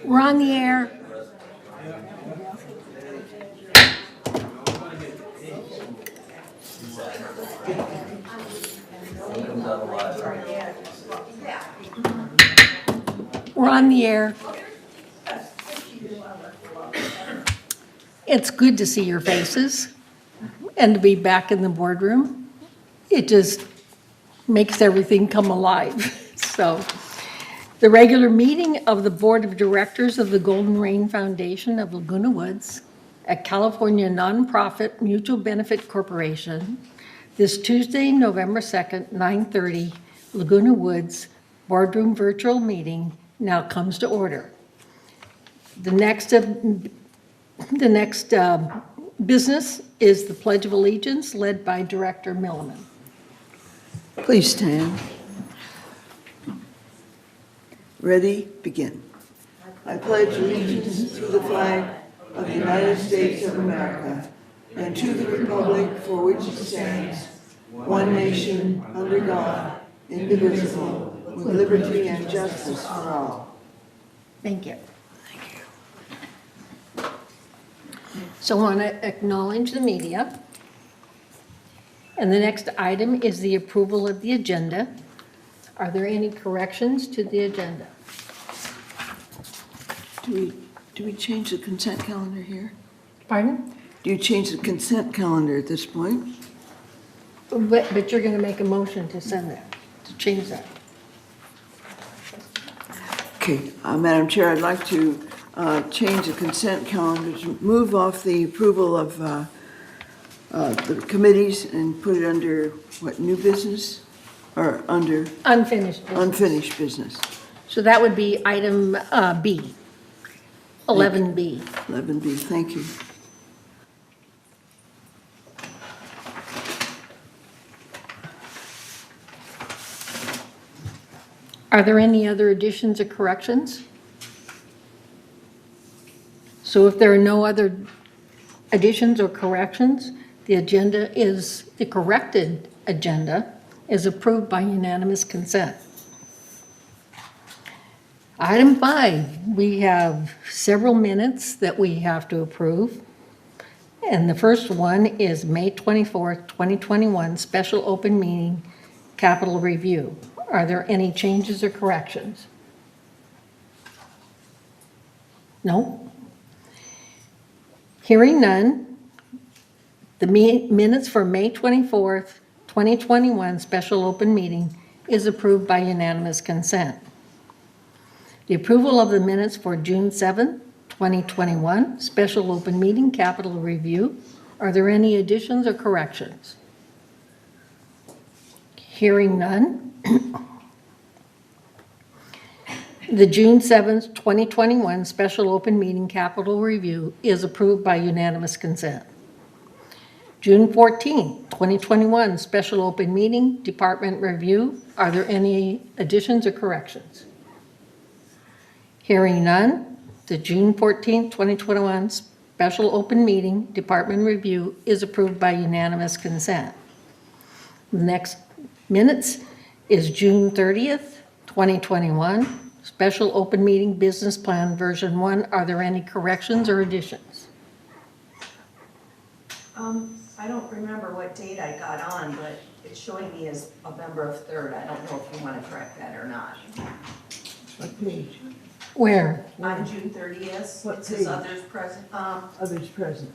We're on the air. We're on the air. It's good to see your faces and to be back in the boardroom. It just makes everything come alive. So, the regular meeting of the Board of Directors of the Golden Rain Foundation of Laguna Woods, a California nonprofit mutual benefit corporation, this Tuesday, November 2nd, 9:30, Laguna Woods Boardroom Virtual Meeting now comes to order. The next business is the Pledge of Allegiance led by Director Milliman. Please stand. Ready, begin. I pledge allegiance to the flag of the United States of America and to the republic for which it stands, one nation, under God, indivisible, with liberty and justice for all. Thank you. So I want to acknowledge the media. And the next item is the approval of the agenda. Are there any corrections to the agenda? Do we change the consent calendar here? Pardon? Do you change the consent calendar at this point? But you're going to make a motion to send that, to change that. Okay, Madam Chair, I'd like to change the consent calendar, to move off the approval of the committees and put it under, what, new business? Or under Unfinished business. unfinished business? So that would be item B, 11B. 11B, thank you. Are there any other additions or corrections? So if there are no other additions or corrections, the corrected agenda is approved by unanimous consent. Item 5, we have several minutes that we have to approve. And the first one is May 24th, 2021, special open meeting, capital review. Are there any changes or corrections? No? Hearing none, the minutes for May 24th, 2021 special open meeting is approved by unanimous consent. The approval of the minutes for June 7th, 2021 special open meeting capital review. Are there any additions or corrections? Hearing none. The June 7th, 2021 special open meeting capital review is approved by unanimous consent. June 14th, 2021 special open meeting department review. Are there any additions or corrections? Hearing none, the June 14th, 2021 special open meeting department review is approved by unanimous consent. The next minutes is June 30th, 2021 special open meeting business plan version 1. Are there any corrections or additions? I don't remember what date I got on, but it's showing me as November 3rd. I don't know if you want to correct that or not. What page? Where? On June 30th, What it says page? others present. Others present.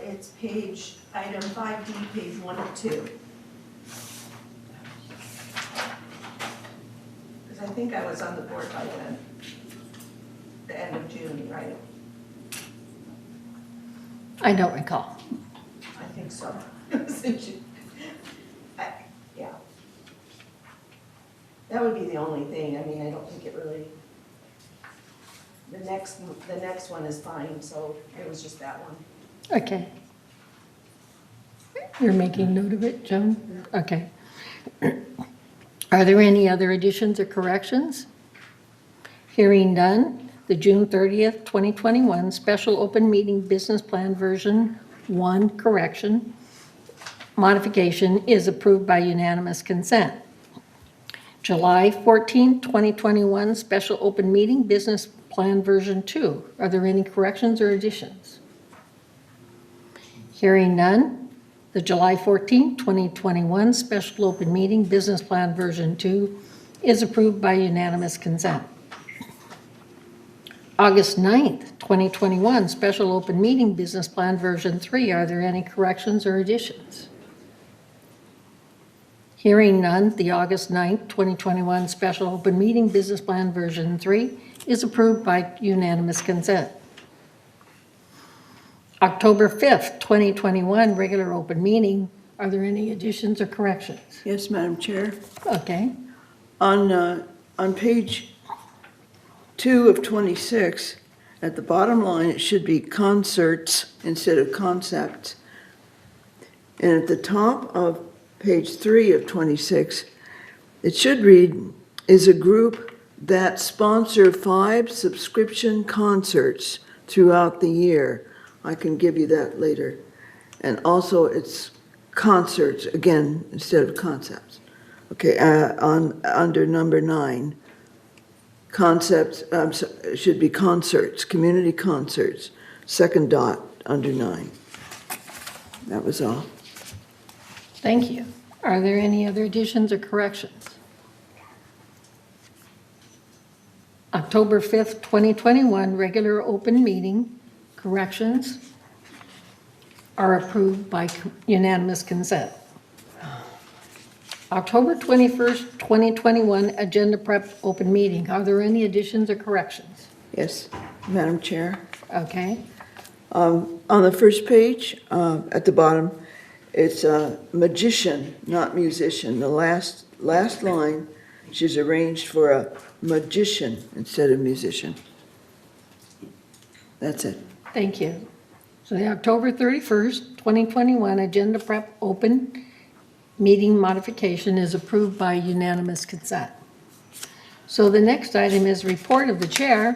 It's item 5D, page 102. Because I think I was on the board by then, the end of June, right? I don't recall. I think so. It was in June. Yeah. That would be the only thing. I mean, I don't think it really, the next one is fine, so it was just that one. Okay. You're making note of it, Joan? Okay. Are there any other additions or corrections? Hearing none, the June 30th, 2021 special open meeting business plan version 1 correction modification is approved by unanimous consent. July 14th, 2021 special open meeting business Plan Version 2. Are there any corrections or additions? Hearing none, the July 14, 2021 Special Open Meeting Business Plan Version 2 is approved by unanimous consent. August 9th, 2021 Special Open Meeting Business Plan Version 3. Are there any corrections or additions? Hearing none, the August 9th, 2021 Special Open Meeting Business Plan Version 3 is approved by unanimous consent. October 5th, 2021 Regular Open Meeting. Are there any additions or corrections? Yes, Madam Chair. Okay. On page 2 of 26, at the bottom line, it should be concerts instead of concepts. And at the top of page 3 of 26, it should read, is a group that sponsor 5 subscription concerts throughout the year. I can give you that later. And also it's concerts, again, instead of concepts. Okay, under number 9, concepts, should be concerts, community concerts, second dot under 9. That was all. Thank you. Are there any other additions or corrections? October 5th, 2021 Regular Open Meeting corrections are approved by unanimous consent. October 21st, 2021 Agenda Prep Open Meeting. Are there any additions or corrections? Yes, Madam Chair. Okay. On the first page, at the bottom, it's magician, not musician. The last line, she's arranged for a magician instead of musician. That's it. Thank you. So the October 31st, 2021 Agenda Prep Open Meeting modification is approved by unanimous consent. So the next item is report of the chair.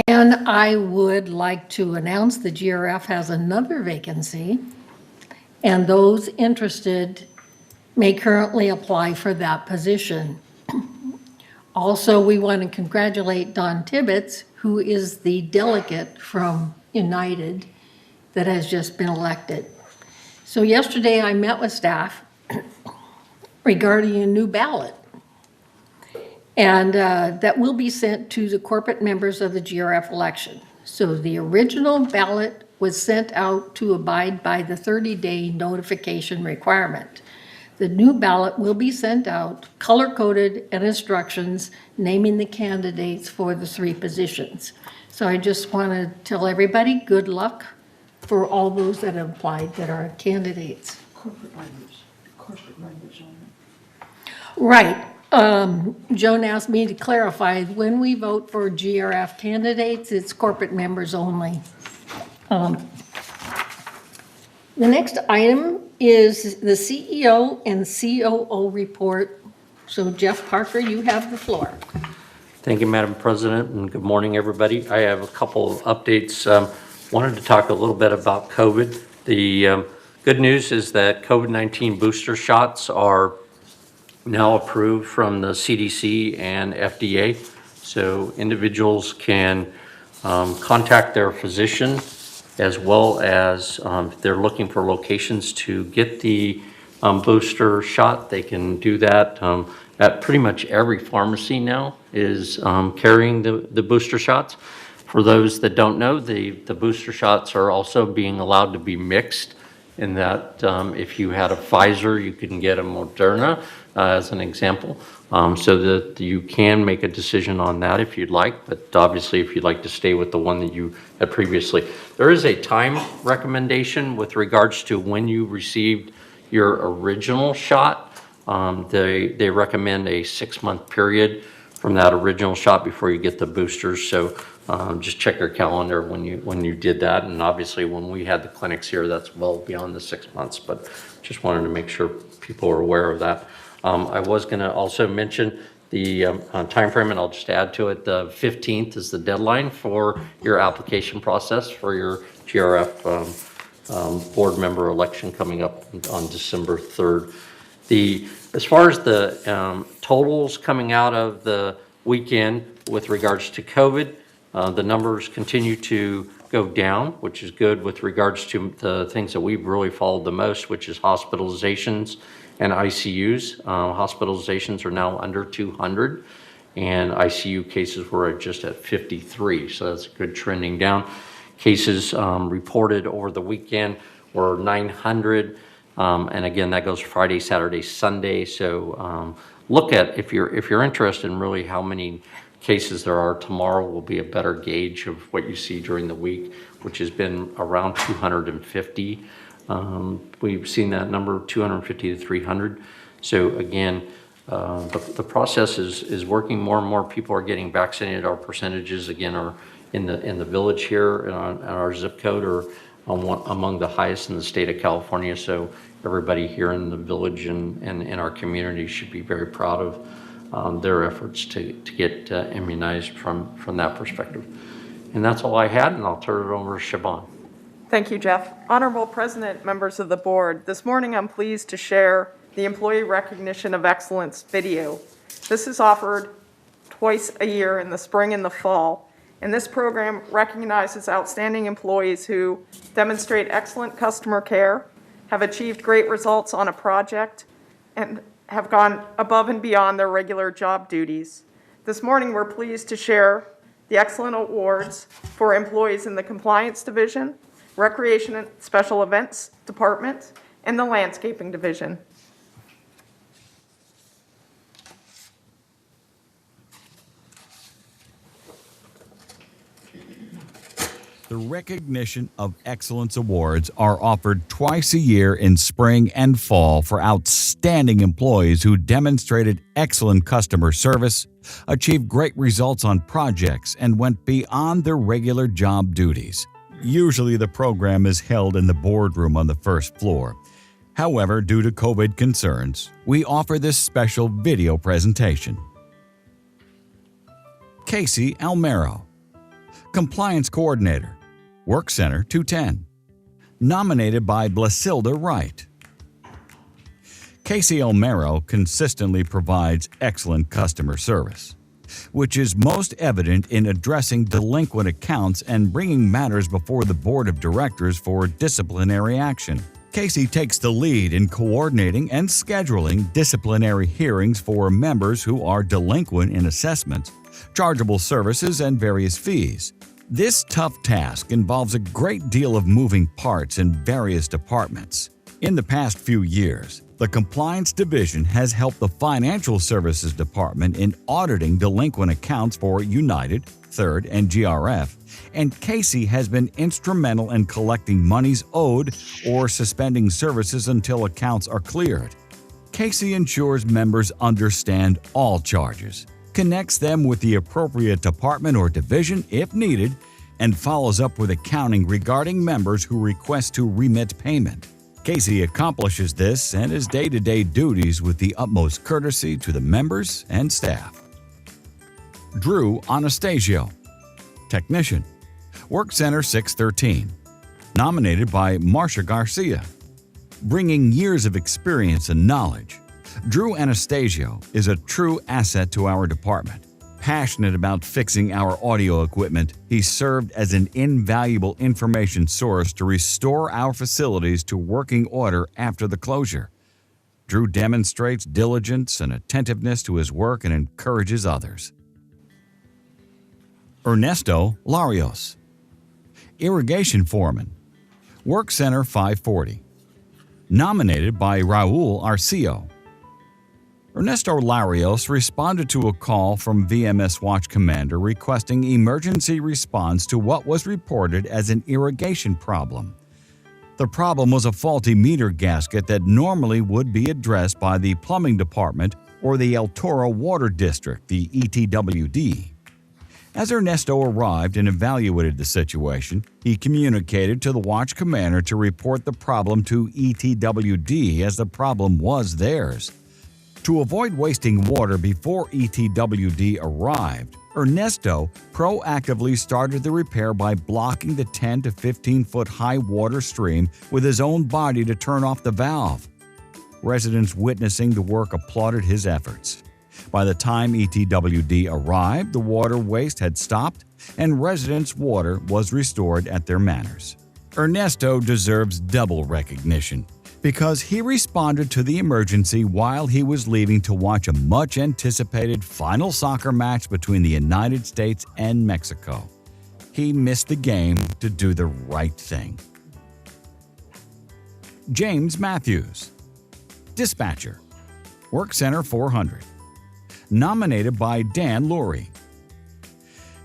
And I would like to announce the GRF has another vacancy, and those interested may currently apply for that position. Also, we want to congratulate Don Tibbetts, who is the delegate from United that has just been elected. So yesterday I met with staff regarding a new ballot. And that will be sent to the corporate members of the GRF election. So the original ballot was sent out to abide by the 30-day notification requirement. The new ballot will be sent out, color-coded, and instructions naming the candidates for the 3 positions. So I just want to tell everybody good luck for all those that have applied that are candidates. Corporate members on it. Right. Joan asked me to clarify, when we vote for GRF candidates, it's corporate members only. The next item is the CEO and COO report. So Jeff Parker, you have the floor. Thank you, Madam President, and good morning, everybody. I have a couple of updates. Wanted to talk a little bit about COVID. The good news is that COVID-19 booster shots are now approved from the CDC and FDA. So individuals can contact their physician, as well as if they're looking for locations to get the booster shot, they can do that. At pretty much every pharmacy now is carrying the booster shots. For those that don't know, the booster shots are also being allowed to be mixed, in that if you had a Pfizer, you can get a Moderna as an example. So that you can make a decision on that if you'd like, but obviously if you'd like to stay with the one that you had previously. There is a time recommendation with regards to when you received your original shot. They recommend a 6-month period from that original shot before you get the boosters. So just check your calendar when you did that. And obviously when we had the clinics here, that's well beyond the 6 months, but just wanted to make sure people are aware of that. I was going to also mention the time frame, and I'll just add to it, the 15th is the deadline for your application process for your GRF board member election coming up on December 3rd. As far as the totals coming out of the weekend, with regards to COVID, the numbers continue to go down, which is good with regards to the things that we've really followed the most, which is hospitalizations and ICUs. Hospitalizations are now under 200, and ICU cases were just at 53, so that's good trending down. Cases reported over the weekend were 900, and again, that goes Friday, Saturday, Sunday. So look at, if you're interested in really how many cases there are, tomorrow will be a better gauge of what you see during the week, which has been around 250. We've seen that number 250 to 300. So again, the process is working. More and more people are getting vaccinated. Our percentages again are in the village here and our zip code are among the highest in the state of California. So everybody here in the village and in our community should be very proud of their efforts to get immunized from that perspective. And that's all I had, and I'll turn it over to Siobhan. Thank you, Jeff. Honorable President, members of the board, this morning I'm pleased to share the Employee Recognition of Excellence video. This is offered twice a year in the spring and the fall, and this program recognizes outstanding employees who demonstrate excellent customer care, have achieved great results on a project, and have gone above and beyond their regular job duties. This morning we're pleased to share the Excellent Awards for employees in the Compliance Division, Recreation and Special Events Department, and the Landscaping Division. The Recognition of Excellence Awards are offered twice a year in spring and fall for outstanding employees who demonstrated excellent customer service, achieved great results on projects, and went beyond their regular job duties. Usually the program is held in the boardroom on the first floor. However, due to COVID concerns, we offer this special video presentation. Casey Almero, Compliance Coordinator, Work Center 210, nominated by Blasilda Wright. Casey Almero consistently provides excellent customer service, which is most evident in addressing delinquent accounts and bringing matters before the Board of Directors for disciplinary action. Casey takes the lead in coordinating and scheduling disciplinary hearings for members who are delinquent in assessments, chargeable services, and various fees. This tough task involves a great deal of moving parts in various departments. In the past few years, the Compliance Division has helped the Financial Services Department in auditing delinquent accounts for United, Third, and GRF, and Casey has been instrumental in collecting monies owed or suspending services until accounts are cleared. Casey ensures members understand all charges, connects them with the appropriate department or division if needed, and follows up with accounting regarding members who request to remit payment. Casey accomplishes this and his day-to-day duties with the utmost courtesy to the members and staff. Drew Anastasio, Technician, Work Center 613, nominated by Marcia Garcia. Bringing years of experience and knowledge, Drew Anastasio is a true asset to our department. Passionate about fixing our audio equipment, he served as an invaluable information source to restore our facilities to working order after the closure. Drew demonstrates diligence and attentiveness to his work and encourages others. Ernesto Larios, Irrigation Foreman, Work Center 540, nominated by Raul Arcio. Ernesto Larios responded to a call from VMS Watch Commander requesting emergency response to what was reported as an irrigation problem. The problem was a faulty meter gasket that normally would be addressed by the Plumbing Department or the El Toro Water District, the ETWD. As Ernesto arrived and evaluated the situation, he communicated to the Watch Commander to report the problem to ETWD as the problem was theirs. To avoid wasting water before ETWD arrived, Ernesto proactively started the repair by blocking the 10 to 15 foot high water stream with his own body to turn off the valve. Residents witnessing the work applauded his efforts. By the time ETWD arrived, the water waste had stopped and residents' water was restored at their manors. Ernesto deserves double recognition because he responded to the emergency while he was leaving to watch a much-anticipated final soccer match between the United States and Mexico. He missed the game to do the right thing. James Matthews, Dispatcher, Work Center 400, nominated by Dan Lurie.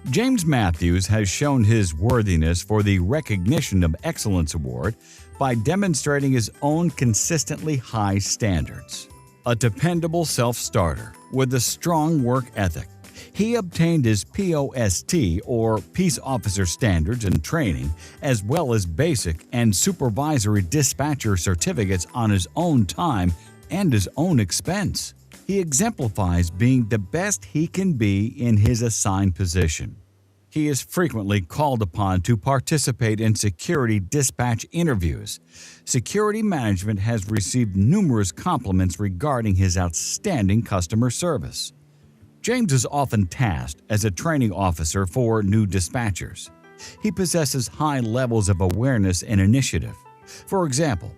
James Matthews has shown his worthiness for the Recognition of Excellence Award by demonstrating his own consistently high standards. A dependable self-starter with a strong work ethic, he obtained his POST, or Peace Officer Standards and Training, as well as basic and supervisory dispatcher certificates on his own time and his own expense. He exemplifies being the best he can be in his assigned position. He is frequently called upon to participate in security dispatch interviews. Security management has received numerous compliments regarding his outstanding customer service. James is often tasked as a training officer for new dispatchers. He possesses high levels of awareness and initiative. For example,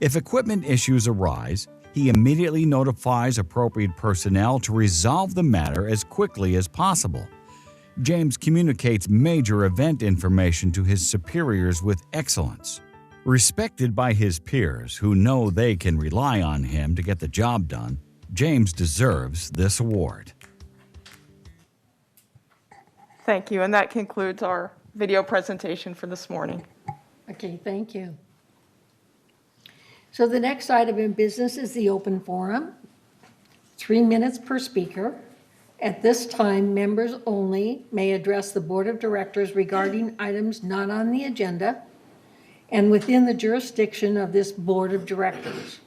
if equipment issues arise, he immediately notifies appropriate personnel to resolve the matter as quickly as possible. James communicates major event information to his superiors with excellence. Respected by his peers who know they can rely on him to get the job done, James deserves this award. Thank you, and that concludes our video presentation for this morning. Okay, thank you. So the next item in business is the open forum. 3 minutes per speaker. At this time, members only may address the Board of Directors regarding items not on the agenda and within the jurisdiction of this Board of Directors.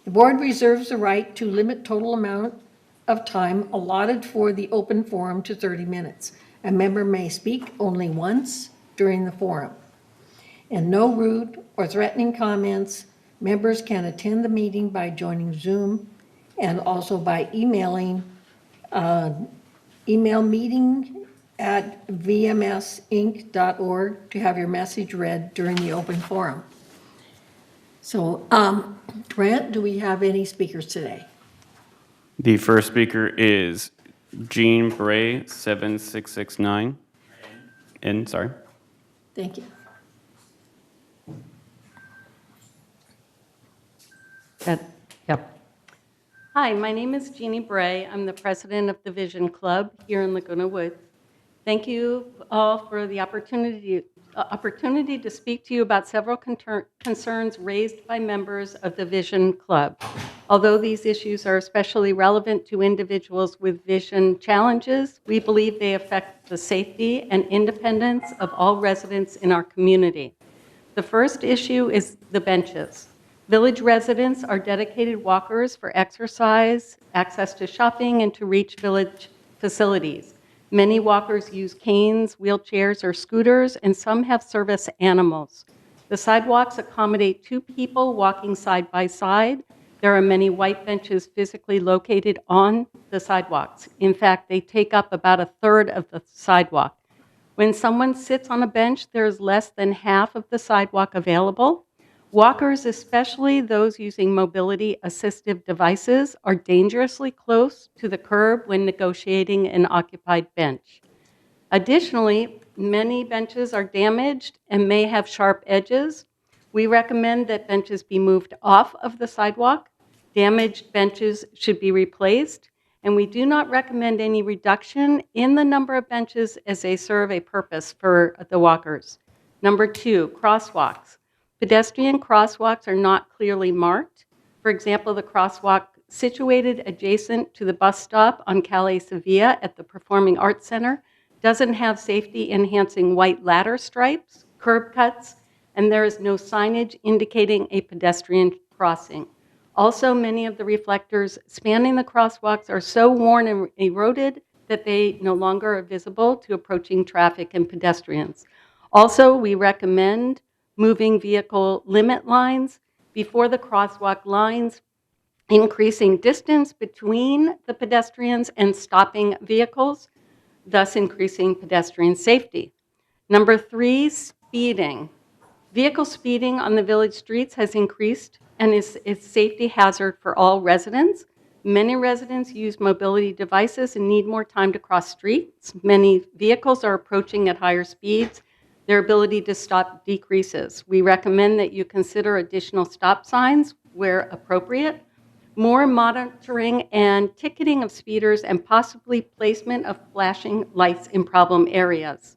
The board reserves the right to limit total amount of time allotted for the open forum to 30 minutes. A member may speak only once during the forum. And no rude or threatening comments. Members can attend the meeting by joining Zoom and also by emailing email meeting@vmsinc.org to have your message read during the open forum. So, Brent, do we have any speakers today? The first speaker is Jean Bray, 7669. Sorry. Thank you. Yep. Hi, my name is Jeannie Bray. I'm the president of the Vision Club here in Laguna Woods. Thank you all for the opportunity to speak to you about several concerns raised by members of the Vision Club. Although these issues are especially relevant to individuals with vision challenges, we believe they affect the safety and independence of all residents in our community. The first issue is the benches. Village residents are dedicated walkers for exercise, access to shopping, and to reach village facilities. Many walkers use canes, wheelchairs, or scooters, and some have service animals. The sidewalks accommodate 2 people walking side by side. There are many white benches physically located on the sidewalks. In fact, they take up about 1/3 of the sidewalk. When someone sits on a bench, there is less than half of the sidewalk available. Walkers, especially those using mobility assistive devices, are dangerously close to the curb when negotiating an occupied bench. Additionally, many benches are damaged and may have sharp edges. We recommend that benches be moved off of the sidewalk. Damaged benches should be replaced, and we do not recommend any reduction in the number of benches as they serve a purpose for the walkers. Number 2, crosswalks. Pedestrian crosswalks are not clearly marked. For example, the crosswalk situated adjacent to the bus stop on Calle Sevilla at the Performing Arts Center doesn't have safety-enhancing white ladder stripes, curb cuts, and there is no signage indicating a pedestrian crossing. Also, many of the reflectors spanning the crosswalks are so worn and eroded that they no longer are visible to approaching traffic and pedestrians. Also, we recommend moving vehicle limit lines before the crosswalk lines increasing distance between the pedestrians and stopping vehicles, thus increasing pedestrian safety. Number 3, speeding. Vehicle speeding on the village streets has increased and is a safety hazard for all residents. Many residents use mobility devices and need more time to cross streets. Many vehicles are approaching at higher speeds. Their ability to stop decreases. We recommend that you consider additional stop signs where appropriate, more monitoring and ticketing of speeders, and possibly placement of flashing lights in problem areas.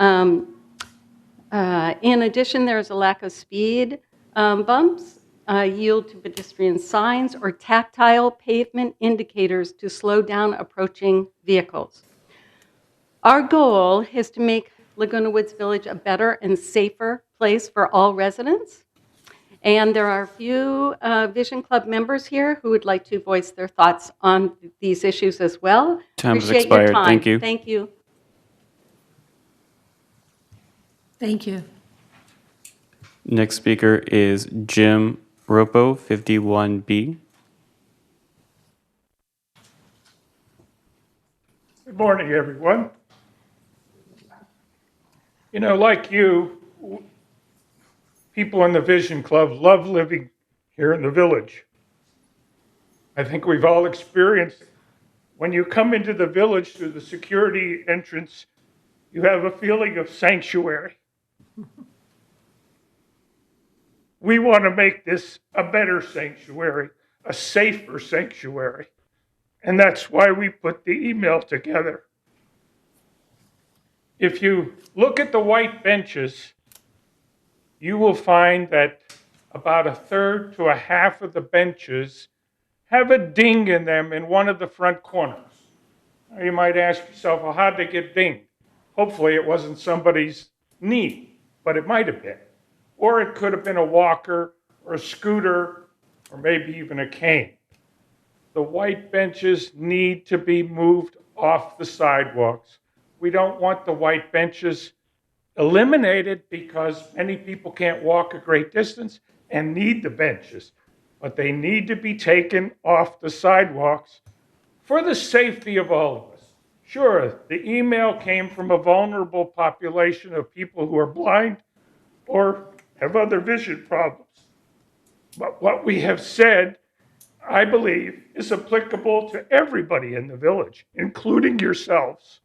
In addition, there's a lack of speed bumps, yield to pedestrian signs, or tactile pavement indicators to slow down approaching vehicles. Our goal is to make Laguna Woods Village a better and safer place for all residents. And there are a few Vision Club members here who would like to voice their thoughts on these issues as well. Time has Appreciate your expired. time. Thank you. Thank you. Thank you. Next speaker is Jim Ropo, 51B. Good morning, everyone. You know, like you, people in the Vision Club love living here in the village. I think we've all experienced when you come into the village through the security entrance, you have a feeling of sanctuary. We want to make this a better sanctuary, a safer sanctuary. And that's why we put the email together. If you look at the white benches, you will find that about a third to a half of the benches have a ding in them in one of the front corners. Now you might ask yourself, well, how'd they get dinged? Hopefully it wasn't somebody's knee, but it might have been. Or it could have been a walker or a scooter or maybe even a cane. The white benches need to be moved off the sidewalks. We don't want the white benches eliminated because many people can't walk a great distance and need the benches, but they need to be taken off the sidewalks for the safety of all of us. Sure, the email came from a vulnerable population of people who are blind or have other vision problems. But what we have said, I believe, is applicable to everybody in the village, including yourselves.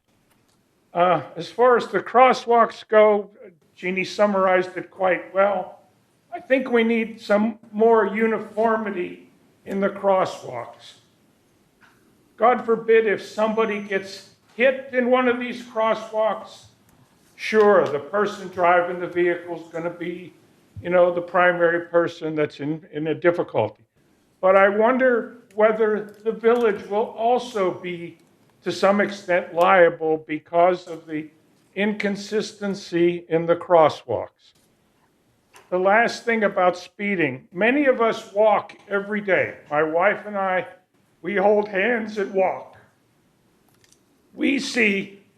As far as the crosswalks go, Jeannie summarized it quite well. I think we need some more uniformity in the crosswalks. God forbid if somebody gets hit in one of these crosswalks, sure, the person driving the vehicle is going to be, the primary person that's in a difficulty. But I wonder whether the village will also be, to some extent, liable because of the inconsistency in the crosswalks. The last thing about speeding, many of us walk every day. My wife and I, we hold hands and walk. We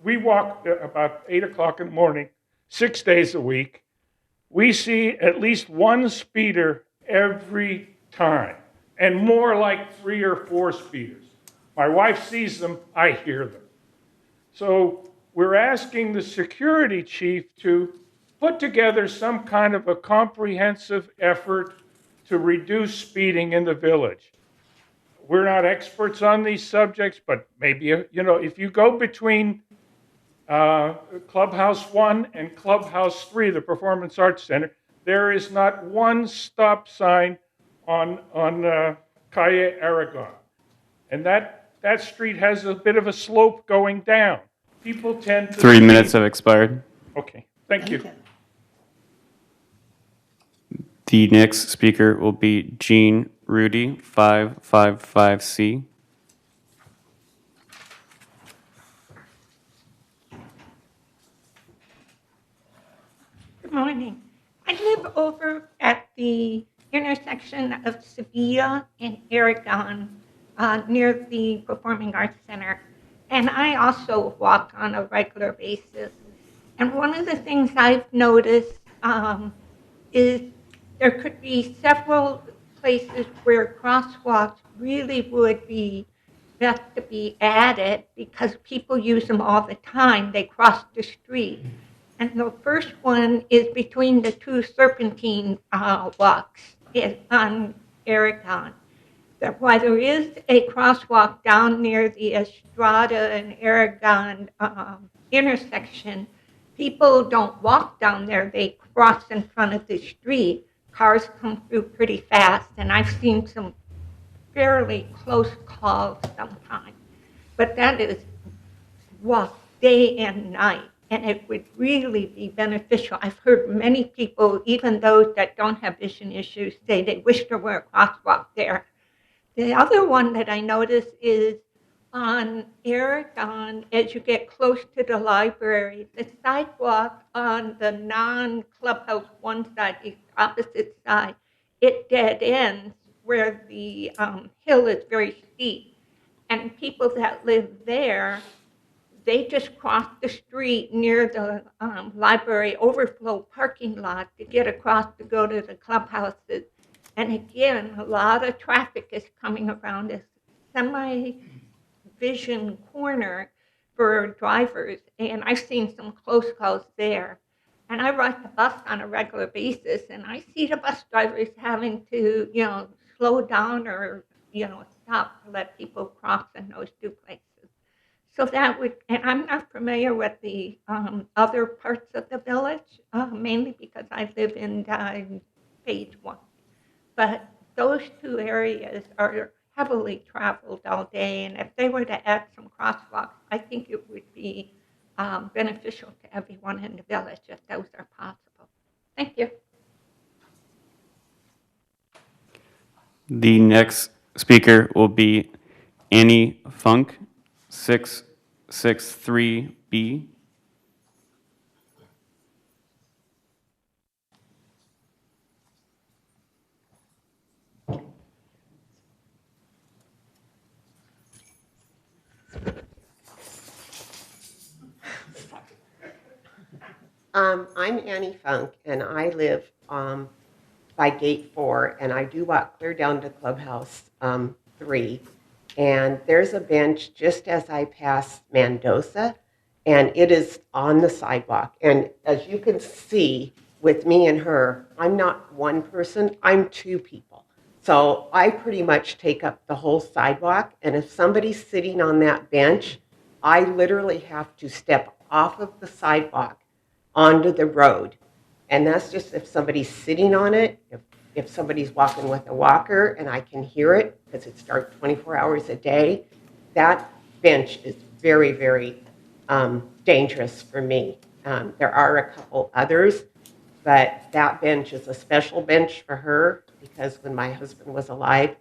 walk about 8 o'clock in the morning, 6 days a week. We see at least one speeder every time, and more like 3 or 4 speeders. My wife sees them, I hear them. So we're asking the security chief to put together some kind of a comprehensive effort to reduce speeding in the village. We're not experts on these subjects, but maybe, if you go between Clubhouse 1 and Clubhouse 3, the Performance Arts Center, there is not one stop sign on Calle Aragon. And that street has a bit of a slope going down. People tend to 3 minutes have expired. Okay, thank you. The next speaker will be Jean Rudy, 555C. Good morning. I live over at the intersection of Sevilla and Aragon near the Performing Arts Center. And I also walk on a regular basis. And one of the things I've noticed is there could be several places where crosswalks really would be best to be added because people use them all the time. They cross the street. And the first one is between the two serpentine walks on Aragon. That while there is a crosswalk down near the Estrada and Aragon intersection, people don't walk down there. They cross in front of the street. Cars come through pretty fast, and I've seen some fairly close calls sometimes. But that is walk day and night, and it would really be beneficial. I've heard many people, even those that don't have vision issues, say they wish there were a crosswalk there. The other one that I noticed is on Aragon, as you get close to the library, the sidewalk on the non-clubhouse one side, the opposite side, it dead ends where the hill is very steep. And people that live there, they just cross the street near the library overflow parking lot to get across to go to the clubhouses. And again, a lot of traffic is coming around this semi-vision corner for drivers. And I've seen some close calls there. And I ride the bus on a regular basis, and I see the bus drivers having to, slow down or, stop to let people cross in those two places. So that would, and I'm not familiar with the other parts of the village, mainly because I live in phase 1. But those two areas are heavily traveled all day, and if they were to add some crosswalks, I think it would be beneficial to everyone in the village if those are possible. Thank you. The next speaker will be Annie Funk, 663B. I'm Annie Funk, and I live by Gate 4, and I do walk clear down to Clubhouse 3. And there's a bench just as I pass Mendoza, and it is on the sidewalk. And as you can see with me and her, I'm not one person, I'm two people. So I pretty much take up the whole sidewalk, and if somebody's sitting on that bench, I literally have to step off of the sidewalk onto the road. And that's just if somebody's sitting on it, if somebody's walking with a walker and I can hear it because it's dark 24 hours a day, that bench is very, very dangerous for me. There are a couple others, but that bench is a special bench for her because when my husband was alive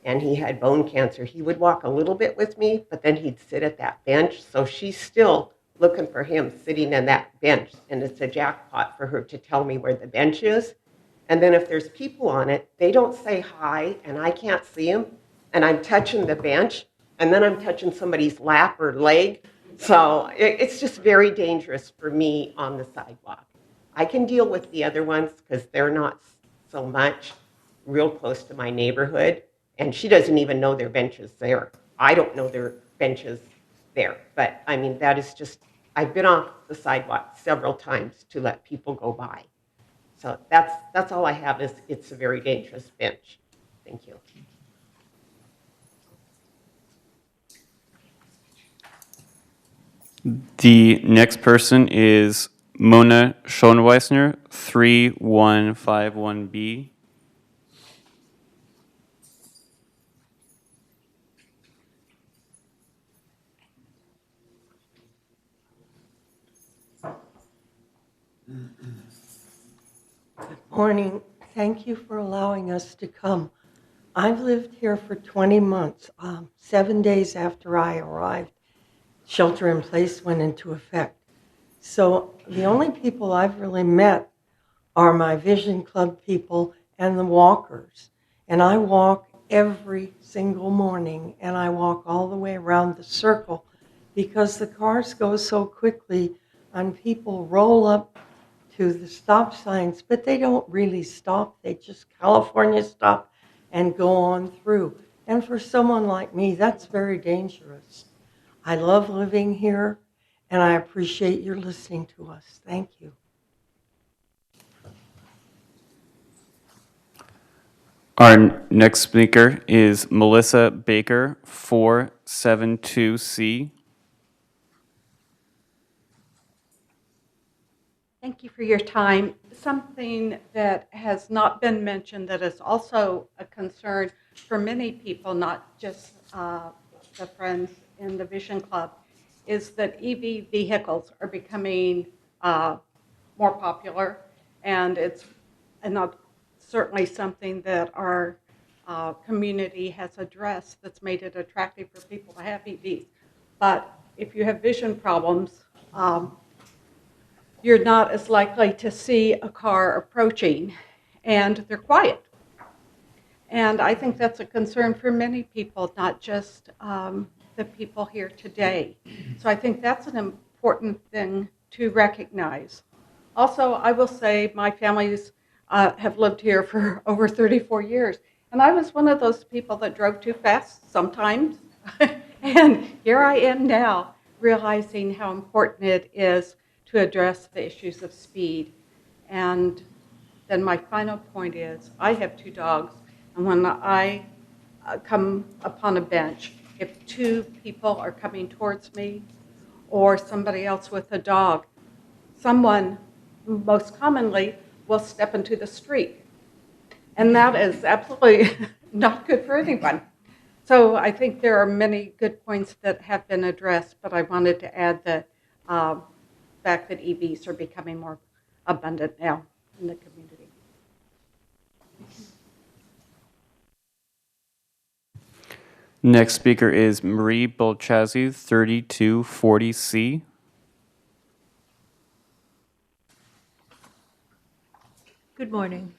and he had bone cancer, he would walk a little bit with me, but then he'd sit at that bench. So she's still looking for him sitting on that bench, and it's a jackpot for her to tell me where the bench is. And then if there's people on it, they don't say hi, and I can't see them, and I'm touching the bench, and then I'm touching somebody's lap or leg. So it's just very dangerous for me on the sidewalk. I can deal with the other ones because they're not so much real close to my neighborhood, and she doesn't even know their benches there. I don't know their benches there. But I mean, that is just, I've been off the sidewalk several times to let people go by. So that's all I have is it's a very dangerous bench. Thank you. The next person is Mona Shonenweissner, 3151B. Morning. Thank you for allowing us to come. I've lived here for 20 months. 7 days after I arrived, shelter in place went into effect. So the only people I've really met are my Vision Club people and the walkers. And I walk every single morning, and I walk all the way around the circle because the cars go so quickly and people roll up to the stop signs, but they don't really stop. They just California stop and go on through. And for someone like me, that's very dangerous. I love living here, and I appreciate your listening to us. Thank you. Our next speaker is Melissa Baker, 472C. Thank you for your time. Something that has not been mentioned that is also a concern for many people, not just the friends in the Vision Club, is that EV vehicles are becoming more popular, and it's not certainly something that our community has addressed that's made it attractive for people to have EVs. But if you have vision problems, you're not as likely to see a car approaching, and they're quiet. And I think that's a concern for many people, not just the people here today. So I think that's an important thing to recognize. Also, I will say my families have lived here for over 34 years, and I was one of those people that drove too fast sometimes. And here I am now, realizing how important it is to address the issues of speed. And then my final point is, I have 2 dogs, and when I come upon a bench, if 2 people are coming towards me or somebody else with a dog, someone most commonly will step into the street. And that is absolutely not good for anyone. So I think there are many good points that have been addressed, but I wanted to add the fact that EVs are becoming more abundant now in the community. Next speaker is Marie Bolchazzi, 3240C. Good morning.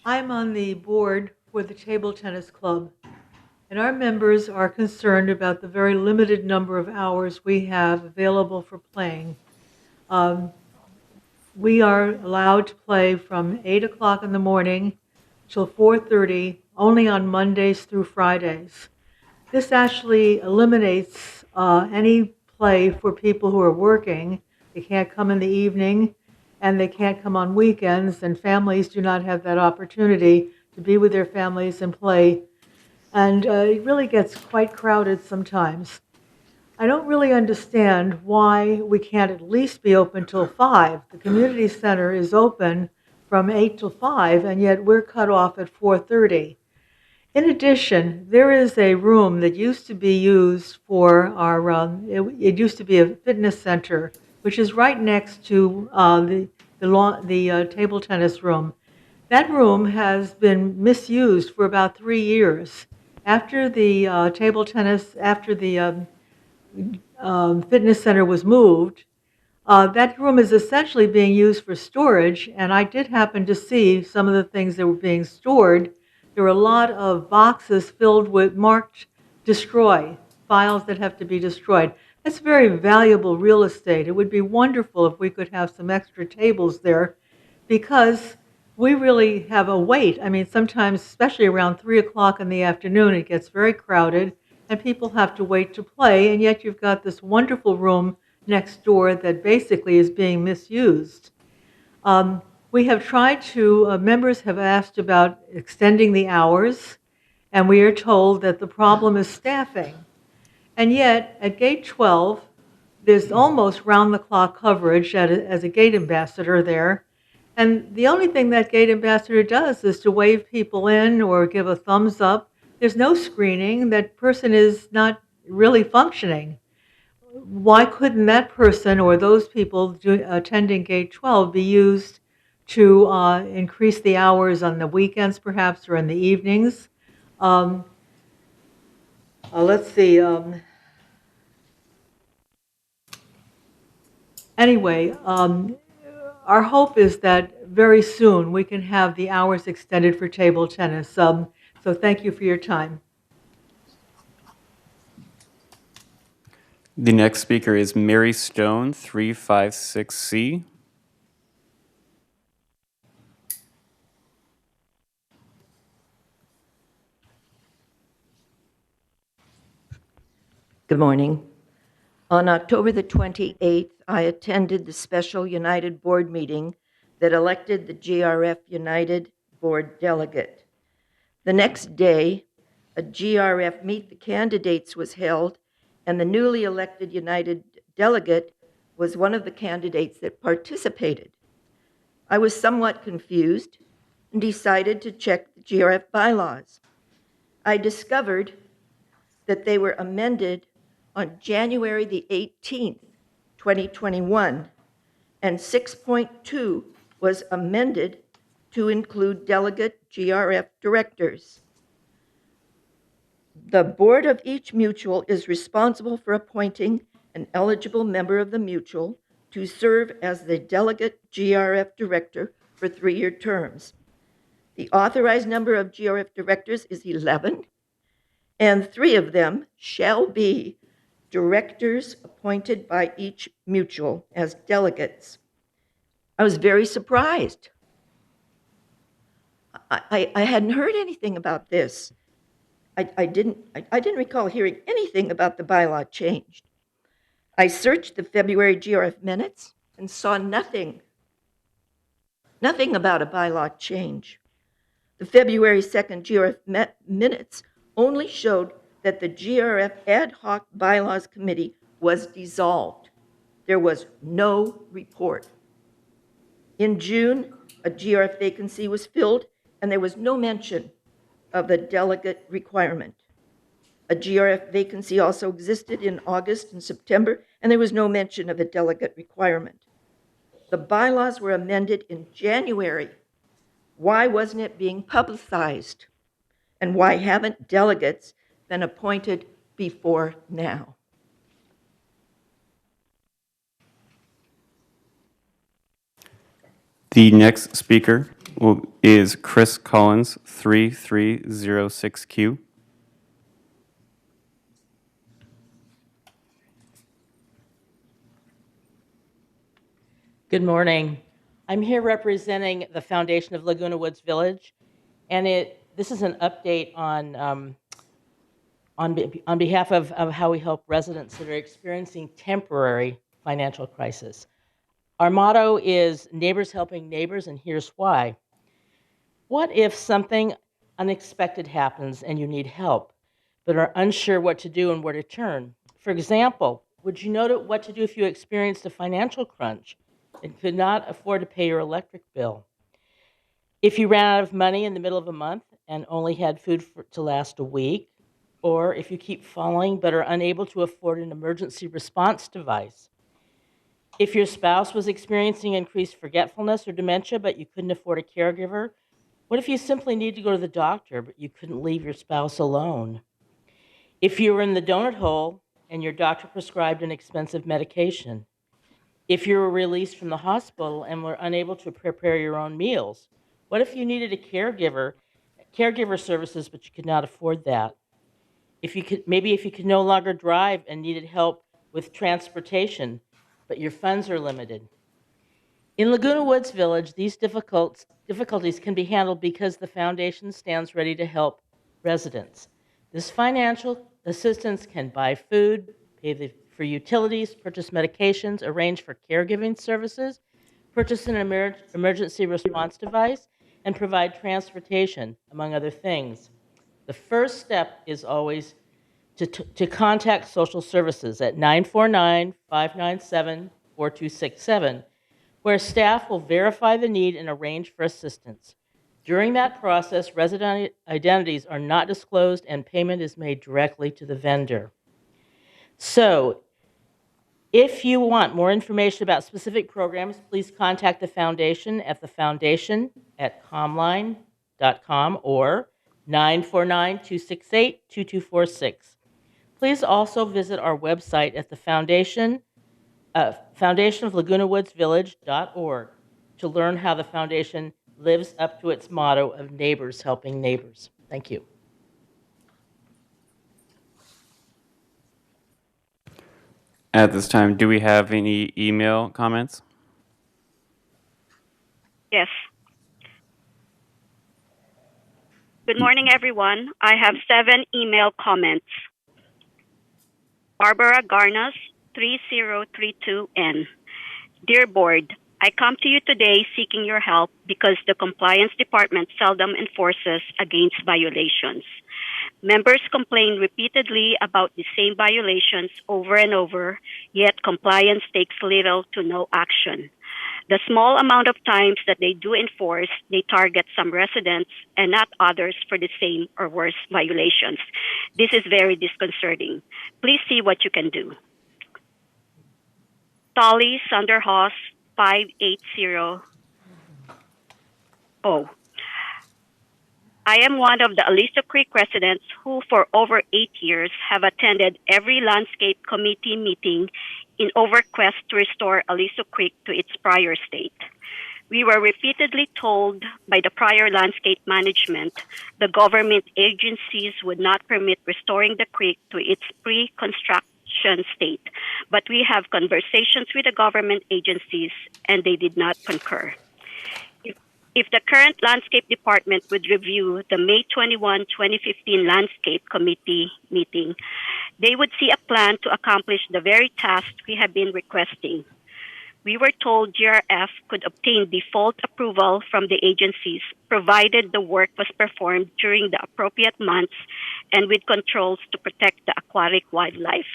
I'm on the board for the Table Tennis Club, and our members are concerned about the very limited number of hours we have available for playing. We are allowed to play from 8 o'clock in the morning till 4:30, only on Mondays through Fridays. This actually eliminates any play for people who are working. They can't come in the evening, and they can't come on weekends, and families do not have that opportunity to be with their families and play. And it really gets quite crowded sometimes. I don't really understand why we can't at least be open till 5. The community center is open from 8 till 5, and yet we're cut off at 4:30. In addition, there is a room that used to be used for our, it used to be a fitness center, which is right next to the table tennis room. That room has been misused for about 3 years. After the fitness center was moved, that room is essentially being used for storage, and I did happen to see some of the things that were being stored. There were a lot of boxes filled with marked destroy, files that have to be destroyed. That's very valuable real estate. It would be wonderful if we could have some extra tables there, because we really have a wait. I mean, sometimes, especially around 3 o'clock in the afternoon, it gets very crowded, and people have to wait to play, and yet you've got this wonderful room next door that basically is being misused. We have tried to, members have asked about extending the hours, and we are told that the problem is staffing. And yet, at Gate 12, there's almost round-the-clock coverage as a gate ambassador there. And the only thing that gate ambassador does is to wave people in or give a thumbs up. There's no screening. That person is not really functioning. Why couldn't that person or those people attending Gate 12 be used to increase the hours on the weekends, perhaps, or in the evenings? Let's see. Anyway, our hope is that very soon we can have the hours extended for table tennis. So thank you for your time. The next speaker is Mary Stone, 356C. Good morning. On October the 28th, I attended the special United Board meeting that elected the GRF United Board delegate. The next day, a GRF Meet the Candidates was held, and the newly elected United delegate was one of the candidates that participated. I was somewhat confused and decided to check the GRF bylaws. I discovered that they were amended on January the 18th, 2021, and 6.2 was amended to include delegate GRF directors. The board of each mutual is responsible for appointing an eligible member of the mutual to serve as the delegate GRF director for 3-year terms. The authorized number of GRF directors is 11, and 3 of them shall be directors appointed by each mutual as delegates. I was very surprised. I hadn't heard anything about this. I didn't recall hearing anything about the bylaw change. I searched the February GRF minutes and saw nothing about a bylaw change. The February 2nd GRF minutes only showed that the GRF Ad Hoc Bylaws Committee was dissolved. There was no report. In June, a GRF vacancy was filled, and there was no mention of the delegate requirement. A GRF vacancy also existed in August and September, and there was no mention of a delegate requirement. The bylaws were amended in January. Why wasn't it being publicized? And why haven't delegates been appointed before now? The next speaker is Chris Collins, 3306Q. Good morning. I'm here representing the Foundation of Laguna Woods Village, and this is an update on behalf of how we help residents that are experiencing temporary financial crisis. Our motto is neighbors helping neighbors, and here's why. What if something unexpected happens and you need help, but are unsure what to do and where to turn? For example, would you know what to do if you experienced a financial crunch and could not afford to pay your electric bill? If you ran out of money in the middle of a month and only had food to last a week, or if you keep falling but are unable to afford an emergency response device. If your spouse was experiencing increased forgetfulness or dementia but you couldn't afford a caregiver, what if you simply need to go to the doctor but you couldn't leave your spouse alone? If you were in the donut hole and your doctor prescribed an expensive medication? If you were released from the hospital and were unable to prepare your own meals? What if you needed a caregiver services, but you could not afford that? If you could no longer drive and needed help with transportation, but your funds are limited. In Laguna Woods Village, these difficulties can be handled because the foundation stands ready to help residents. This financial assistance can buy food, pay for utilities, purchase medications, arrange for caregiving services, purchase an emergency response device, and provide transportation, among other things. The first step is always to contact social services at 949-597-4267, where staff will verify the need and arrange for assistance. During that process, resident identities are not disclosed and payment is made directly to the vendor. So, if you want more information about specific programs, please contact the foundation at thefoundation@comline.com or 949-268-2246. Please also visit our website at the foundationoflagunawoodsvillage.org to learn how the foundation lives up to its motto of neighbors helping neighbors. Thank you. At this time, do we have any email comments? Yes. Good morning, everyone. I have 7 email comments. Barbara Garnas, 3032N. Dear Board, I come to you today seeking your help because the Compliance Department seldom enforces against violations. Members complain repeatedly about the same violations over and over, yet compliance takes little to no action. The small amount of times that they do enforce, they target some residents and not others for the same or worse violations. This is very disconcerting. Please see what you can do. Tolly Sanderhaus, 580. I am one of the Aliso Creek residents who for over 8 years have attended every landscape committee meeting in our quest to restore Aliso Creek to its prior state. We were repeatedly told by the prior landscape management the government agencies would not permit restoring the creek to its pre-construction state, but we have conversations with the government agencies and they did not concur. If the current landscape department would review the May 21, 2015 landscape committee meeting, they would see a plan to accomplish the very task we have been requesting. We were told GRF could obtain default approval from the agencies provided the work was performed during the appropriate months and with controls to protect the aquatic wildlife.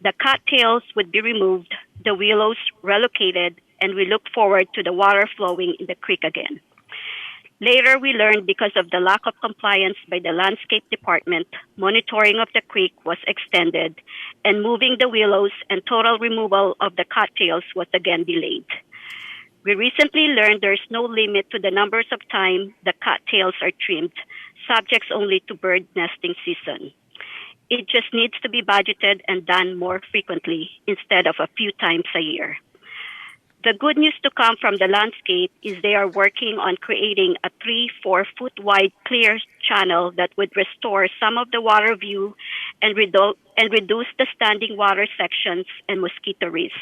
The cattails would be removed, the willows relocated, and we look forward to the water flowing in the creek again. Later, we learned because of the lack of compliance by the landscape department, monitoring of the creek was extended, and moving the willows and total removal of the cattails was again delayed. We recently learned there's no limit to the numbers of times the cattails are trimmed, subject only to bird nesting season. It just needs to be budgeted and done more frequently instead of a few times a year. The good news to come from the landscape is they are working on creating a 3-4 foot wide clear channel that would restore some of the water view and reduce the standing water sections and mosquito risks.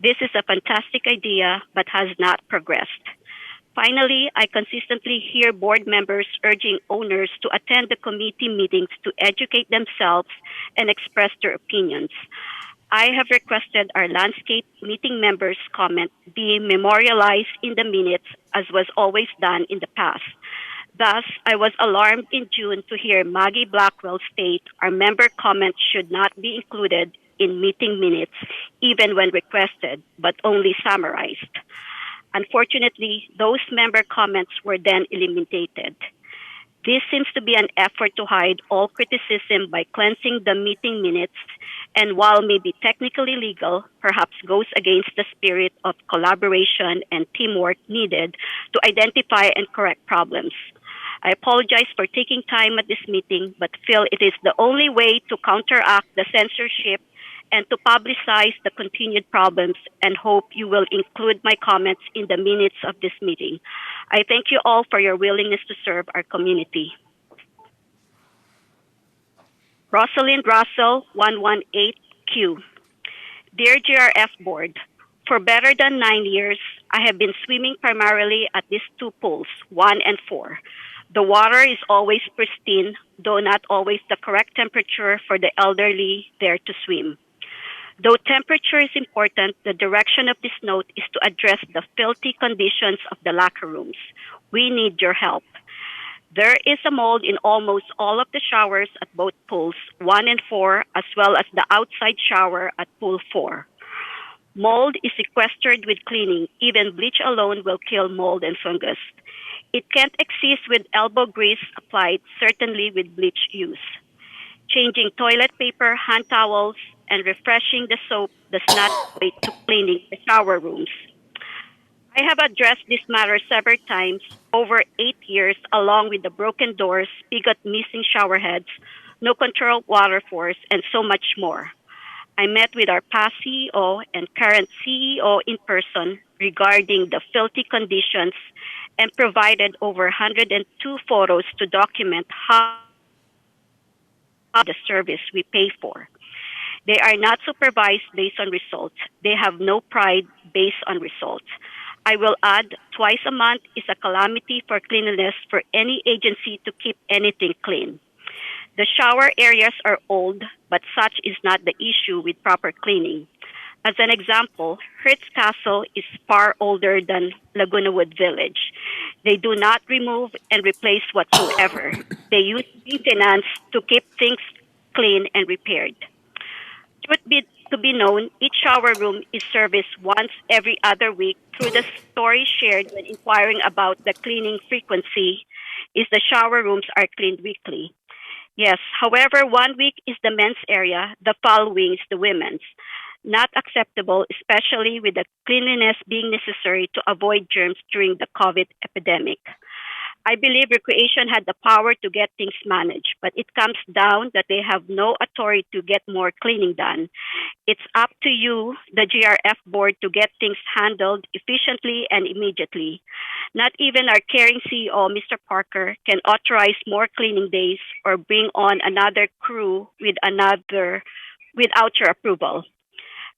This is a fantastic idea, but has not progressed. Finally, I consistently hear board members urging owners to attend the committee meetings to educate themselves and express their opinions. I have requested our landscape meeting members' comment be memorialized in the minutes as was always done in the past. Thus, I was alarmed in June to hear Maggie Blackwell state our member comments should not be included in meeting minutes, even when requested, but only summarized. Unfortunately, those member comments were then eliminated. This seems to be an effort to hide all criticism by cleansing the meeting minutes, and while maybe technically legal, perhaps goes against the spirit of collaboration and teamwork needed to identify and correct problems. I apologize for taking time at this meeting, but feel it is the only way to counteract the censorship and to publicize the continued problems, and hope you will include my comments in the minutes of this meeting. I thank you all for your willingness to serve our community. Rosalind Russell, 118Q. Dear GRF Board, for better than 9 years, I have been swimming primarily at these two pools, 1 and 4. The water is always pristine, though not always the correct temperature for the elderly there to swim. Though temperature is important, the direction of this note is to address the filthy conditions of the locker rooms. We need your help. There is a mold in almost all of the showers at both pools, 1 and 4, as well as the outside shower at pool 4. Mold is sequestered with cleaning. Even bleach alone will kill mold and fungus. It can't exist with elbow grease applied, certainly with bleach use. Changing toilet paper, hand towels, and refreshing the soap does not equate to cleaning the shower rooms. I have addressed this matter several times over 8 years, along with the broken doors, bigot missing shower heads, no control water force, and so much more. I met with our past CEO and current CEO in person regarding the filthy conditions and provided over 102 photos to document how the service we pay for. They are not supervised based on results. They have no pride based on results. I will add, twice a month is a calamity for cleanliness for any agency to keep anything clean. The shower areas are old, but such is not the issue with proper cleaning. As an example, Hertz Castle is far older than Laguna Wood Village. They do not remove and replace whatsoever. They use maintenance to keep things clean and repaired. To be known, each shower room is serviced once every other week through the story shared when inquiring about the cleaning frequency is the shower rooms are cleaned weekly. Yes, however, 1 week is the men's area, the following is the women's. Not acceptable, especially with the cleanliness being necessary to avoid germs during the COVID epidemic. I believe Recreation had the power to get things managed, but it comes down that they have no authority to get more cleaning done. It's up to you, the GRF board, to get things handled efficiently and immediately. Not even our caring CEO, Mr. Parker, can authorize more cleaning days or bring on another crew without your approval.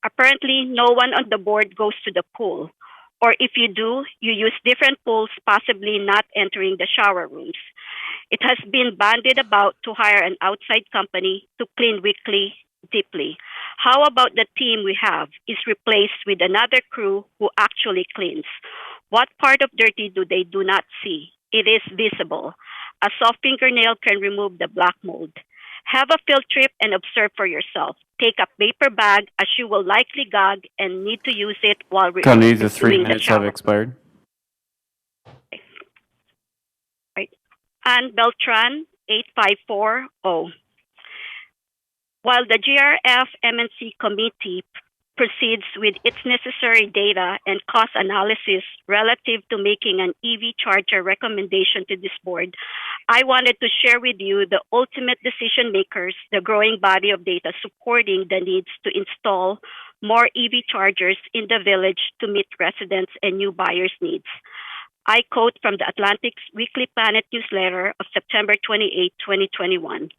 Apparently, no one on the board goes to the pool. Or if you do, you use different pools, possibly not entering the shower rooms. It has been bandied about to hire an outside company to clean weekly, deeply. How about the team we have is replaced with another crew who actually cleans? What part of dirty do they do not see? It is visible. A soft fingernail can remove the black mold. Have a field trip and observe for yourself. Take a paper bag as you will likely gag and need to use it while Tony, the 3 doing the minutes have shower. expired. Right. Ann Beltran, 8540. While the GRF MNC committee proceeds with its necessary data and cost analysis relative to making an EV charger recommendation to this board, I wanted to share with you the ultimate decision makers, the growing body of data supporting the needs to install more EV chargers in the village to meet residents and new buyers' needs. I quote from the Atlantic's Weekly Planet newsletter of September 28, 2021.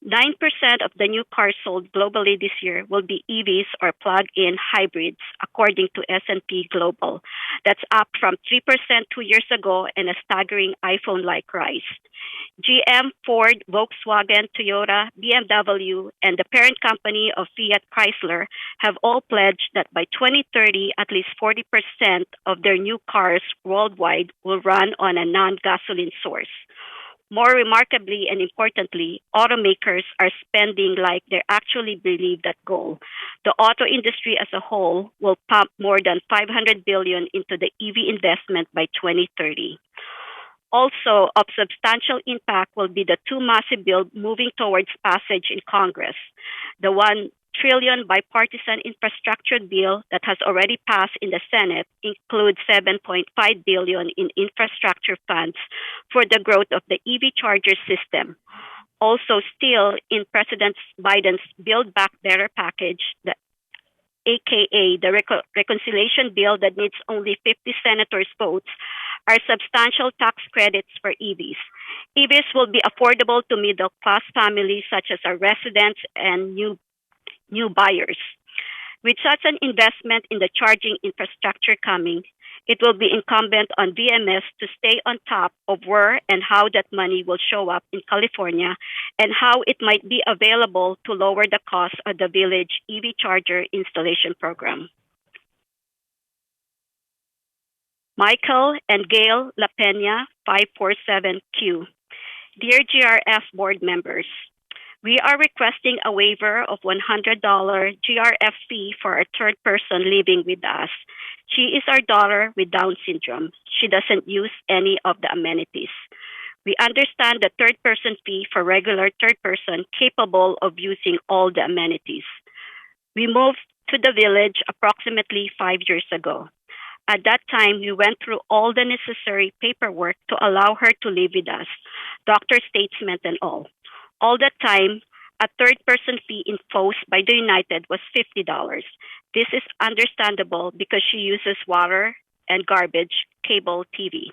9% of the new cars sold globally this year will be EVs or plug-in hybrids, according to S&P Global. That's up from 3% 2 years ago and a staggering iPhone-like rise. GM, Ford, Volkswagen, Toyota, BMW, and the parent company of Fiat Chrysler have all pledged that by 2030, at least 40% of their new cars worldwide will run on a non-gasoline source. More remarkably and importantly, automakers are spending like they actually believe that goal. The auto industry as a whole will pump more than $500 billion into the EV investment by 2030. Also, of substantial impact will be the two massive bills moving towards passage in Congress. The $1 trillion bipartisan infrastructure bill that has already passed in the Senate includes $7.5 billion in infrastructure funds for the growth of the EV charger system. Also, still in President Biden's Build Back Better package, aka the reconciliation bill that needs only 50 senators' votes, are substantial tax credits for EVs. EVs will be affordable to middle-class families such as our residents and new buyers. With such an investment in the charging infrastructure coming, it will be incumbent on VMS to stay on top of where and how that money will show up in California and how it might be available to lower the cost of the village EV charger installation program. Michael and Gail La Peña, 547Q. Dear GRF board members, we are requesting a waiver of $100 GRF fee for a third person living with us. She is our daughter with Down syndrome. She doesn't use any of the amenities. We understand the third person fee for regular third person capable of using all the amenities. We moved to the village approximately 5 years ago. At that time, we went through all the necessary paperwork to allow her to live with us, doctor statement and all. All that time, a third-person fee imposed by the United was $50. This is understandable because she uses water and garbage, cable, TV.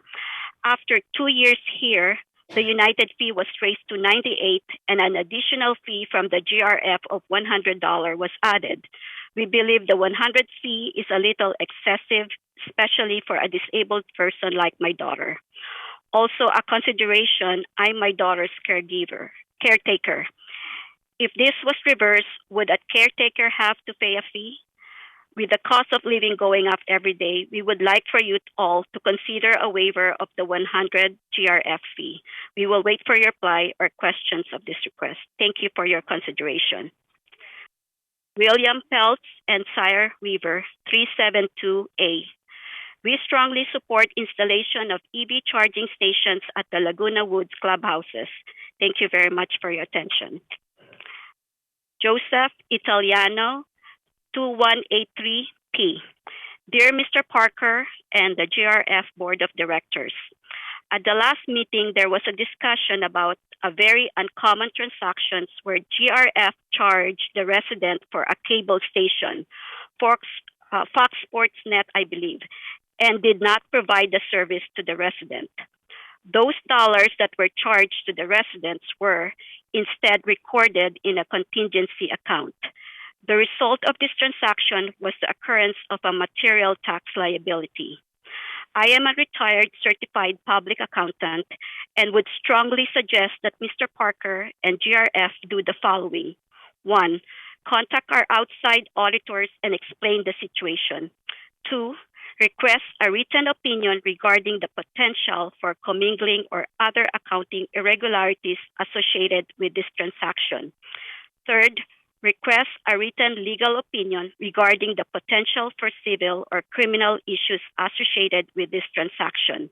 After 2 years here, the United fee was raised to $98 and an additional fee from the GRF of $100 was added. We believe the $100 fee is a little excessive, especially for a disabled person like my daughter. Also, a consideration, I'm my daughter's caregiver. caretaker. If this was reversed, would a caretaker have to pay a fee? With the cost of living going up every day, we would like for you all to consider a waiver of the 100 GRF fee. We will wait for your reply or questions of this request. Thank you for your consideration. William Peltz and Sire Weaver, 372A. We strongly support installation of EV charging stations at the Laguna Woods Clubhouses. Thank you very much for your attention. Joseph Italiano, 2183P. Dear Mr. Parker and the GRF Board of Directors, at the last meeting, there was a discussion about a very uncommon transactions where GRF charged the resident for a cable station, Fox Sports Net, I believe, and did not provide the service to the resident. Those dollars that were charged to the residents were instead recorded in a contingency account. The result of this transaction was the occurrence of a material tax liability. I am a retired certified public accountant and would strongly suggest that Mr. Parker and GRF do the following. 1, contact our outside auditors and explain the situation. 2, request a written opinion regarding the potential for commingling or other accounting irregularities associated with this transaction. 3rd, request a written legal opinion regarding the potential for civil or criminal issues associated with this transaction.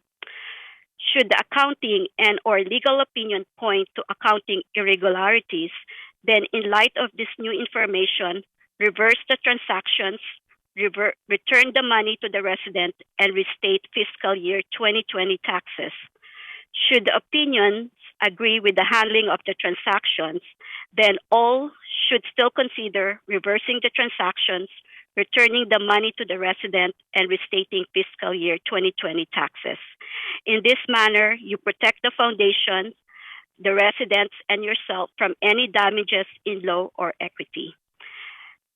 Should the accounting and or legal opinion point to accounting irregularities, then in light of this new information, reverse the transactions, return the money to the resident, and restate fiscal year 2020 taxes. Should the opinions agree with the handling of the transactions, then all should still consider reversing the transactions, returning the money to the resident, and restating fiscal year 2020 taxes. In this manner, you protect the foundation, the residents, and yourself from any damages in law or equity.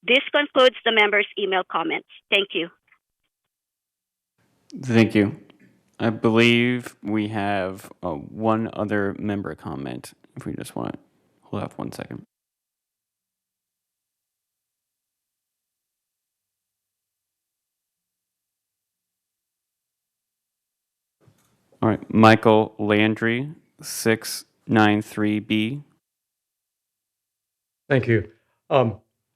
This concludes the members' email comments. Thank you. Thank you. I believe we have one other member comment, if we just want to hold off 1 second. All right, Michael Landry, 693B. Thank you.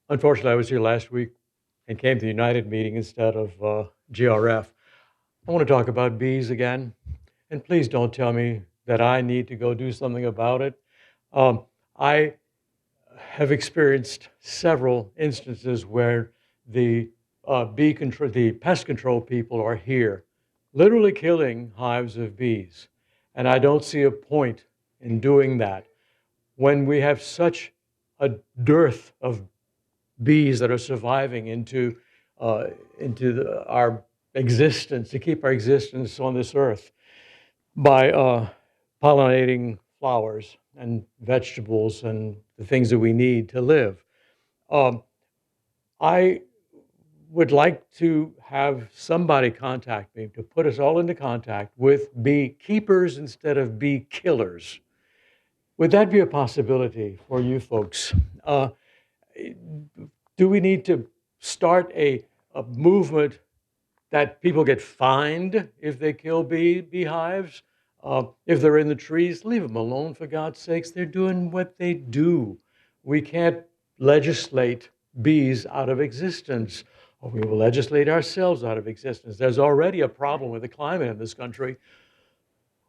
Unfortunately, I was here last week and came to the United meeting instead of GRF. I want to talk about bees again, and please don't tell me that I need to go do something about it. I have experienced several instances where the the pest control people are here, literally killing hives of bees, and I don't see a point in doing that when we have such a dearth of bees that are surviving into our existence, to keep our existence on this earth by pollinating flowers and vegetables and the things that we need to live. I would like to have somebody contact me to put us all into contact with beekeepers instead of bee killers. Would that be a possibility for you folks? Do we need to start a movement that people get fined if they kill beehives? If they're in the trees, leave them alone, for God's sakes. They're doing what they do. We can't legislate bees out of existence, or we will legislate ourselves out of existence. There's already a problem with the climate in this country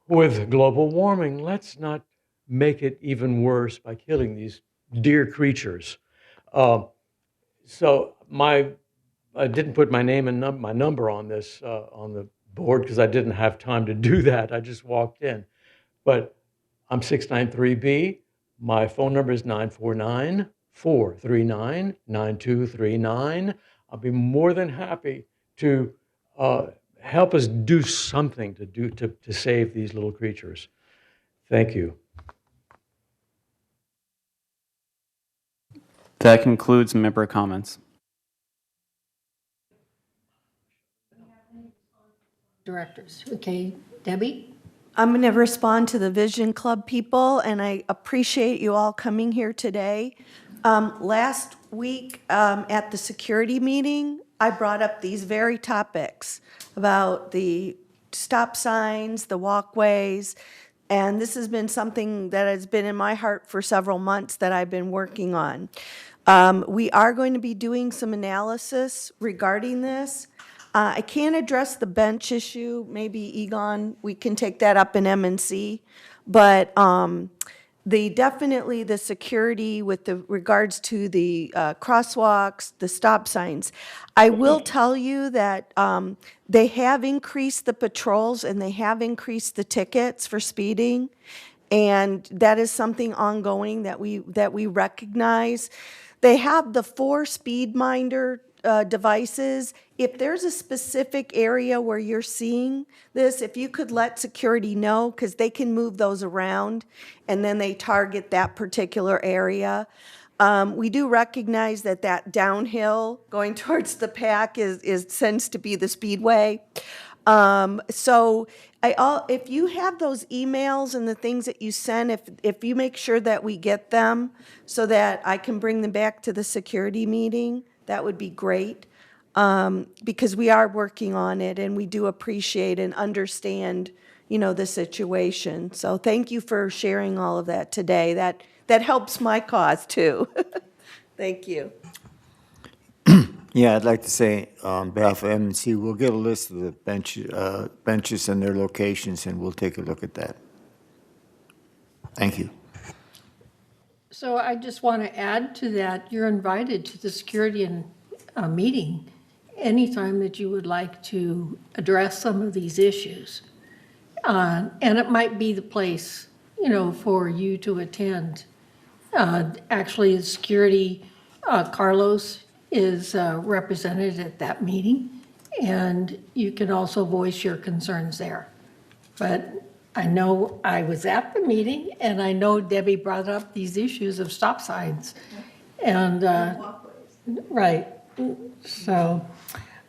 with global warming. Let's not make it even worse by killing these dear creatures. So I didn't put my name and my number on this on the board because I didn't have time to do that. I just walked in. But I'm 693B. My phone number is 949-439-9239. I'll be more than happy to help us do something to save these little creatures. Thank you. That concludes member comments. Directors. Okay, Debbie? I'm going to respond to the Vision Club people, and I appreciate you all coming here today. Last week at the security meeting, I brought up these very topics about the stop signs, the walkways, and this has been something that has been in my heart for several months that I've been working on. We are going to be doing some analysis regarding this. I can't address the bench issue. Maybe Egon, we can take that up in M&C. But definitely the security with the regards to the crosswalks, the stop signs. I will tell you that they have increased the patrols and they have increased the tickets for speeding. And that is something ongoing that we recognize. They have the 4 speed minder devices. If there's a specific area where you're seeing this, if you could let security know, because they can move those around, and then they target that particular area. We do recognize that downhill going towards the pack tends to be the speedway. So if you have those emails and the things that you send, if you make sure that we get them so that I can bring them back to the security meeting, that would be great. Because we are working on it and we do appreciate and understand, the situation. So thank you for sharing all of that today. That helps my cause too. Thank you. Yeah, I'd like to say on behalf of M&C, we'll get a list of the benches and their locations, and we'll take a look at that. Thank you. So I just want to add to that, you're invited to the security and meeting anytime that you would like to address some of these issues. And it might be the place, for you to attend. Actually, the security, Carlos is represented at that meeting, and you can also voice your concerns there. But I know I was at the meeting, and I know Debbie brought up these issues of stop signs. And, right, so,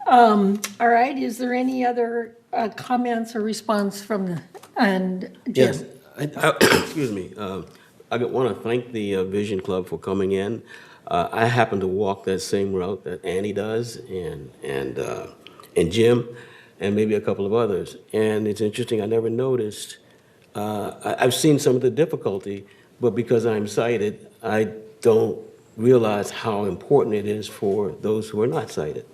all right, is there any other comments or response from Jim? Yes, excuse me. I want to thank the Vision Club for coming in. I happen to walk that same route that Annie does, and Jim, and maybe a couple of others. And it's interesting, I never noticed. I've seen some of the difficulty, but because I'm sighted, I don't realize how important it is for those who are not sighted.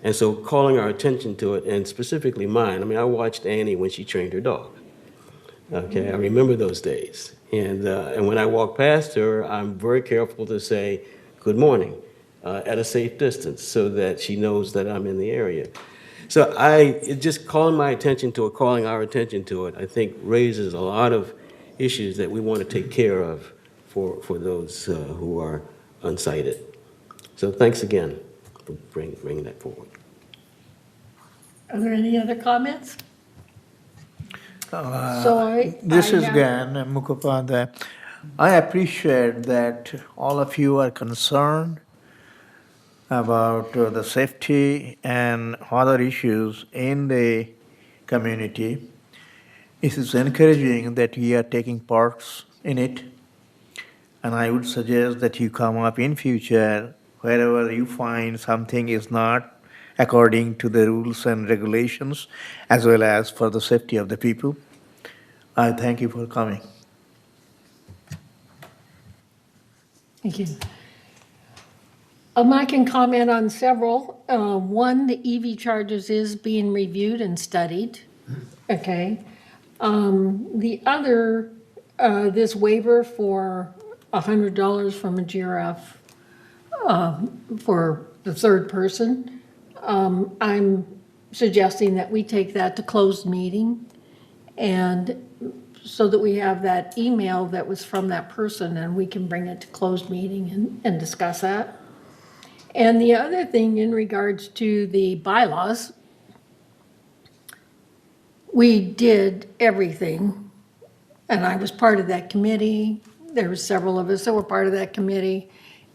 And so calling our attention to it, and specifically mine, I watched Annie when she trained her dog. Okay, I remember those days. And when I walk past her, I'm very careful to say, good morning, at a safe distance, so that she knows that I'm in the area. So just calling our attention to it, I think raises a lot of issues that we want to take care of for those who are unsighted. So thanks again for bringing that forward. Are there any other comments? This is Gan Mukhopadhyay. I appreciate that all of you are concerned about the safety and other issues in the community. It is encouraging that you are taking parts in it, and I would suggest that you come up in future wherever you find something is not according to the rules and regulations, as well as for the safety of the people. I thank you for coming. Thank you. I can comment on several. One, the EV chargers is being reviewed and studied. Okay. The other, this waiver for $100 from a GRF for the third person, I'm suggesting that we take that to closed meeting, and so that we have that email that was from that person and we can bring it to closed meeting and discuss that. And the other thing in regards to the bylaws, we did everything, and I was part of that committee. There were several of us that were part of that committee,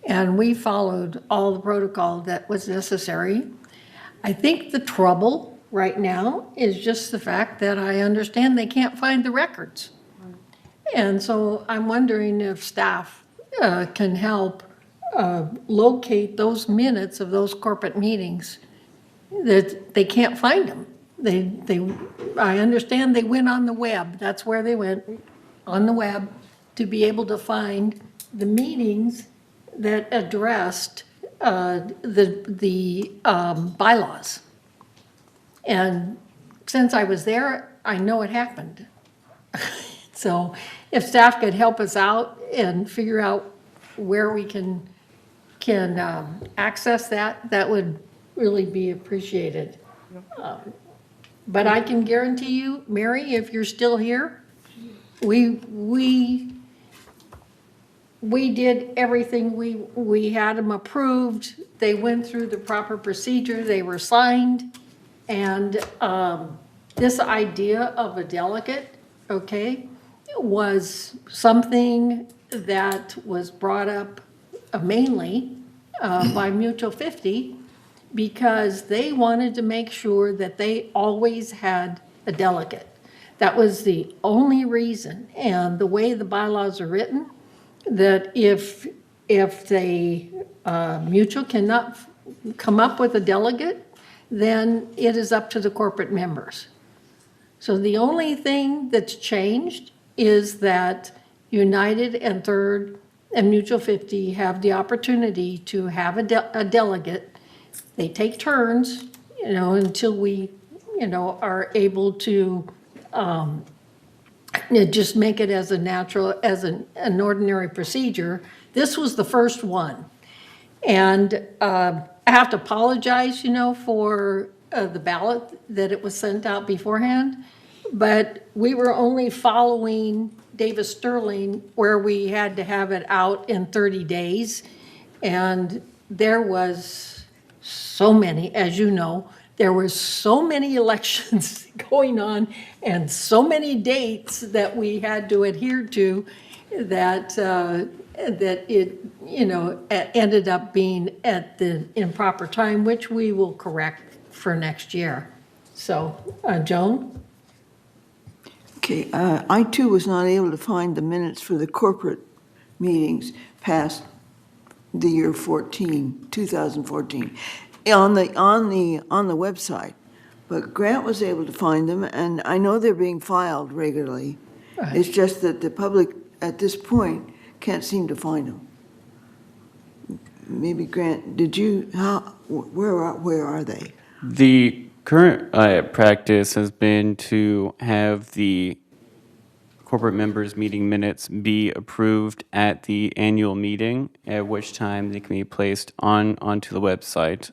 and we followed all the protocol that was necessary. I think the trouble right now is just the fact that I understand they can't find the records. And so I'm wondering if staff can help locate those minutes of those corporate meetings, that they can't find them. I understand they went on the web. That's where they went, on the web, to be able to find the meetings that addressed the bylaws. And since I was there, I know it happened. So if staff could help us out and figure out where we can access that, that would really be appreciated. But I can guarantee you, Mary, if you're still here, we did everything. We had them approved. They went through the proper procedure. They were signed. And this idea of a delegate, okay, was something that was brought up mainly by Mutual 50, because they wanted to make sure that they always had a delegate. That was the only reason. And the way the bylaws are written, that if they, Mutual cannot come up with a delegate, then it is up to the corporate members. So the only thing that's changed is that United and Third and Mutual 50 have the opportunity to have a delegate. They take turns, until we, are able to just make it as a natural, as an ordinary procedure. This was the first one. And I have to apologize, for the ballot that it was sent out beforehand. But we were only following Davis Sterling, where we had to have it out in 30 days. And there was so many, as you know, there were so many elections going on and so many dates that we had to adhere to that it, ended up being at the improper time, which we will correct for next year. So, Joan? Okay, I too was not able to find the minutes for the corporate meetings past the year 2014, on the website. But Grant was able to find them, and I know they're being filed regularly. Right. It's just that the public at this point can't seem to find them. Maybe Grant, where are they? The current practice has been to have the corporate members' meeting minutes be approved at the annual meeting, at which time they can be placed onto the website.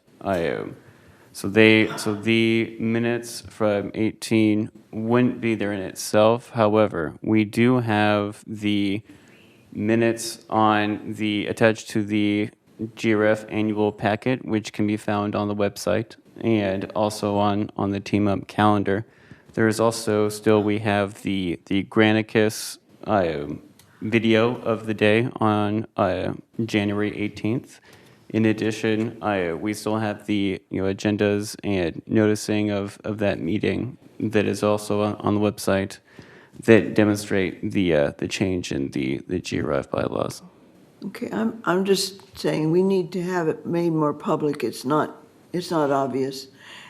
So the minutes from 18 wouldn't be there in itself. However, we do have the minutes attached to the GRF annual packet, which can be found on the website and also on the Team Up calendar. There is also we have the Granicus video of the day on January 18th. In addition, we still have the agendas and noticing of that meeting that is also on the website that demonstrate the change in the GRF bylaws. Okay, I'm just saying we need to have it made more public. It's not obvious.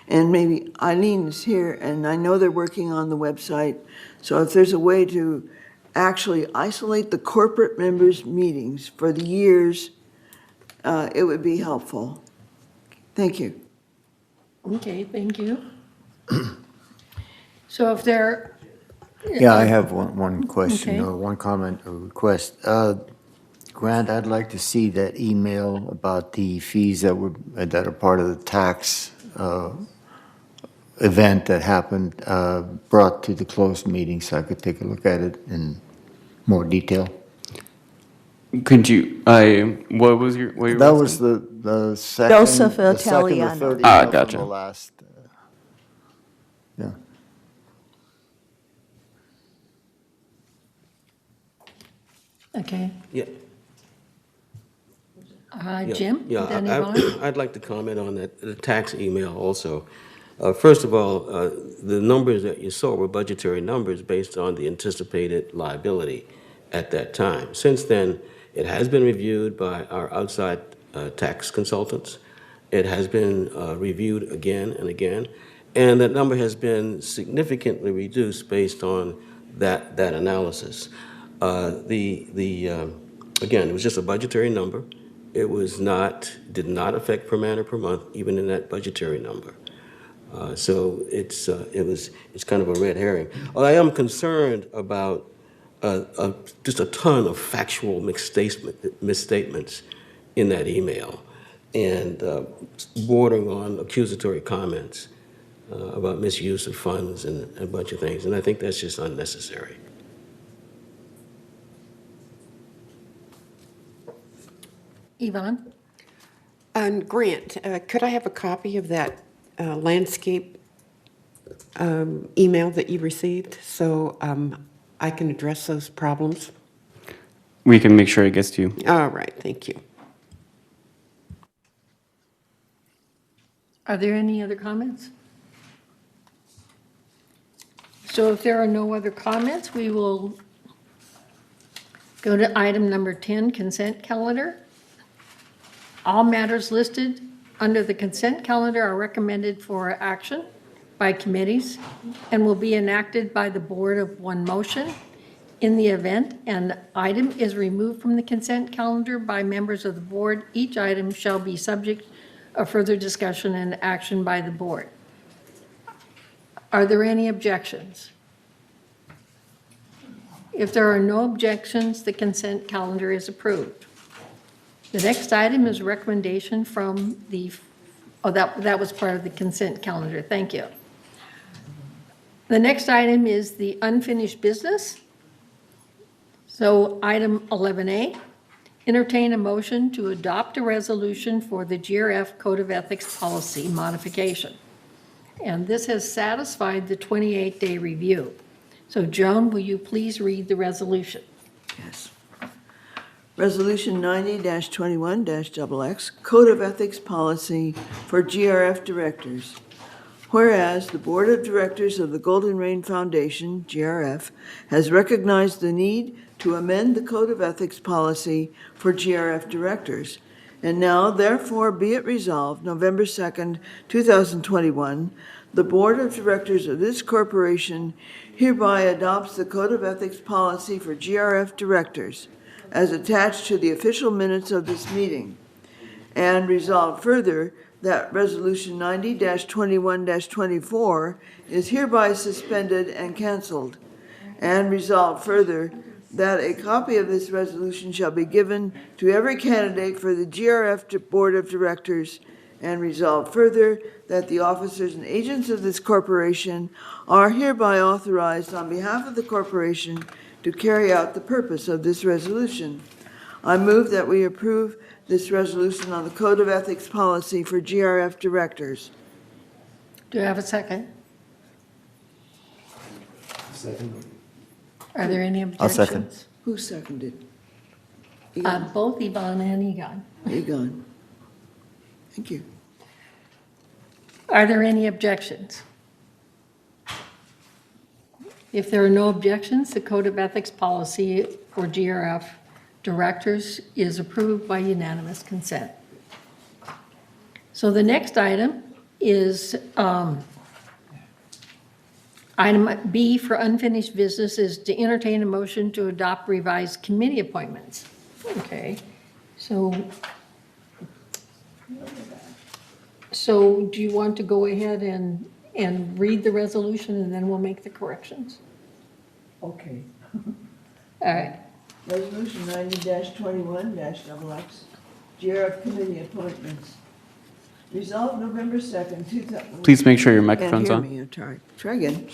And maybe Eileen is here, and I know they're working on the website. So if there's a way to actually isolate the corporate members' meetings for the years, it would be helpful. Thank you. Okay, thank you. So if there... Yeah, I have one question, Okay. or one comment or request. Grant, I'd like to see that email about the fees that are part of the tax event that happened, brought to the closed meeting, so I could take a look at it in more detail. Could you? What was your? What That was the second. Joseph the second or Italiano. third email from Gotcha. the last. Yeah. Okay. Yeah. Jim? Yeah, Danny Vaughn? I'd like to comment on that, the tax email also. First of all, the numbers that you saw were budgetary numbers based on the anticipated liability at that time. Since then, it has been reviewed by our outside tax consultants. It has been reviewed again and again, and that number has been significantly reduced based on that analysis. Again, it was just a budgetary number. It did not affect per man or per month, even in that budgetary number. So it's kind of a red herring. Well, I am concerned about just a ton of factual misstatements in that email, and bordering on accusatory comments about misuse of funds and a bunch of things. And I think that's just unnecessary. Yvonne? Grant, could I have a copy of that landscape email that you received so I can address those problems? We can make sure it gets to you. All right, thank you. Are there any other comments? So if there are no other comments, we will go to item number 10, consent calendar. All matters listed under the consent calendar are recommended for action by committees and will be enacted by the board of one motion. In the event an item is removed from the consent calendar by members of the board, each item shall be subject of further discussion and action by the board. Are there any objections? If there are no objections, the consent calendar is approved. The next item is recommendation from the, that was part of the consent calendar. Thank you. The next item is the unfinished business. So item 11A, entertain a motion to adopt a resolution for the GRF Code of Ethics Policy modification. And this has satisfied the 28-day review. So Joan, will you please read the resolution? Yes. Resolution 90-21-XX, Code of Ethics Policy for GRF Directors. Whereas the Board of Directors of the Golden Rain Foundation, GRF, has recognized the need to amend the Code of Ethics Policy for GRF Directors, and now therefore be it resolved, November 2nd, 2021, the Board of Directors of this corporation hereby adopts the Code of Ethics Policy for GRF Directors as attached to the official minutes of this meeting, and resolved further that Resolution 90-21-24 is hereby suspended and canceled, and resolved further that a copy of this resolution shall be given to every candidate for the GRF Board of Directors, and resolved further that the officers and agents of this corporation are hereby authorized on behalf of the corporation to carry out the purpose of this resolution. I move that we approve this resolution on the Code of Ethics Policy for GRF Directors. Do I have a second? Second. Are there any objections? I'll second. Who seconded? Both Yvonne and Egon. Egon. Thank you. Are there any objections? If there are no objections, the Code of Ethics Policy for GRF Directors is approved by unanimous consent. So the next item is item B for unfinished business is to entertain a motion to adopt revised committee appointments. Okay, so do you want to go ahead and read the resolution and then we'll make the corrections? Okay. All right. Resolution 90-21-XX, GRF Committee Appointments. Resolved November 2nd, 2000. Please make sure your microphone's on. Can't hear me. Try again.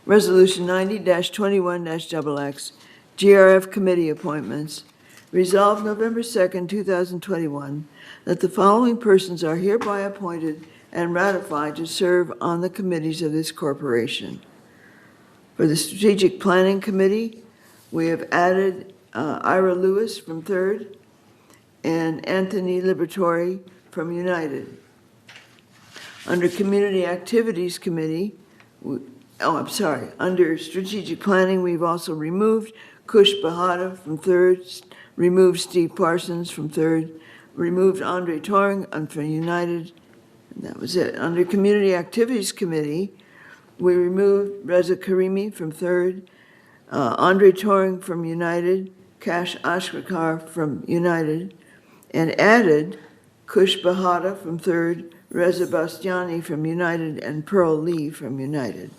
Resolution 90-21-XX, GRF Committee Appointments. Resolved November 2nd, 2021, that the following persons are hereby appointed and ratified to serve on the committees of this corporation. For the Strategic Planning Committee, we have added Ira Lewis from 3rd and Anthony Liberatore from United. Under Community Activities Committee, under Strategic Planning, we've also removed Kush Bahada from third, removed Steve Parsons from third, removed Andre Toring from United, and that was it. Under Community Activities Committee, we removed Reza Karimi from third, Andre Toring from United, Kash Ashrakar from United, and added Kush Bahada from third, Reza Bastiani from United, and Pearl Lee from United.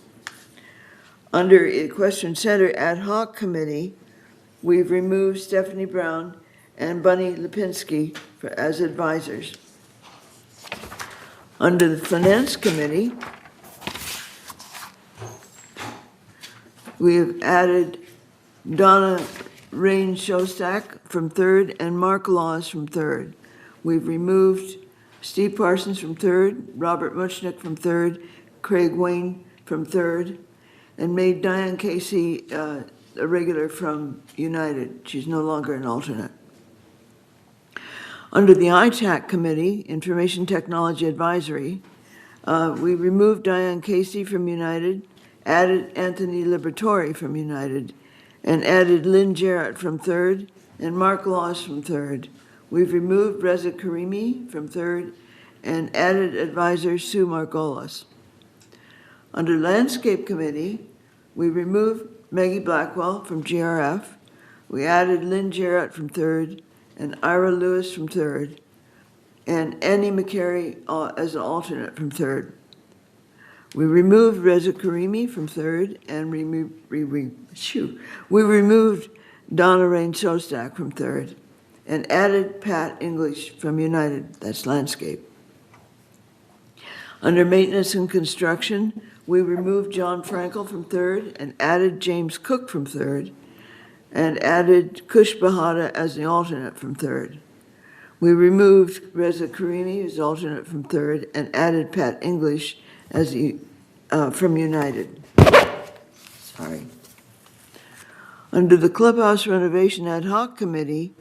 Under Equestrian Center Ad Hoc Committee, we've removed Stephanie Brown and Bunny Lipinski as advisors. Under the Finance Committee, we have added Donna Rain Shostak from third and Mark Laws from third. We've removed Steve Parsons from third, Robert Muchnick from third, Craig Wayne from third, and made Diane Casey a regular from United. She's no longer an alternate. Under the ITAC Committee, Information Technology Advisory, we removed Diane Casey from United, added Anthony Liberatore from United, and added Lynn Jarrett from third and Mark Laws from third. We've removed Reza Karimi from third and added advisor Sue Margolis. Under Landscape Committee, we removed Maggie Blackwell from GRF. We added Lynn Jarrett from third and Ira Lewis from third, and Annie McCary as an alternate from third. We removed Reza Karimi from third, and we removed Donna Rain Shostak from third, and added Pat English from United, that's Landscape. Under Maintenance and Construction, we removed John Frankel from third, and added James Cook from third, and added Kush Bahada as the alternate from third. We removed Reza Karimi as alternate from third, and added Pat English as the from United. Sorry. Under the Clubhouse Renovation Ad Hoc Committee,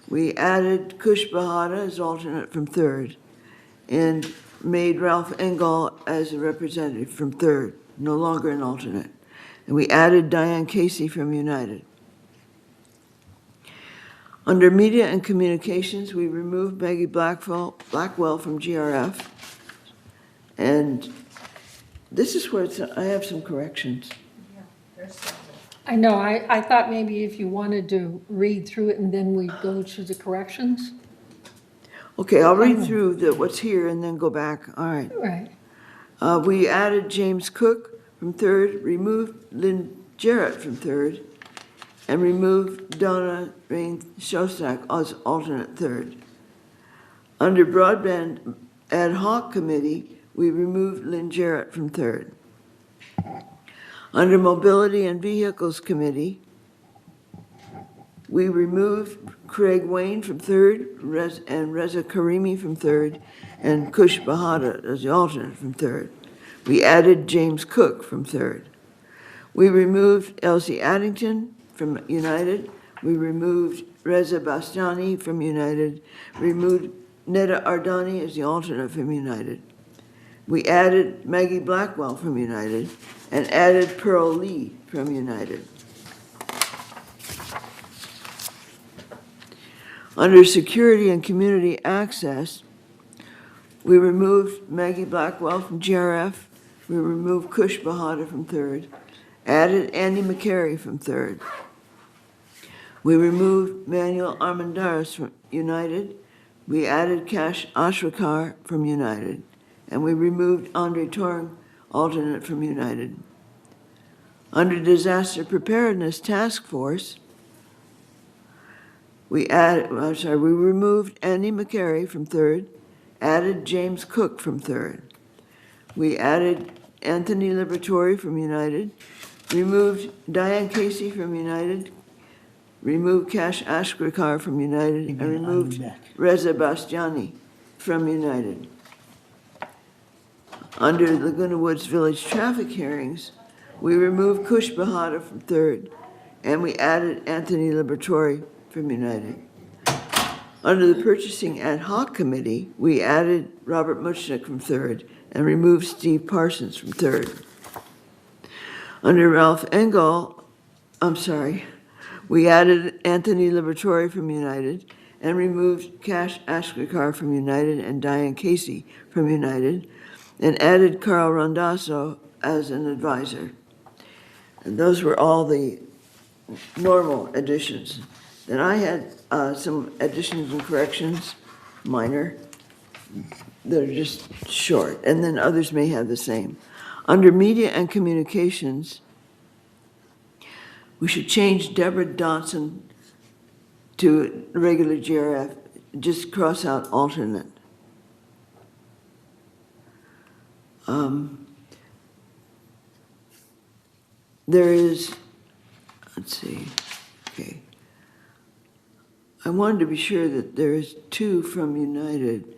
we added Kush Bahada as alternate from third, and made Ralph Engel as a representative from third, no longer an alternate. And we added Diane Casey from United. Under Media and Communications, we removed Maggie Blackwell from GRF. And this is where I have some corrections. I know, I thought maybe if you wanted to read through it and then we'd go to the corrections. Okay, I'll read through what's here and then go back. All right. Right. We added James Cook from third, removed Lynn Jarrett from third, and removed Donna Rain Shostak as alternate third. Under Broadband Ad Hoc Committee, we removed Lynn Jarrett from third. Under Mobility and Vehicles Committee, we removed Craig Wayne from third, and Reza Karimi from third, and Kush Bahada as the alternate from third. We added James Cook from third. We removed Elsie Addington from United. We removed Reza Bastiani from United. Removed Neda Ardani as the alternate from United. We added Maggie Blackwell from United and added Pearl Lee from United. Under Security and Community Access, we removed Maggie Blackwell from GRF. We removed Kush Bahada from third, added Andy McCary from third. We removed Manuel Armendariz from United. We added Kash Ashrakar from United, and we removed Andre Toring, alternate from United. Under Disaster Preparedness Task Force, we removed Andy McCary from third, added James Cook from third. We added Anthony Liberatore from United, removed Diane Casey from United, removed Kash Ashrakar from United, and removed Reza Bastiani from United. Under Laguna Woods Village traffic hearings, we removed Kush Bahada from third, and we added Anthony Liberatore from United. Under the Purchasing Ad Hoc Committee, we added Robert Muchnick from 3rd and removed Steve Parsons from 3rd. Under Ralph Engel, we added Anthony Liberatore from United and removed Cash Ashkar from United and Diane Casey from United, and added Carl Rondasso as an advisor. And those were all the normal additions. Then I had some additions and corrections, minor, that are just short, and then others may have the same. Under Media and Communications, we should change Deborah Dodson to regular GRF, just cross out alternate. There is, let's see, okay. I wanted to be sure that there is 2 from United.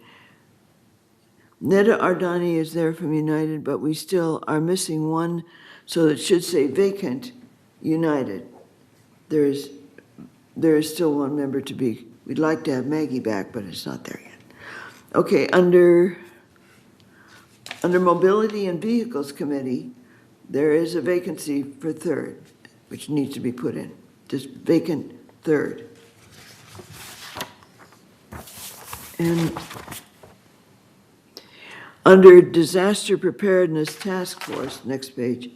Neda Ardani is there from United, but we still are missing 1, so it should say vacant United. There is still 1 member to be. We'd like to have Maggie back, but it's not there yet. Okay, under Mobility and Vehicles Committee, there is a vacancy for 3rd, which needs to be put in. Just vacant 3rd. And under Disaster Preparedness Task Force, next page,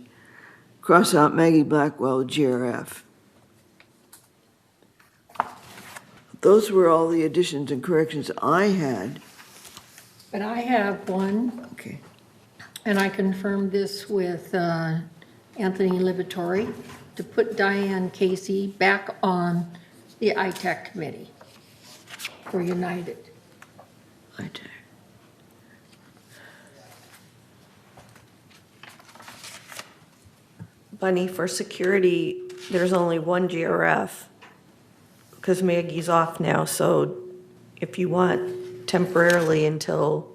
cross out Maggie Blackwell, GRF. Those were all the additions and corrections I had. But I have one. Okay. And I confirmed this with Anthony Liberatore to put Diane Casey back on the ITEC committee for United. ITEC. Bunny, for security, there's only 1 GRF because Maggie's off now, so if you want temporarily until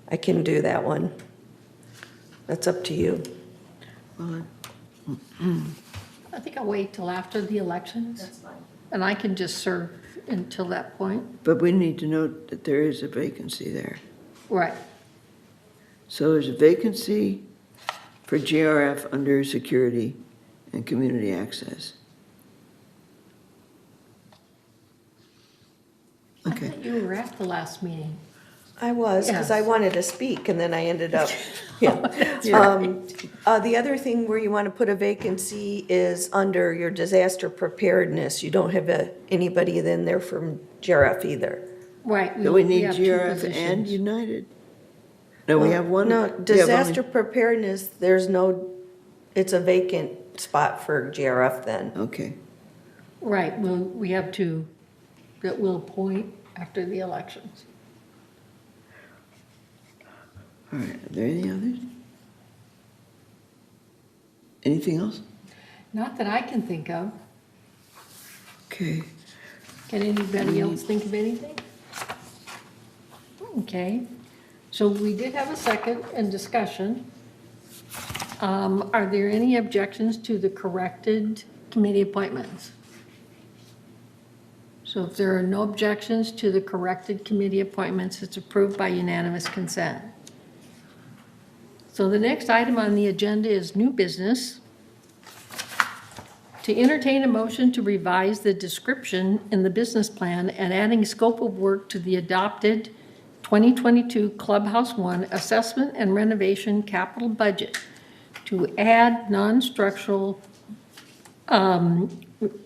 I can do that one, that's up to you. I think I'll wait till after the elections. That's fine. And I can just serve until that point. But we need to note that there is a vacancy there. Right. So there's a vacancy for GRF under security and community access. Okay. I thought you were at the last meeting. I was, because I Yes. wanted to speak, and then I ended up, yeah. That's right. The other thing where you want to put a vacancy is under your disaster preparedness. You don't have anybody in there from GRF either. Right. So we need have 2 GRF and positions. United. No, we have one. No, we have disaster only- preparedness, it's a vacant spot for GRF then. Okay. Right, well, we have 2 that will appoint after the elections. All right, are there any others? Anything else? Not that I can think of. Okay. Can anybody else think of anything? Okay, so we did have a second and discussion. Are there any objections to the corrected committee appointments? So if there are no objections to the corrected committee appointments, it's approved by unanimous consent. So the next item on the agenda is new business. To entertain a motion to revise the description in the business plan and adding scope of work to the adopted 2022 Clubhouse 1 Assessment and Renovation Capital Budget to add non-structural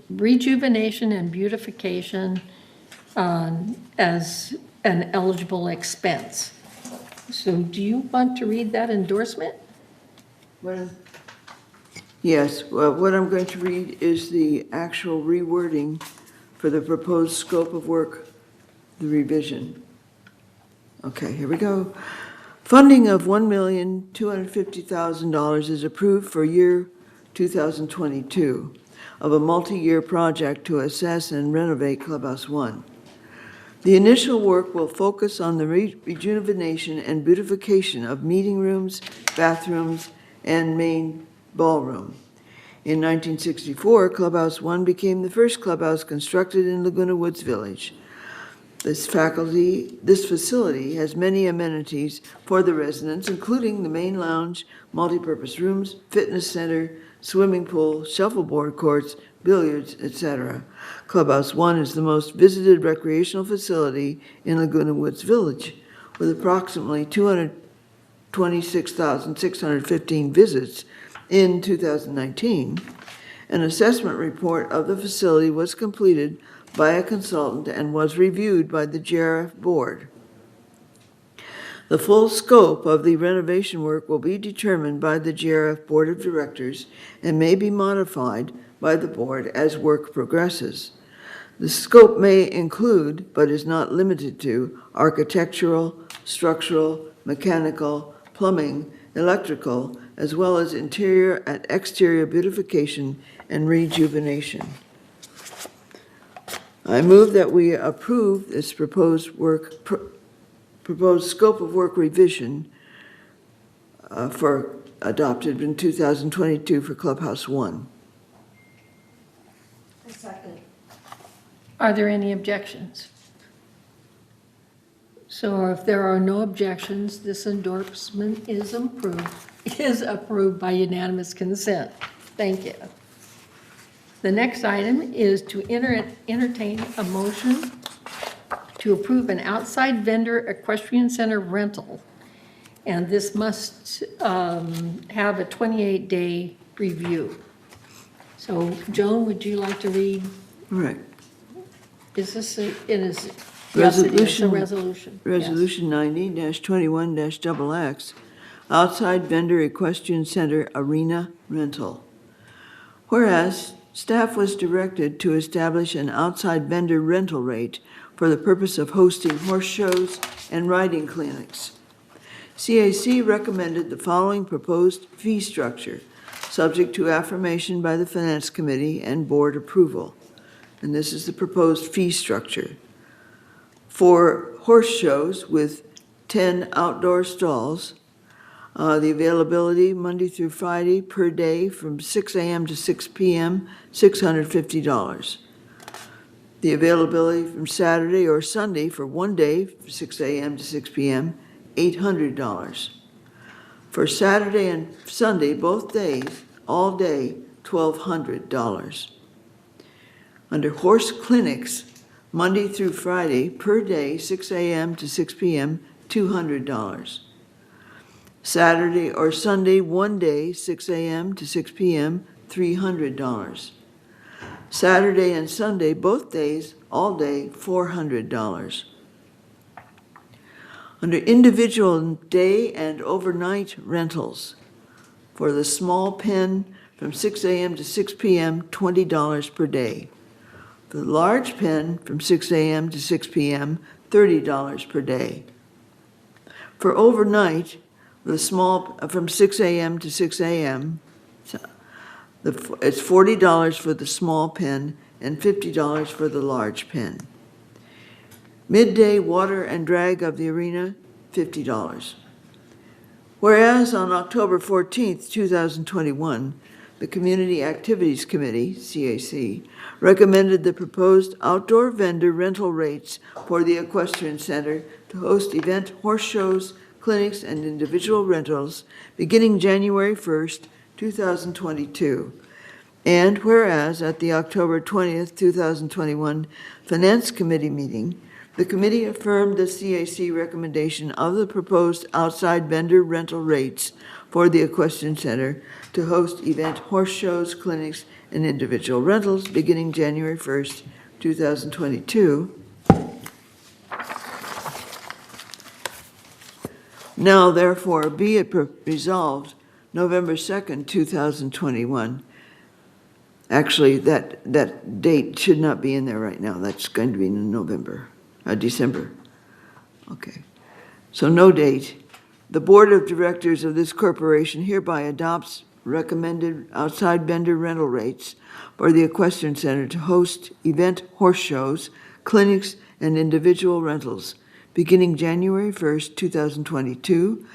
rejuvenation and beautification as an eligible expense. So do you want to read that endorsement? Yes, well, what I'm going to read is the actual rewording for the proposed scope of work, the revision. Okay, here we go. Funding of $1,250,000 is approved for year 2022 of a multi-year project to assess and renovate Clubhouse 1. The initial work will focus on the rejuvenation and beautification of meeting rooms, bathrooms, and main ballroom. In 1964, Clubhouse 1 became the first clubhouse constructed in Laguna Woods Village. This facility has many amenities for the residents, including the main lounge, multipurpose rooms, fitness center, swimming pool, shuffleboard courts, billiards, etc. Clubhouse 1 is the most visited recreational facility in Laguna Woods Village, with approximately 226,615 visits in 2019. An assessment report of the facility was completed by a consultant and was reviewed by the GRF board. The full scope of the renovation work will be determined by the GRF Board of Directors and may be modified by the board as work progresses. The scope may include, but is not limited to, architectural, structural, mechanical, plumbing, electrical, as well as interior and exterior beautification and rejuvenation. I move that we approve this proposed scope of work revision for adopted in 2022 for Clubhouse 1. Second. Are there any objections? So if there are no objections, this endorsement is approved by unanimous consent. Thank you. The next item is to entertain a motion to approve an outside vendor equestrian center rental. And this must have a 28-day review. So Joan, would you like to read? Right. Is this it is? Resolution, yes, it is a resolution. Resolution 90-21-XX, outside vendor equestrian center arena rental. Whereas staff was directed to establish an outside vendor rental rate for the purpose of hosting horse shows and riding clinics. CAC recommended the following proposed fee structure, subject to affirmation by the Finance Committee and board approval. And this is the proposed fee structure. For horse shows with 10 outdoor stalls, the availability Monday through Friday per day from 6 a.m. to 6 p.m., $650. The availability from Saturday or Sunday for one day, from 6 a.m. to 6 p.m., $800. For Saturday and Sunday, both days, all day, $1,200. Under horse clinics, Monday through Friday, per day, 6 a.m. to 6 p.m., $200. Saturday or Sunday, one day, 6 a.m. to 6 p.m., $300. Saturday and Sunday, both days, all day, $400. Under individual day and overnight rentals, for the small pen from 6 a.m. to 6 p.m., $20 per day. The large pen from 6 a.m. to 6 p.m., $30 per day. For overnight, the small from 6 a.m. to 6 a.m., it's $40 for the small pen and $50 for the large pen. Midday water and drag of the arena, $50. Whereas on October 14th, 2021, the Community Activities Committee, CAC, recommended the proposed outdoor vendor rental rates for the Equestrian Center to host event horse shows, clinics, and individual rentals beginning January 1st, 2022. And whereas at the October 20th, 2021 Finance Committee meeting, the committee affirmed the CAC recommendation of the proposed outside vendor rental rates for the Equestrian Center to host event horse shows, clinics, and individual rentals beginning January 1st, 2022. Now, therefore, be it resolved November 2nd, 2021. Actually, that date should not be in there right now. That's going to be in December. Okay. So no date. The board of directors of this corporation hereby adopts recommended outside vendor rental rates for the Equestrian Center to host event horse shows, clinics, and individual rentals beginning January 1st, 2022,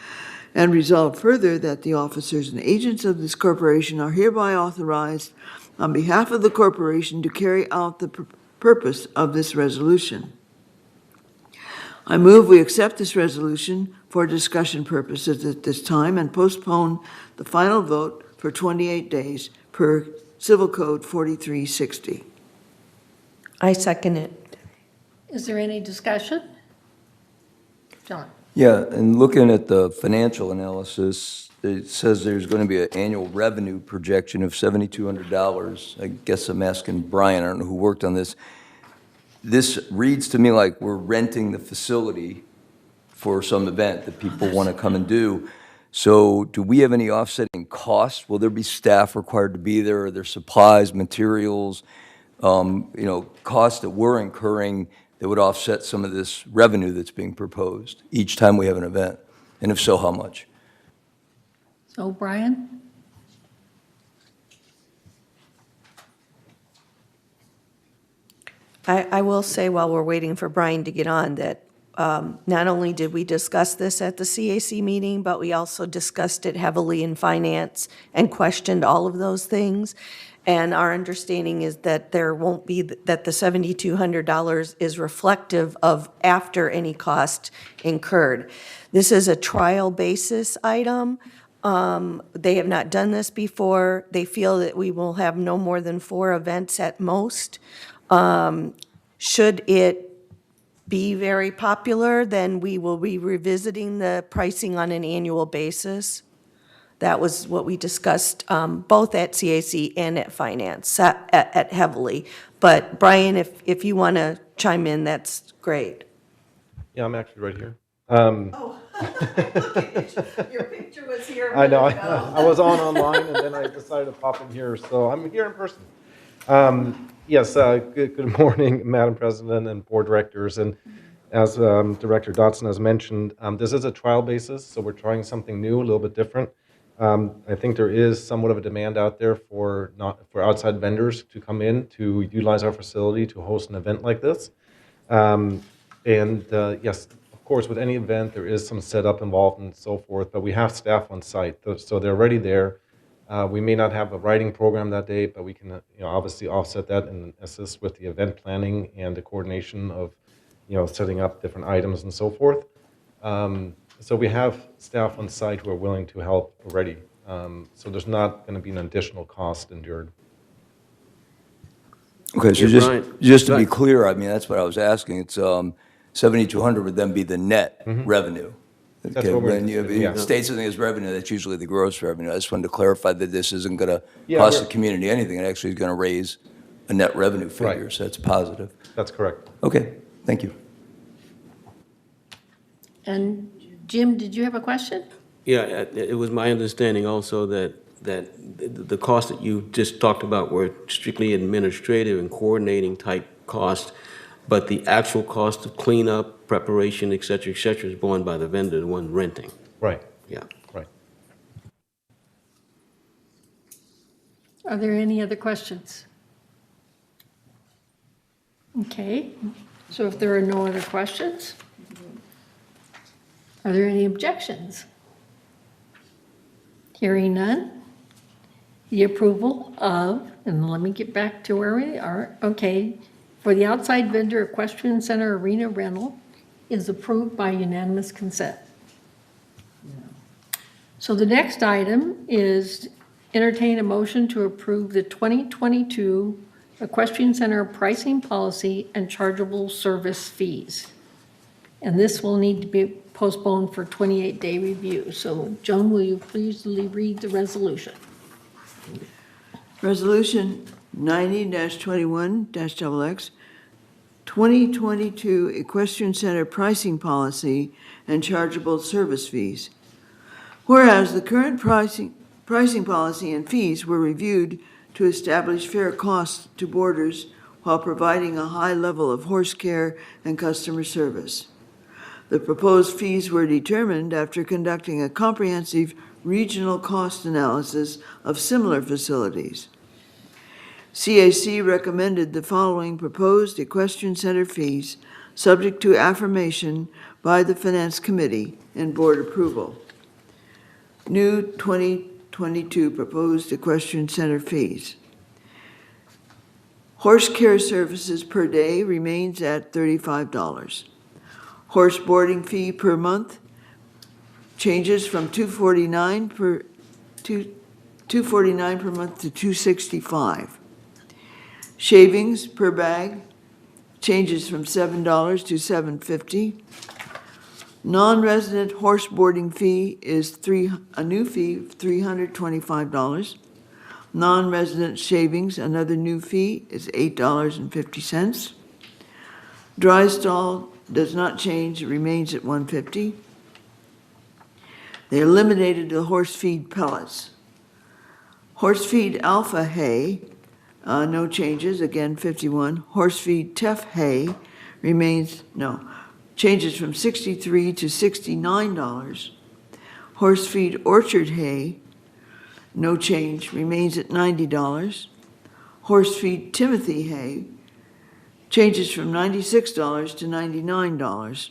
and resolve further that the officers and agents of this corporation are hereby authorized on behalf of the corporation to carry out the purpose of this resolution. I move we accept this resolution for discussion purposes at this time and postpone the final vote for 28 days per Civil Code 4360. I second it. Is there any discussion? John? Yeah, and looking at the financial analysis, it says there's going to be an annual revenue projection of $7,200. I guess I'm asking Brian, I don't know who worked on this. This reads to me like we're renting the facility for some event that people want to come and do. So do we have any offsetting costs? Will there be staff required to be there? Are there supplies, materials, costs that we're incurring that would offset some of this revenue that's being proposed each time we have an event? And if so, how much? So, Brian? I will say while we're waiting for Brian to get on that not only did we discuss this at the CAC meeting, but we also discussed it heavily in finance and questioned all of those things. And our understanding is that there won't be, that the $7,200 is reflective of after any cost incurred. This is a trial basis item. They have not done this before. They feel that we will have no more than 4 events at most. Should it be very popular, then we will be revisiting the pricing on an annual basis. That was what we discussed both at CAC and at Finance, at heavily. But Brian, if you want to chime in, that's great. Yeah, I'm actually right here. Oh, your picture was here a I know. minute ago. I was online, and then I decided to pop in here, so I'm here in person. Yes, good morning, Madam President and Board Directors. And as Director Dotson has mentioned, this is a trial basis, so we're trying something new, a little bit different. I think there is somewhat of a demand out there for outside vendors to come in to utilize our facility to host an event like this. Yes, of course, with any event, there is some setup involved and so forth, but we have staff on site, so they're already there. We may not have a writing program that day, but we can obviously offset that and assist with the event planning and the coordination of setting up different items and so forth. So we have staff on site who are willing to help already. So there's not going to be an additional cost endured. Okay, so Yeah, Brian, just to be clear, I mean, that's what I was asking. It's 7,200 would then be the net revenue. That's Okay, what we're when you anticipating, yeah. state something as revenue, that's usually the gross revenue. I just wanted to clarify that this isn't going to Yeah, cost the we're- community anything. It actually is going to raise a net revenue figure, so that's positive. That's correct. Okay, thank you. And Jim, did you have a question? Yeah, it was my understanding also that the costs that you just talked about were strictly administrative and coordinating type costs, but the actual cost of cleanup, preparation, et cetera, is borne by the vendor, the one renting. Right. Yeah. Right. Are there any other questions? Okay, so if there are no other questions, are there any objections? Hearing none, the approval of, and let me get back to where we are, okay, for the outside vendor equestrian center arena rental is approved by unanimous consent. So the next item is entertain a motion to approve the 2022 equestrian center pricing policy and chargeable service fees. And this will need to be postponed for 28-day review. So Joan, will you please read the resolution? Resolution 90-21-XX, 2022 Equestrian Center Pricing Policy and Chargeable Service Fees. Whereas the current pricing policy and fees were reviewed to establish fair costs to boarders while providing a high level of horse care and customer service. The proposed fees were determined after conducting a comprehensive regional cost analysis of similar facilities. CAC recommended the following proposed equestrian center fees, subject to affirmation by the Finance Committee and Board approval. New 2022 proposed equestrian center fees. Horse care services per day remains at $35. Horse boarding fee per month changes from $249 per month to $265. Shavings per bag changes from $7 to $7.50. Non-resident horse boarding fee is a new fee of $325. Non-resident shavings, another new fee, is $8.50. Dry stall does not change, it remains at $150. They eliminated the horse feed pellets. Horse feed alpha hay, no changes, again $51. Horse feed teff hay changes from $63 to $69. Horse feed orchard hay, no change, remains at $90. Horse feed Timothy hay changes from $96 to $99.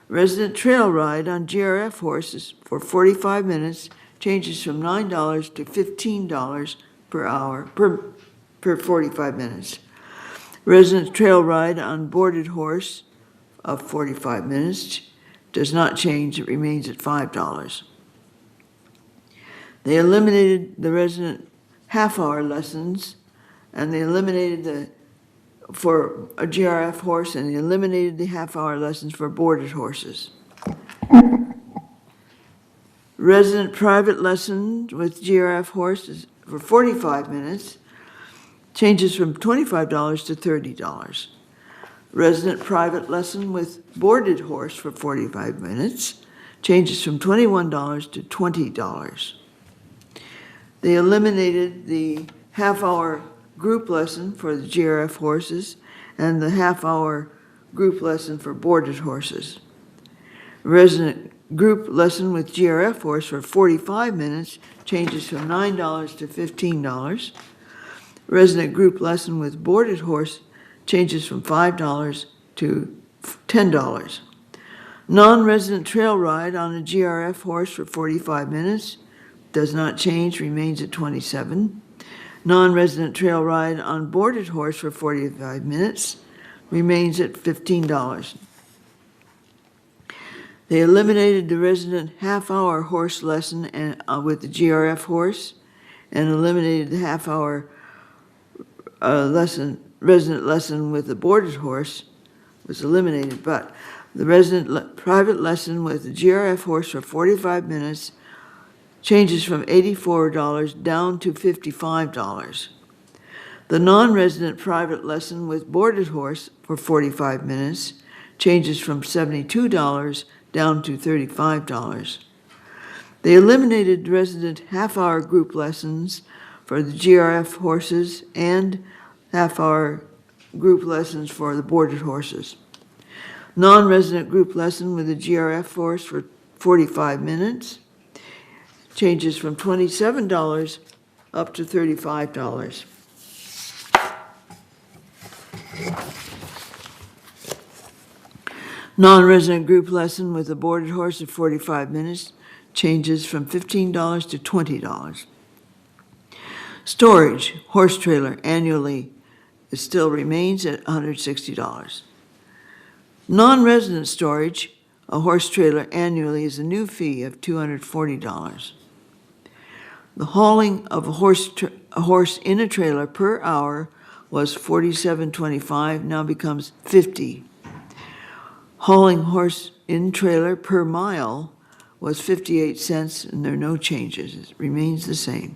Resident trail ride on GRF horses for 45 minutes changes from $9 to $15 per hour per 45 minutes. Resident trail ride on boarded horse of 45 minutes does not change, it remains at $5. They eliminated the resident half-hour lessons, and they eliminated for a GRF horse, and they eliminated the half-hour lessons for boarded horses. Resident private lesson with GRF horses for 45 minutes changes from $25 to $30. Resident private lesson with boarded horse for 45 minutes changes from $21 to $20. They eliminated the half-hour group lesson for the GRF horses and the half-hour group lesson for boarded horses. Resident group lesson with GRF horse for 45 minutes changes from $9 to $15. Resident group lesson with boarded horse changes from $5 to $10. Non-resident trail ride on a GRF horse for 45 minutes does not change, remains at $27. Non-resident trail ride on boarded horse for 45 minutes remains at $15. They eliminated the resident half-hour horse lesson with the GRF horse and eliminated the half-hour resident lesson with the boarded horse was eliminated, but the resident private lesson with the GRF horse for 45 minutes changes from $84 down to $55. The non-resident private lesson with boarded horse for 45 minutes changes from $72 down to $35. They eliminated resident half-hour group lessons for the GRF horses and half-hour group lessons for the boarded horses. Non-resident group lesson with the GRF horse for 45 minutes changes from $27 up to $35. Non-resident group lesson with a boarded horse of 45 minutes changes from $15 to $20. Storage, horse trailer annually, it still remains at $160. Non-resident storage, a horse trailer annually, is a new fee of $240. The hauling of a horse in a trailer per hour was $47.25, now becomes $50. Hauling horse in trailer per mile was 58 cents, and there are no changes. It remains the same.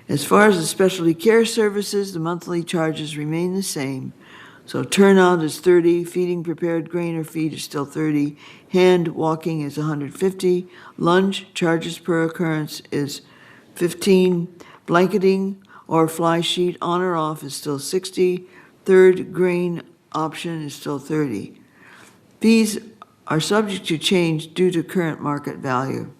As far as the specialty care services, the monthly charges remain the same. So turnout is $30, feeding prepared grain or feed is still $30, hand walking is $150, lunch charges per occurrence is $15, blanketing or fly sheet on or off is still $60, third grain option is still $30. Fees are subject to change due to current market value.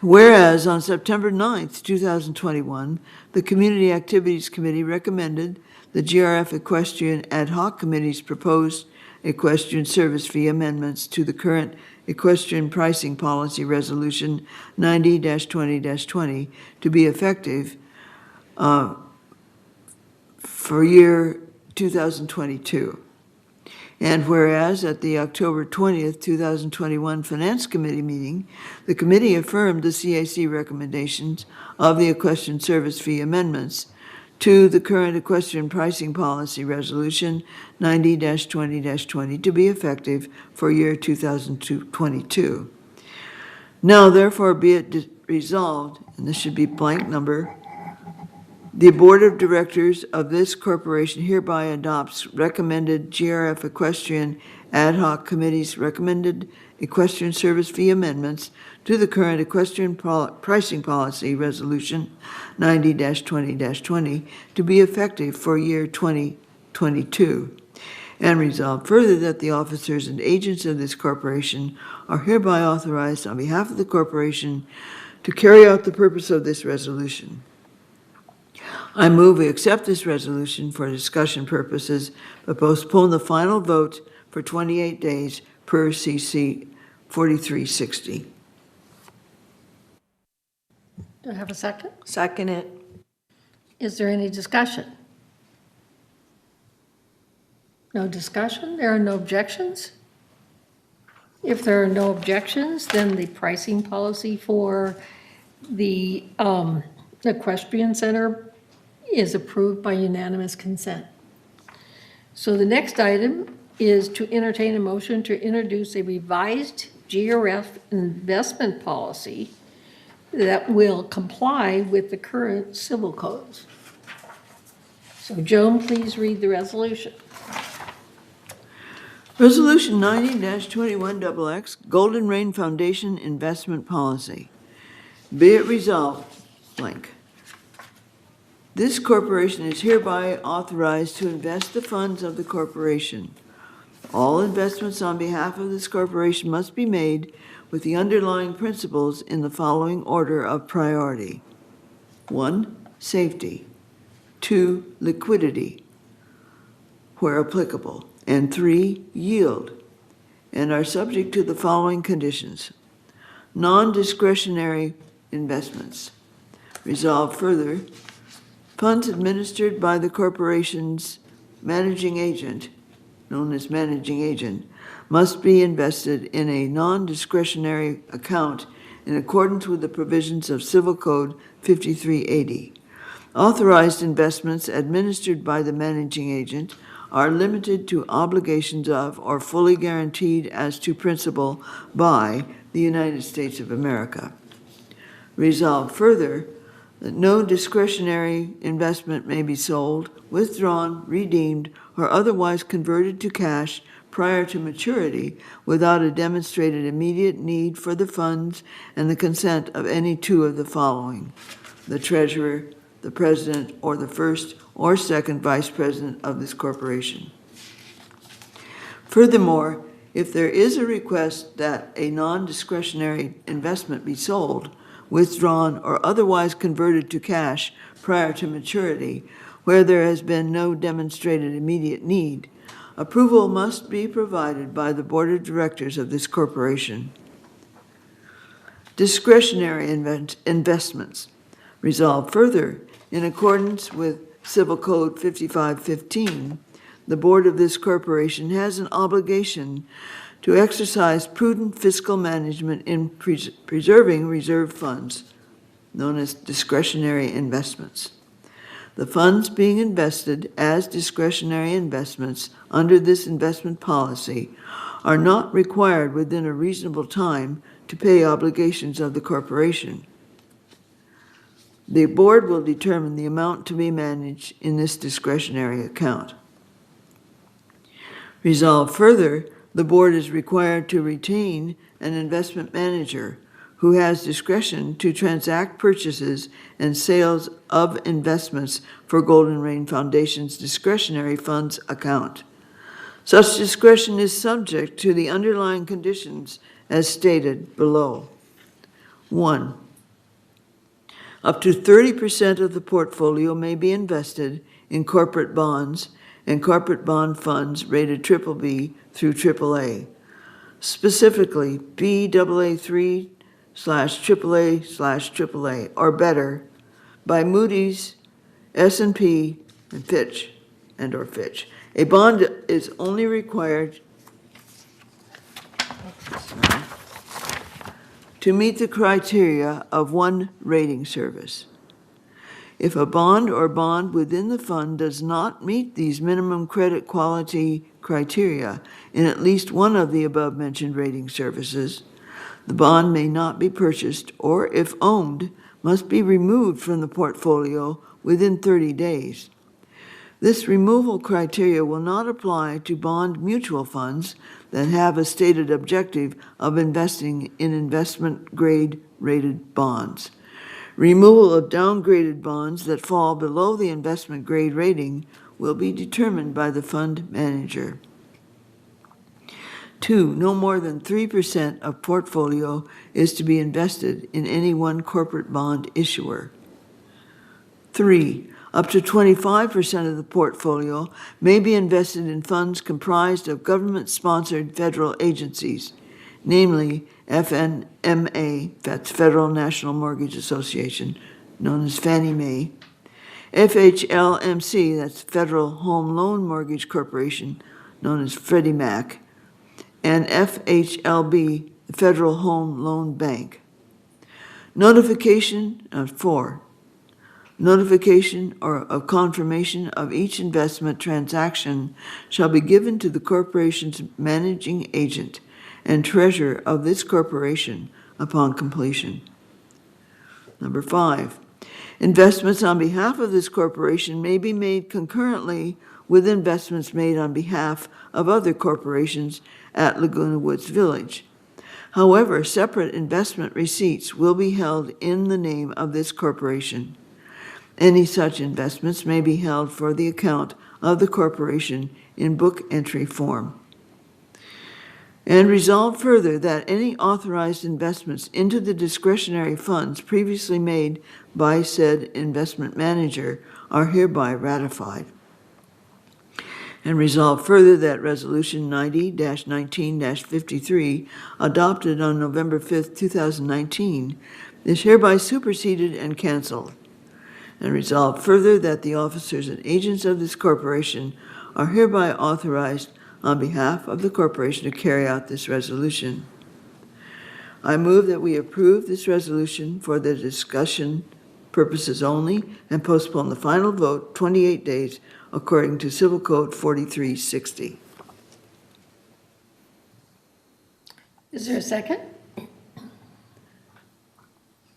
Whereas on September 9th, 2021, the Community Activities Committee recommended the GRF Equestrian Ad Hoc Committee's proposed equestrian service fee amendments to the current Equestrian Pricing Policy Resolution 90-20-20 to be effective for year 2022. And whereas at the October 20th, 2021 Finance Committee meeting, the committee affirmed the CAC recommendations of the equestrian service fee amendments to the current equestrian pricing policy resolution 90-20-20 to be effective for year 2022. Now therefore be it resolved, and this should be blank number, the Board of Directors of this corporation hereby adopts recommended GRF Equestrian Ad Hoc Committee's recommended equestrian service fee amendments to the current equestrian pricing policy resolution 90-20-20 to be effective for year 2022. And resolve further that the officers and agents of this corporation are hereby authorized on behalf of the corporation to carry out the purpose of this resolution. I move we accept this resolution for discussion purposes, but postpone the final vote for 28 days per CC 4360. Do I have a second? Second it. Is there any discussion? No discussion? There are no objections? If there are no objections, then the pricing policy for the equestrian center is approved by unanimous consent. So the next item is to entertain a motion to introduce a revised GRF investment policy that will comply with the current civil codes. So Joan, please read the resolution. Resolution 90-21XX, Golden Rain Foundation Investment Policy. Be it resolved, blank. This corporation is hereby authorized to invest the funds of the corporation. All investments on behalf of this corporation must be made with the underlying principles in the following order of priority. 1, safety. 2, liquidity, where applicable. And 3, yield, and are subject to the following conditions. Non-discretionary investments. Resolved further, funds administered by the corporation's managing agent, known as managing agent, must be invested in a non-discretionary account in accordance with the provisions of Civil Code 5380. Authorized investments administered by the managing agent are limited to obligations of or fully guaranteed as to principal by the United States of America. Resolved further, that no discretionary investment may be sold, withdrawn, redeemed, or otherwise converted to cash prior to maturity without a demonstrated immediate need for the funds and the consent of any two of the following: the treasurer, the president, or the first or second vice president of this corporation. Furthermore, if there is a request that a non-discretionary investment be sold, withdrawn, or otherwise converted to cash prior to maturity, where there has been no demonstrated immediate need, approval must be provided by the board of directors of this corporation. Discretionary investments. Resolved further, in accordance with Civil Code 5515, the board of this corporation has an obligation to exercise prudent fiscal management in preserving reserve funds, known as discretionary investments. The funds being invested as discretionary investments under this investment policy are not required within a reasonable time to pay obligations of the corporation. The board will determine the amount to be managed in this discretionary account. Resolved further, the board is required to retain an investment manager who has discretion to transact purchases and sales of investments for Golden Rain Foundation's discretionary funds account. Such discretion is subject to the underlying conditions as stated below. 1, up to 30% of the portfolio may be invested in corporate bonds and corporate bond funds rated BBB through AAA, specifically Baa3/AAA/AAA or better by Moody's, S&P, and Fitch, A bond is only required to meet the criteria of one rating service. If a bond or bond within the fund does not meet these minimum credit quality criteria in at least one of the above-mentioned rating services, the bond may not be purchased, or if owned, must be removed from the portfolio within 30 days. This removal criteria will not apply to bond mutual funds that have a stated objective of investing in investment-grade rated bonds. Removal of downgraded bonds that fall below the investment grade rating will be determined by the fund manager. 2, no more than 3% of portfolio is to be invested in any one corporate bond issuer. 3, up to 25% of the portfolio may be invested in funds comprised of government-sponsored federal agencies, namely FNMA, that's Federal National Mortgage Association, known as Fannie Mae, FHLMC, that's Federal Home Loan Mortgage Corporation, known as Freddie Mac, and FHLB, the Federal Home Loan Bank. Notification, 4, notification or a confirmation of each investment transaction shall be given to the corporation's managing agent and treasurer of this corporation upon completion. 5, investments on behalf of this corporation may be made concurrently with investments made on behalf of other corporations at Laguna Woods Village. However, separate investment receipts will be held in the name of this corporation. Any such investments may be held for the account of the corporation in book entry form. And resolve further that any authorized investments into the discretionary funds previously made by said investment manager are hereby ratified. And resolve further that Resolution 90-19-53, adopted on November 5th, 2019, is hereby superseded and canceled. And resolve further that the officers and agents of this corporation are hereby authorized on behalf of the corporation to carry out this resolution. I move that we approve this resolution for the discussion purposes only and postpone the final vote 28 days according to Civil Code 4360. Is there a second?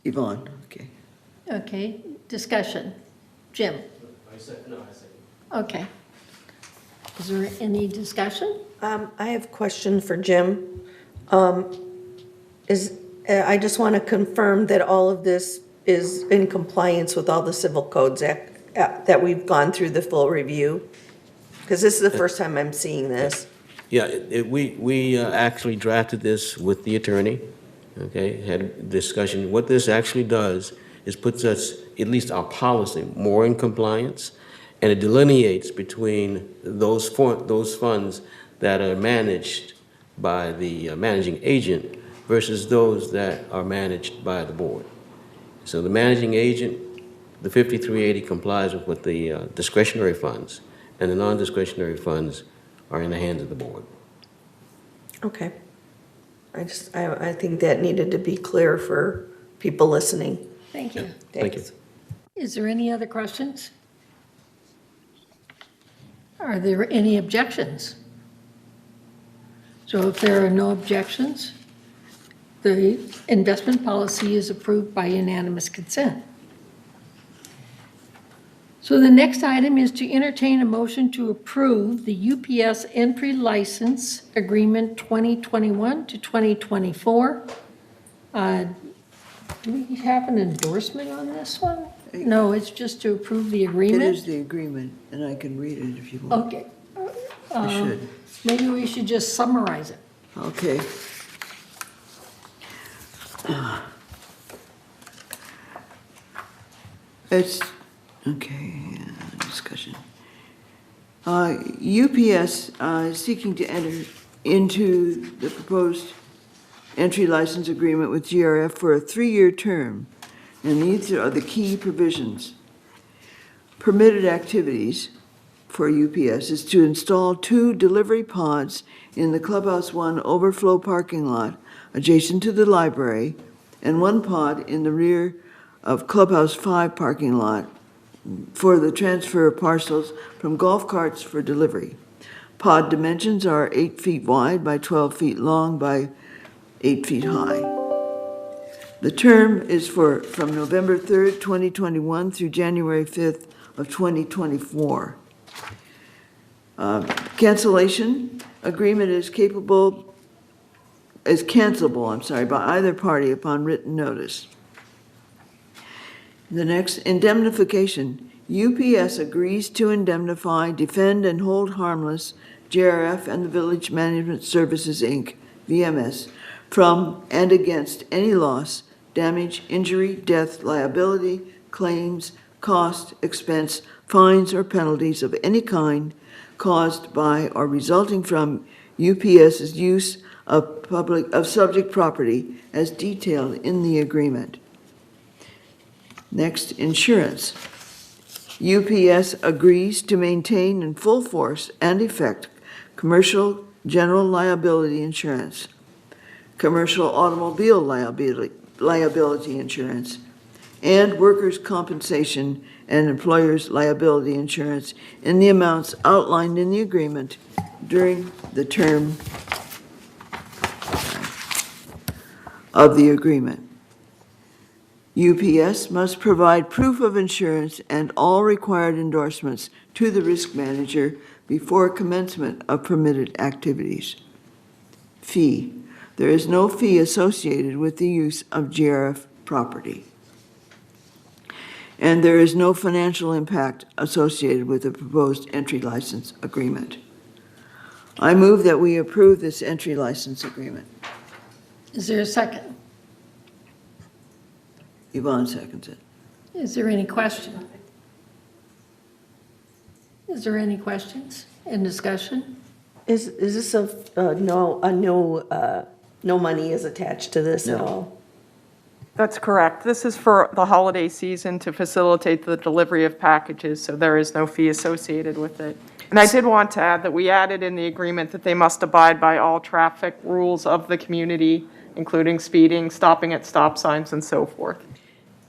Yvonne, okay. Okay, discussion. Jim? I said. Okay. Is there any discussion? I have a question for Jim. I just want to confirm that all of this is in compliance with all the civil codes that we've gone through the full review? Because this is the first time I'm seeing this. Yeah, we actually drafted this with the attorney, okay, had a discussion. What this actually does is puts us, at least our policy, more in compliance, and it delineates between those funds that are managed by the managing agent versus those that are managed by the board. So the managing agent, the 5380 complies with what the discretionary funds, and the non-discretionary funds are in the hands of the board. Okay. I think that needed to be clear for people listening. Thank you. Thank you. Is there any other questions? Are there any objections? So if there are no objections, the investment policy is approved by unanimous consent. So the next item is to entertain a motion to approve the UPS entry license agreement 2021 to 2024. Do we have an endorsement on this one? No, it's just to approve the agreement? It is the agreement, and I can read it if you want. Okay. I should. Maybe we should just summarize it. Okay. It's, okay, discussion. UPS is seeking to enter into the proposed entry license agreement with GRF for a 3-year term, and these are the key provisions. Permitted activities, for UPS is to install 2 delivery pods in the Clubhouse 1 overflow parking lot adjacent to the library, and 1 pod in the rear of Clubhouse 5 parking lot for the transfer of parcels from golf carts for delivery. Pod dimensions are 8 feet wide by 12 feet long by 8 feet high. The term is from November 3rd, 2021 through January 5th of 2024. Cancellation agreement is cancelable, by either party upon written notice. The next, indemnification. UPS agrees to indemnify, defend, and hold harmless GRF and the Village Management Services, Inc., VMS, from and against any loss, damage, injury, death, liability, claims, cost, expense, fines, or penalties of any kind caused by or resulting from UPS's use of subject property as detailed in the agreement. Next, insurance. UPS agrees to maintain in full force and effect commercial general liability insurance, commercial automobile liability insurance, and workers' compensation and employers' liability insurance in the amounts outlined in the agreement during the term of the agreement. UPS must provide proof of insurance and all required endorsements to the risk manager before commencement of permitted activities. Fee. There is no fee associated with the use of GRF property. And there is no financial impact associated with the proposed entry license agreement. I move that we approve this entry license agreement. Is there a second? Yvonne seconds it. Is there any question? Is there any questions and discussion? Is this no money is attached to this at all? That's correct. This is for the holiday season to facilitate the delivery of packages, so there is no fee associated with it. And I did want to add that we added in the agreement that they must abide by all traffic rules of the community, including speeding, stopping at stop signs, and so forth.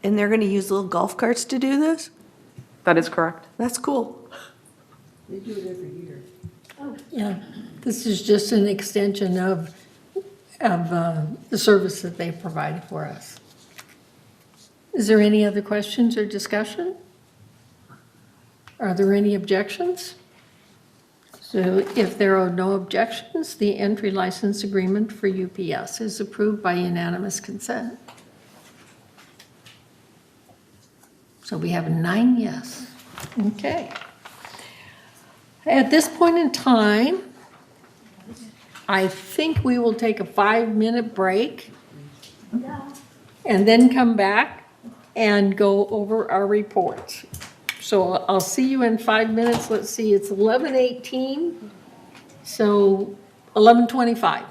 And they're going to use little golf carts to do this? That is correct. That's cool. They do it every year. Oh, yeah. This is just an extension of the service that they provided for us. Is there any other questions or discussion? Are there any objections? So if there are no objections, the entry license agreement for UPS is approved by unanimous consent. So we have 9 yes. Okay. At this point in time, I think we will take a 5-minute break and then come back and go over our reports. So I'll see you in 5 minutes. Let's see, it's 11:18, so 11:25.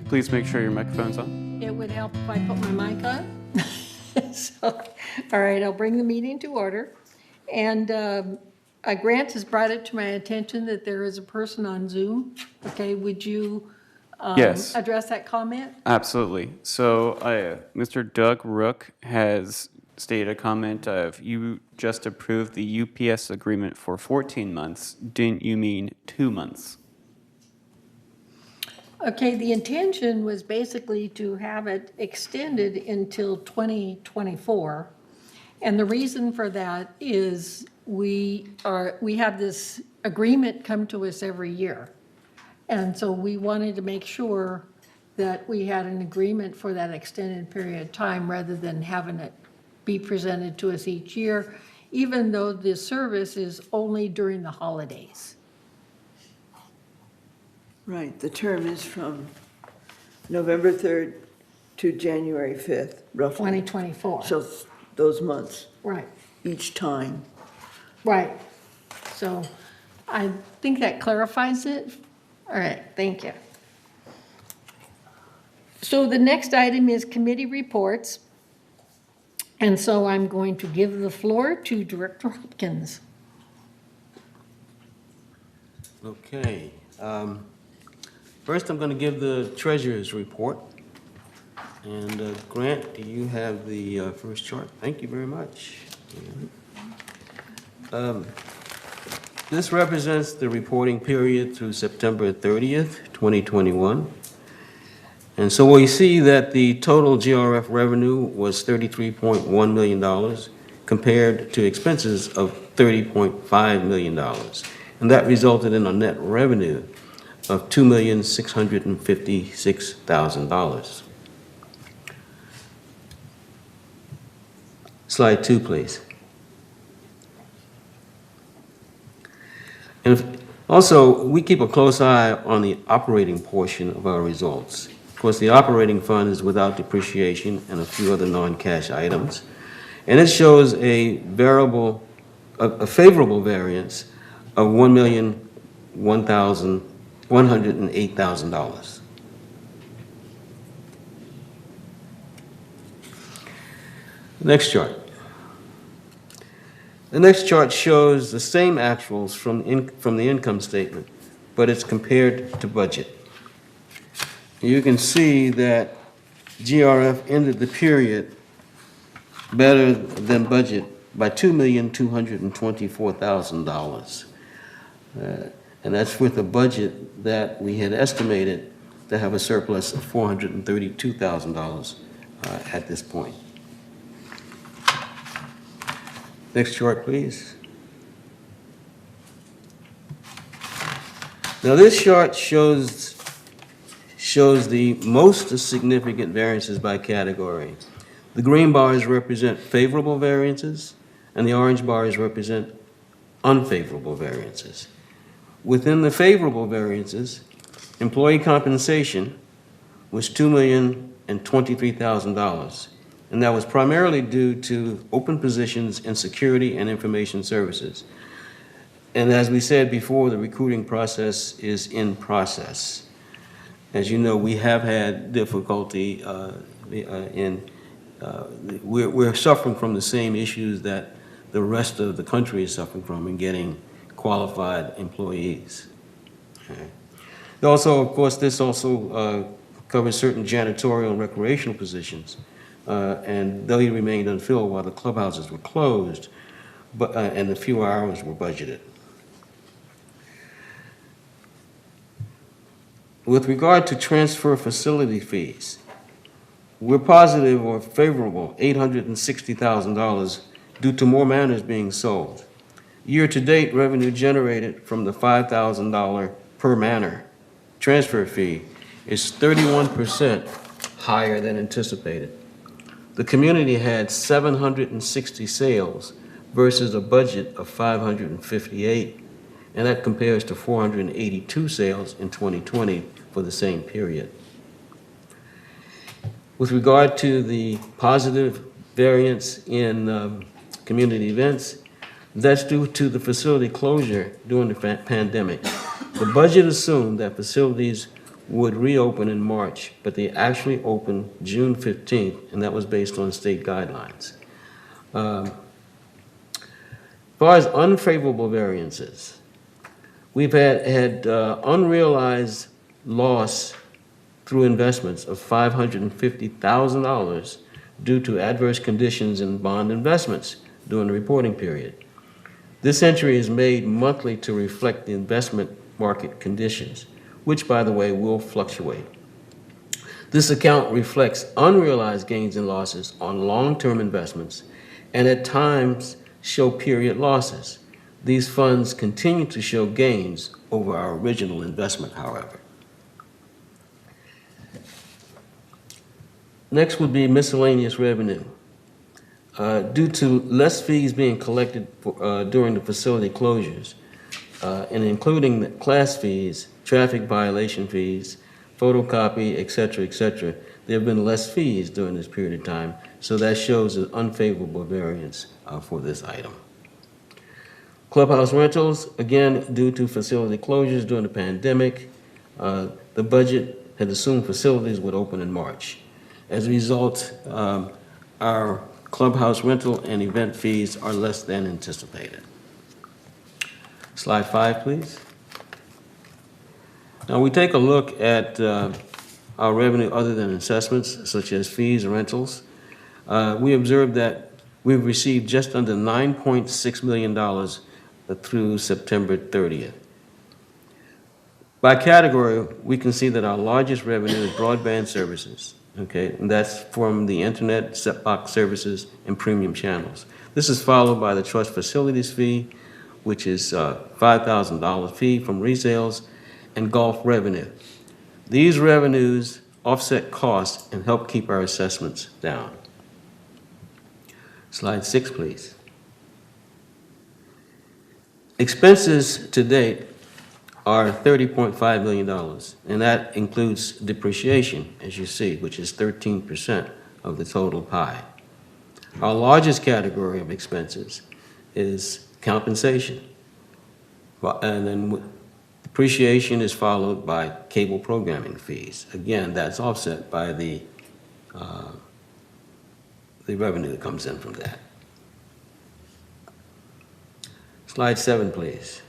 Please make sure your microphone's on. It would help if I put my mic on. So, all right, I'll bring the meeting to order. And Grant has brought it to my attention that there is a person on Zoom. Okay, would you Yes. address that comment? Absolutely. So Mr. Doug Rook has stated a comment of, you just approved the UPS agreement for 14 months. Didn't you mean 2 months? Okay, the intention was basically to have it extended until 2024. And the reason for that is we have this agreement come to us every year. And so we wanted to make sure that we had an agreement for that extended period of time rather than having it be presented to us each year, even though the service is only during the holidays. Right, the term is from November 3rd to January 5th, roughly. 2024. So those months. Right. Each time. Right. So I think that clarifies it. All right, thank you. So the next item is committee reports. And so I'm going to give the floor to Director Hopkins. Okay. First, I'm going to give the treasurer's report. And Grant, do you have the first chart? Thank you very much. This represents the reporting period through September 30th, 2021. And so we see that the total GRF revenue was $33.1 million compared to expenses of $30.5 million. And that resulted in a net revenue of $2,656,000. Slide 2, please. And also, we keep a close eye on the operating portion of our results. Of course, the operating fund is without depreciation and a few other non-cash items. And it shows a favorable variance of $1,108,000. Next chart. The next chart shows the same actuals from the income statement, but it's compared to budget. You can see that GRF ended the period better than budget by $2,224,000. And that's with a budget that we had estimated to have a surplus of $432,000 at this point. Next chart, please. Now this chart shows the most significant variances by category. The green bars represent favorable variances, and the orange bars represent unfavorable variances. Within the favorable variances, employee compensation was $2,023,000. And that was primarily due to open positions in security and information services. And as we said before, the recruiting process is in process. As you know, we have had difficulty we're suffering from the same issues that the rest of the country is suffering from in getting qualified employees. Okay. Also, of course, this also covers certain janitorial and recreational positions. And they remained unfilled while the clubhouses were closed, and a few hours were budgeted. With regard to transfer facility fees, we're positive or favorable $860,000 due to more manors being sold. Year-to-date revenue generated from the $5,000 per manor transfer fee is 31% higher than anticipated. The community had 760 sales versus a budget of 558, and that compares to 482 sales in 2020 for the same period. With regard to the positive variance in community events, that's due to the facility closure during the pandemic. The budget assumed that facilities would reopen in March, but they actually opened June 15th, and that was based on state guidelines. As far as unfavorable variances, we've had unrealized loss through investments of $550,000 due to adverse conditions in bond investments during the reporting period. This entry is made monthly to reflect the investment market conditions, which, by the way, will fluctuate. This account reflects unrealized gains and losses on long-term investments and at times show period losses. These funds continue to show gains over our original investment, however. Next would be miscellaneous revenue. Due to less fees being collected during the facility closures, and including the class fees, traffic violation fees, photocopy, et cetera, there have been less fees during this period of time, so that shows an unfavorable variance for this item. Clubhouse rentals, again, due to facility closures during the pandemic, the budget had assumed facilities would open in March. As a result, our clubhouse rental and event fees are less than anticipated. Slide 5, please. Now we take a look at our revenue other than assessments, such as fees and rentals. We observed that we've received just under $9.6 million through September 30th. By category, we can see that our largest revenue is broadband services. Okay, and that's from the internet, set-box services, and premium channels. This is followed by the trust facilities fee, which is $5,000 fee from resales, and golf revenue. These revenues offset costs and help keep our assessments down. Slide 6, please. Expenses to date are $30.5 million, and that includes depreciation, as you see, which is 13% of the total pie. Our largest category of expenses is compensation, and then depreciation is followed by cable programming fees. Again, that's offset by the revenue that comes in from that. Slide 7, please.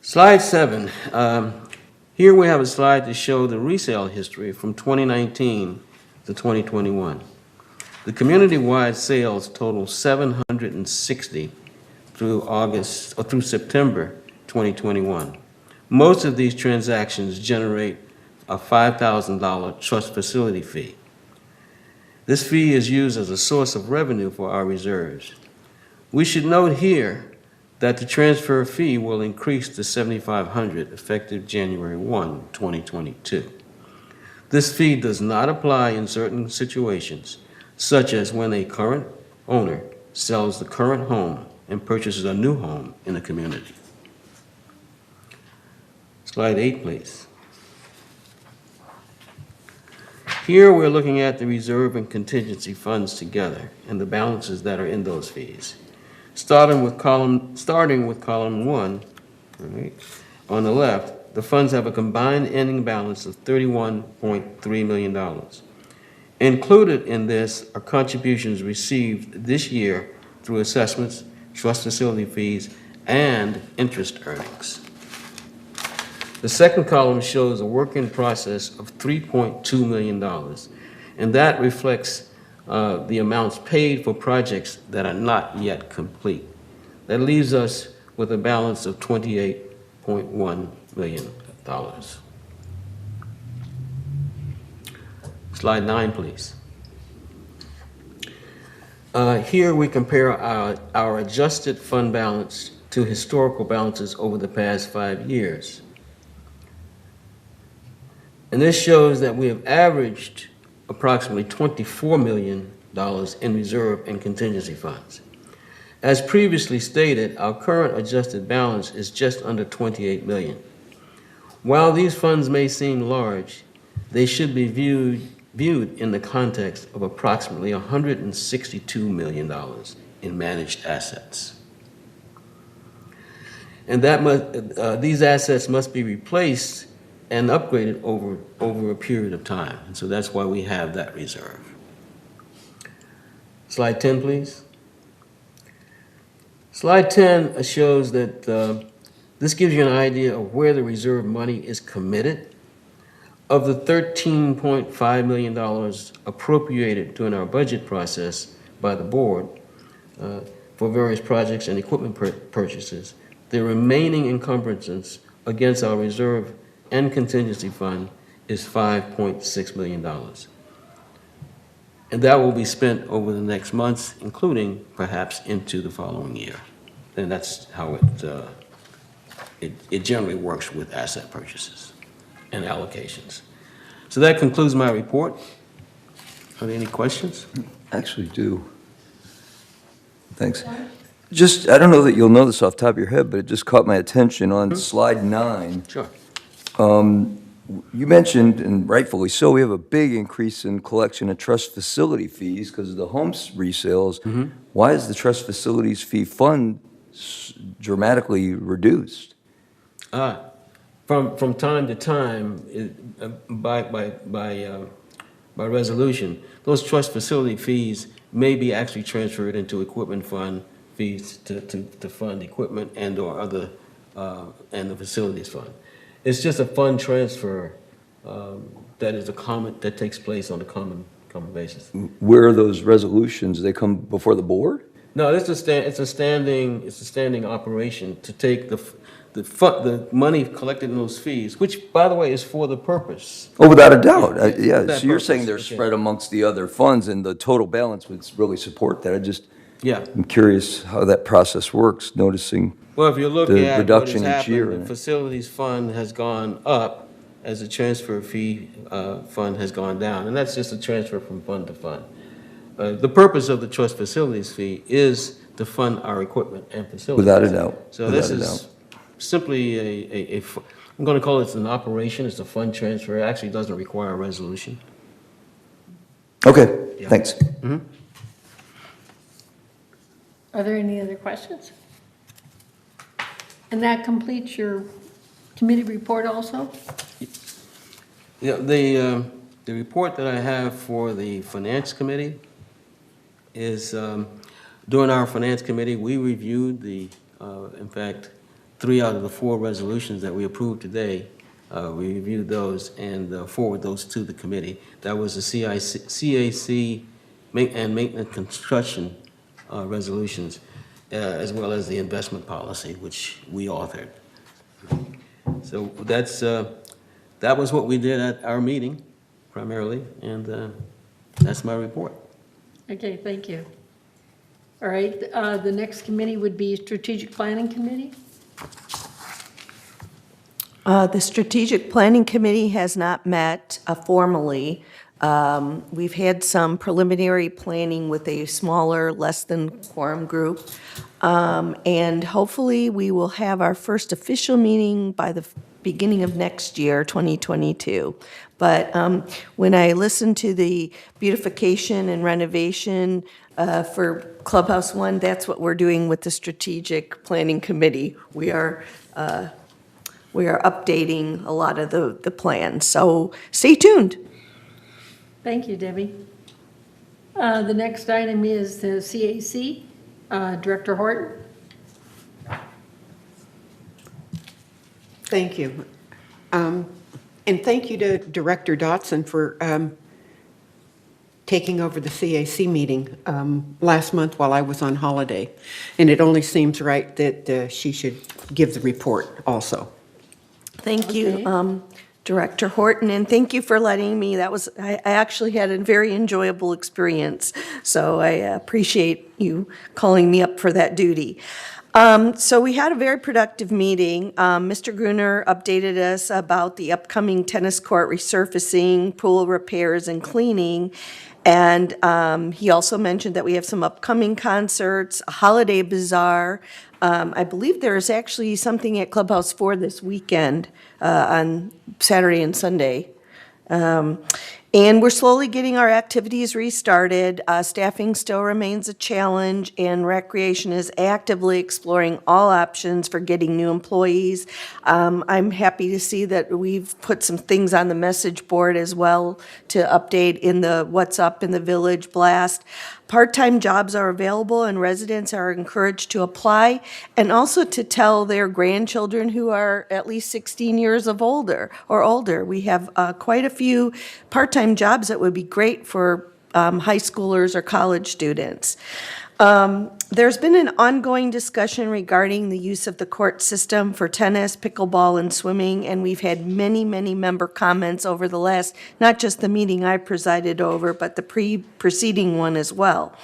Slide 7, here we have a slide to show the resale history from 2019 to 2021. The community-wide sales total 760 through September 2021. Most of these transactions generate a $5,000 trust facility fee. This fee is used as a source of revenue for our reserves. We should note here that the transfer fee will increase to $7,500 effective January 1, 2022. This fee does not apply in certain situations, such as when a current owner sells the current home and purchases a new home in the community. Slide 8, please. Here we're looking at the reserve and contingency funds together and the balances that are in those fees. Starting with column 1, right, on the left, the funds have a combined ending balance of $31.3 million. Included in this are contributions received this year through assessments, trust facility fees, and interest earnings. The second column shows a work in process of $3.2 million, and that reflects the amounts paid for projects that are not yet complete. That leaves us with a balance of $28.1 million. Slide 9, please. Here we compare our adjusted fund balance to historical balances over the past 5 years. And this shows that we have averaged approximately $24 million in reserve and contingency funds. As previously stated, our current adjusted balance is just under $28 million. While these funds may seem large, they should be viewed in the context of approximately $162 million in managed assets. And these assets must be replaced and upgraded over a period of time. And so that's why we have that reserve. Slide 10, please. Slide 10 shows that this gives you an idea of where the reserve money is committed. Of the $13.5 million appropriated during our budget process by the board for various projects and equipment purchases, the remaining encumbrances against our reserve and contingency fund is $5.6 million. And that will be spent over the next months, including perhaps into the following year. And that's how it generally works with asset purchases and allocations. So that concludes my report. Are there any questions? Actually do. Thanks. Just, I don't know that you'll know this off the top of your head, but it just caught my attention on slide 9. Sure. You mentioned, and rightfully so, we have a big increase in collection of trust facility fees because of the homes resales. Why is the trust facilities fee fund dramatically reduced? From time to time, by resolution, those trust facility fees may be actually transferred into equipment fund fees to fund equipment and/or other and the facilities fund. It's just a fund transfer that takes place on a common basis. Where are those resolutions? They come before the board? No, it's a standing operation to take the money collected in those fees, which, by the way, is for the purpose. Oh, without a doubt. Yeah, that so you're purpose. saying they're Okay. spread amongst the other funds and the total balance would really support that. Yeah. I'm curious how that process works, noticing Well, if you look the at what reduction has each year. happened, the facilities fund has gone up as the transfer fee fund has gone down, and that's just a transfer from fund to fund. The purpose of the trust facilities fee is to fund our equipment and facilities. Without a doubt. So Without this a is doubt. simply I'm going to call it an operation. It's a fund transfer. It actually doesn't require a resolution. Okay, Yeah. thanks. Are there any other questions? And that completes your committee report also? Yeah, the report that I have for the Finance Committee is, during our Finance Committee, we reviewed in fact, 3 out of the 4 resolutions that we approved today. We reviewed those and forwarded those to the committee. That was the CAC and maintenance construction resolutions, as well as the investment policy, which we authored. So that was what we did at our meeting, primarily, and that's my report. Okay, thank you. All right, the next committee would be Strategic Planning Committee. The Strategic Planning Committee has not met formally. We've had some preliminary planning with a smaller, less than quorum group. And hopefully, we will have our first official meeting by the beginning of next year, 2022. But when I listen to the beautification and renovation for Clubhouse 1, that's what we're doing with the Strategic Planning Committee. We are updating a lot of the plans, so stay tuned. Thank you, Debbie. The next item is the CAC, Director Horton. Thank you. And thank you to Director Dotson for taking over the CAC meeting last month while I was on holiday. And it only seems right that she should give the report also. Thank you, Director Horton, and thank you for letting me. I actually had a very enjoyable experience, so I appreciate you calling me up for that duty. So we had a very productive meeting. Mr. Gruner updated us about the upcoming tennis court resurfacing, pool repairs, and cleaning. And he also mentioned that we have some upcoming concerts, a holiday bazaar. I believe there is actually something at Clubhouse 4 this weekend on Saturday and Sunday. And we're slowly getting our activities restarted. Staffing still remains a challenge, and Recreation is actively exploring all options for getting new employees. I'm happy to see that we've put some things on the message board as well to update in the What's Up in the Village blast. Part-time jobs are available, and residents are encouraged to apply and also to tell their grandchildren who are at least 16 years of older or older. We have quite a few part-time jobs that would be great for high schoolers or college students. There's been an ongoing discussion regarding the use of the court system for tennis, pickleball, and swimming, and we've had many, many member comments over the last, not just the meeting I presided over, but the preceding one as well.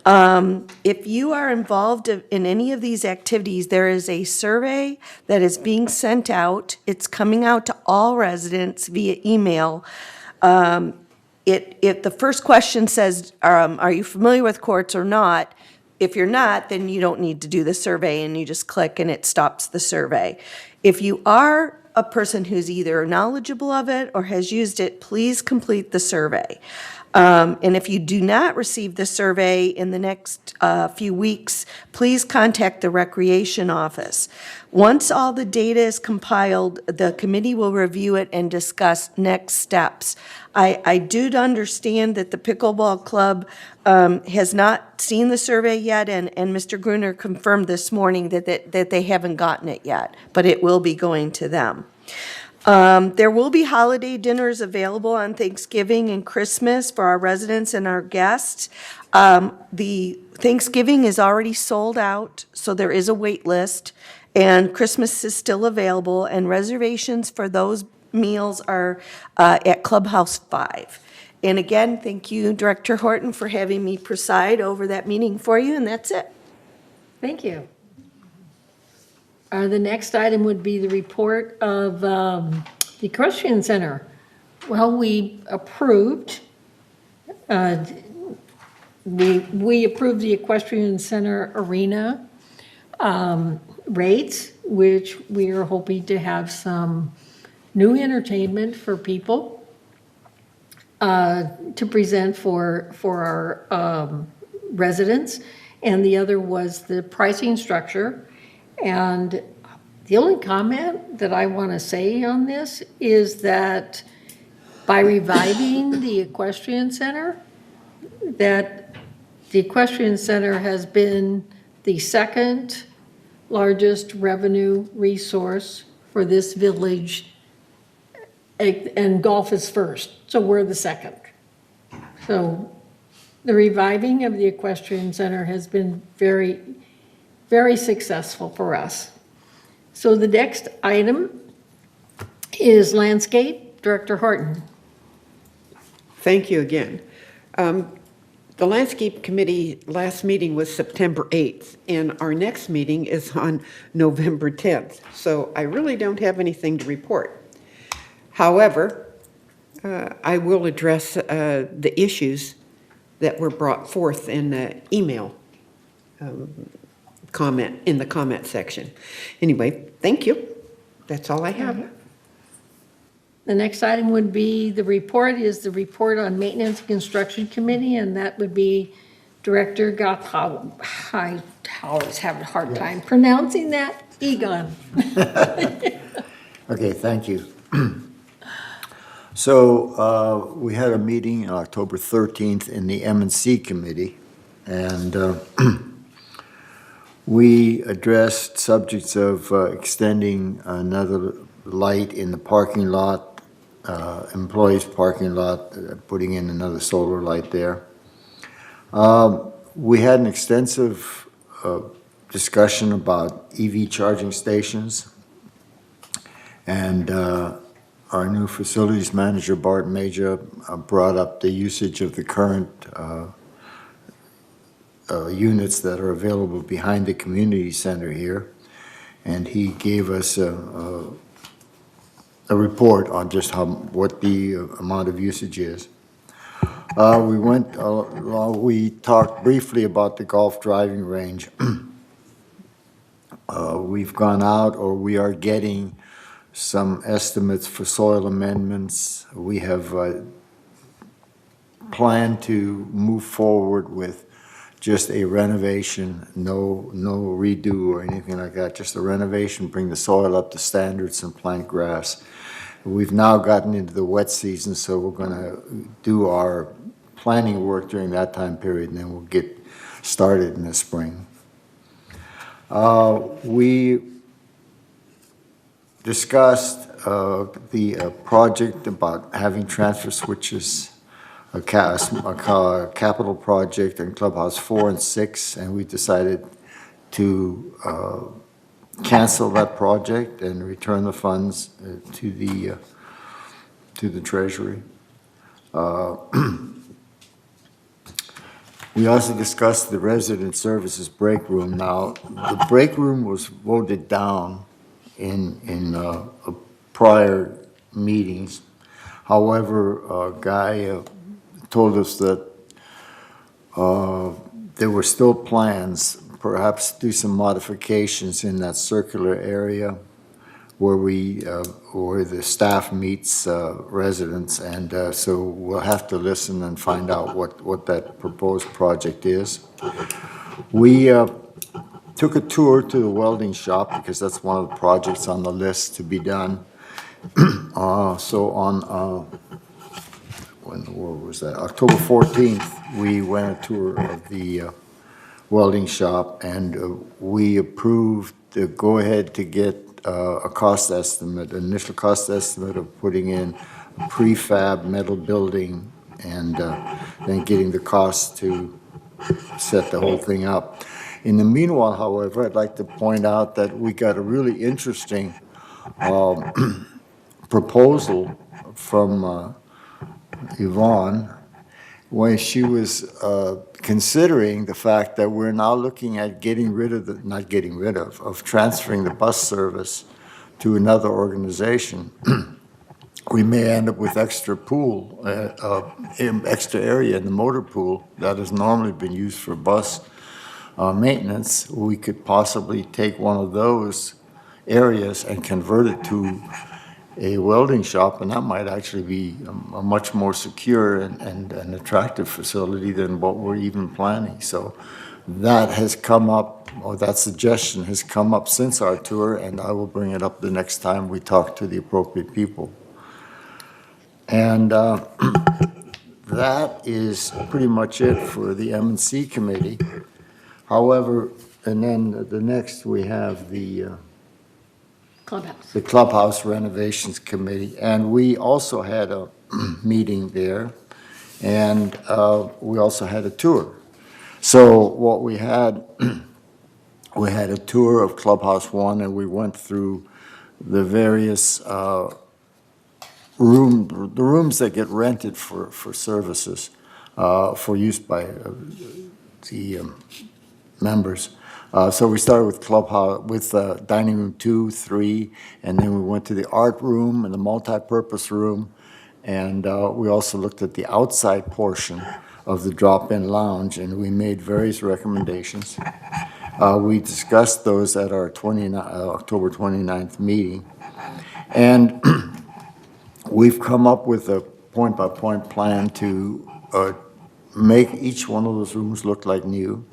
If you are involved in any of these activities, there is a survey that is being sent out. It's coming out to all residents via email. If the first question says, are you familiar with courts or not? If you're not, then you don't need to do the survey, and you just click and it stops the survey. If you are a person who's either knowledgeable of it or has used it, please complete the survey. And if you do not receive the survey in the next few weeks, please contact the Recreation office. Once all the data is compiled, the committee will review it and discuss next steps. I do understand that the Pickleball Club has not seen the survey yet, and Mr. Gruner confirmed this morning that they haven't gotten it yet, but it will be going to them. There will be holiday dinners available on Thanksgiving and Christmas for our residents and our guests. The Thanksgiving is already sold out, so there is a wait list, and Christmas is still available, and reservations for those meals are at Clubhouse 5. And again, thank you, Director Horton, for having me preside over that meeting for you, and that's it. Thank you. The next item would be the report of the Equestrian Center. Well, we approved, we approved the Equestrian Center arena rates, which we are hoping to have some new entertainment for people to present for our residents. And the other was the pricing structure. And the only comment that I want to say on this is that by reviving the Equestrian Center, that the Equestrian Center has been the second largest revenue resource for this village, and golf is first, so we're the second. So the reviving of the Equestrian Center has been very, very successful for us. So the next item is landscape. Director Horton. Thank you again. The Landscape Committee last meeting was September 8th, and our next meeting is on November 10th. So I really don't have anything to report. However, I will address the issues that were brought forth in the email comment, in the comment section. Anyway, thank you. That's all I have. The next item would be, the report is the report on Maintenance and Construction Committee, and that would be Director Gotthaus. I always have a hard time pronouncing that. Egon. Okay, thank you. So we had a meeting on October 13th in the M&C Committee, and we addressed subjects of extending another light in the parking lot, employees' parking lot, putting in another solar light there. We had an extensive discussion about EV charging stations, and our new facilities manager, Bart Major, brought up the usage of the current units that are available behind the community center here, and he gave us a report on just what the amount of usage is. We talked briefly about the golf driving range. We've gone out, or we are getting some estimates for soil amendments. We have planned to move forward with just a renovation, no redo or anything like that, just a renovation, bring the soil up to standards and plant grass. We've now gotten into the wet season, so we're going to do our planning work during that time period, and then we'll get started in the spring. We discussed the project about having transfer switches, a capital project in Clubhouse 4 and 6, and we decided to cancel that project and return the funds to the Treasury. We also discussed the resident services break room. Now, the break room was voted down in prior meetings. However, Guy told us that there were still plans, perhaps do some modifications in that circular area where where the staff meets residents, and so we'll have to listen and find out what that proposed project is. We took a tour to the welding shop because that's one of the projects on the list to be done. So on when the war was that? October 14th, we went a tour of the welding shop, and we approved the go-ahead to get a cost estimate, an initial cost estimate of putting in a prefab metal building and then getting the cost to set the whole thing up. In the meanwhile, however, I'd like to point out that we got a really interesting proposal from Yvonne when she was considering the fact that we're now looking at transferring the bus service to another organization. We may end up with extra extra area in the motor pool that has normally been used for bus maintenance. We could possibly take one of those areas and convert it to a welding shop, and that might actually be a much more secure and attractive facility than what we're even planning. So that has come up, or that suggestion has come up since our tour, and I will bring it up the next time we talk to the appropriate people. And that is pretty much it for the M&C committee. However, and then the next we have the Clubhouse Renovations Committee, and we also had a meeting there, and we also had a tour. So what we had, we had a tour of Clubhouse 1, and we went through the various rooms that get rented for services, for use by the members. So we started with Clubhouse, with dining room 2, 3, and then we went to the art room and the multi-purpose room, and we also looked at the outside portion of the drop-in lounge, and we made various recommendations. We discussed those at our October 29th meeting, and we've come up with a point-by-point plan to make each one of those rooms look like new.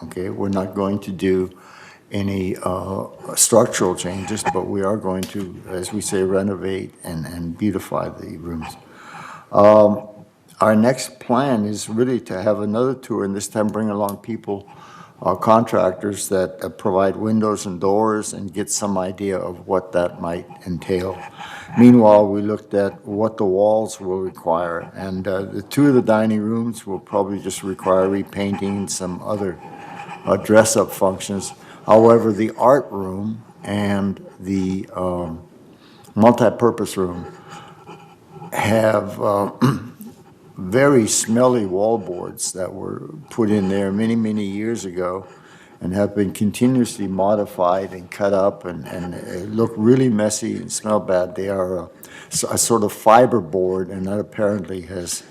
Okay, we're not going to do any structural changes, but we are going to, as we say, renovate and beautify the rooms. Our next plan is really to have another tour, and this time bring along people, contractors that provide windows and doors, and get some idea of what that might entail. Meanwhile, we looked at what the walls will require, and the 2 of the dining rooms will probably just require repainting and some other dress-up functions. However, the art room and the multi-purpose room have very smelly wallboards that were put in there many, many years ago and have been continuously modified and cut up and look really messy and smell bad. They are a sort of fiber board, and that apparently has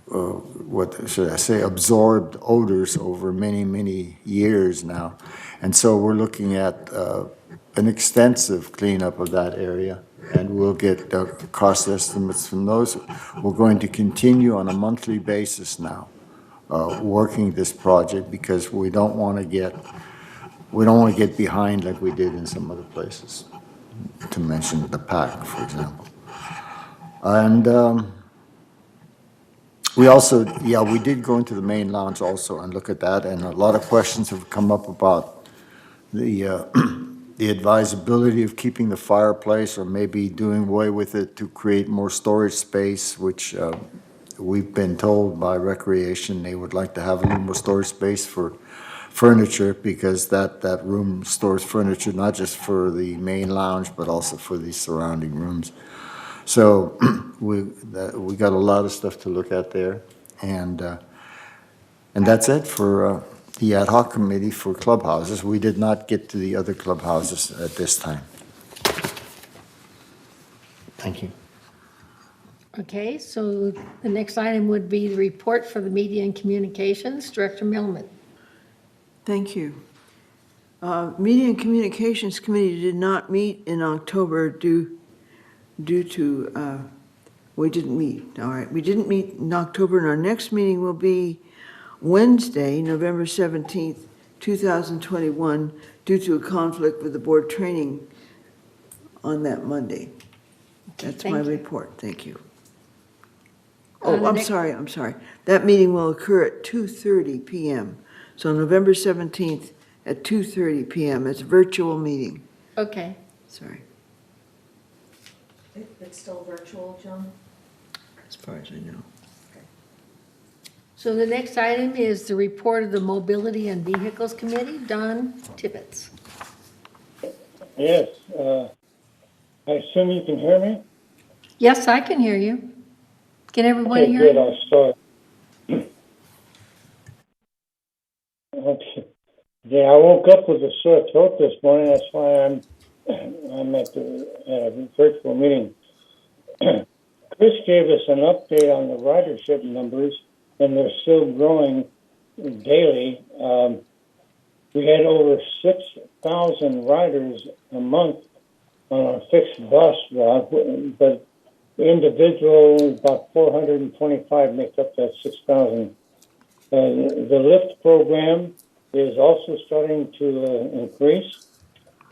what should I say, absorbed odors over many, many years now. And so we're looking at an extensive cleanup of that area, and we'll get cost estimates from those. We're going to continue on a monthly basis now, working this project because we don't want to get behind like we did in some other places, to mention the PAC, for example. And we also, we did go into the main lounge also and look at that, and a lot of questions have come up about the the advisability of keeping the fireplace or maybe doing away with it to create more storage space, which we've been told by Recreation they would like to have a little more storage space for furniture, because that room stores furniture not just for the main lounge but also for the surrounding rooms. So we got a lot of stuff to look at there, and that's it for the ad hoc committee for clubhouses. We did not get to the other clubhouses at this time. Thank you. Okay, so the next item would be the report for the Media and Communications, Director Millman. Thank you. Media and Communications Committee did not meet in October due to, we didn't meet, all right. We didn't meet in October, and our next meeting will be Wednesday, November 17th, 2021, due to a conflict with the board training on that Monday. That's my report. Thank you. Oh, I'm sorry. That meeting will occur at 2:30 p.m. So November 17th at 2:30 p.m. It's a virtual meeting. Okay. Sorry. It's still virtual, John? As far as I know. So the next item is the report of the Mobility and Vehicles Committee, Don Tibbetts. Yes, I assume you can hear me? Yes, I can hear you. Can everyone Okay, hear good, you? I'll start. Okay. Yeah, I woke up with a sore throat this morning. That's why I'm at the virtual meeting. Chris gave us an update on the ridership numbers, and they're still growing daily. We had over 6,000 riders a month on our fixed bus route, but the individual, about 425 make up that 6,000. The Lyft program is also starting to increase.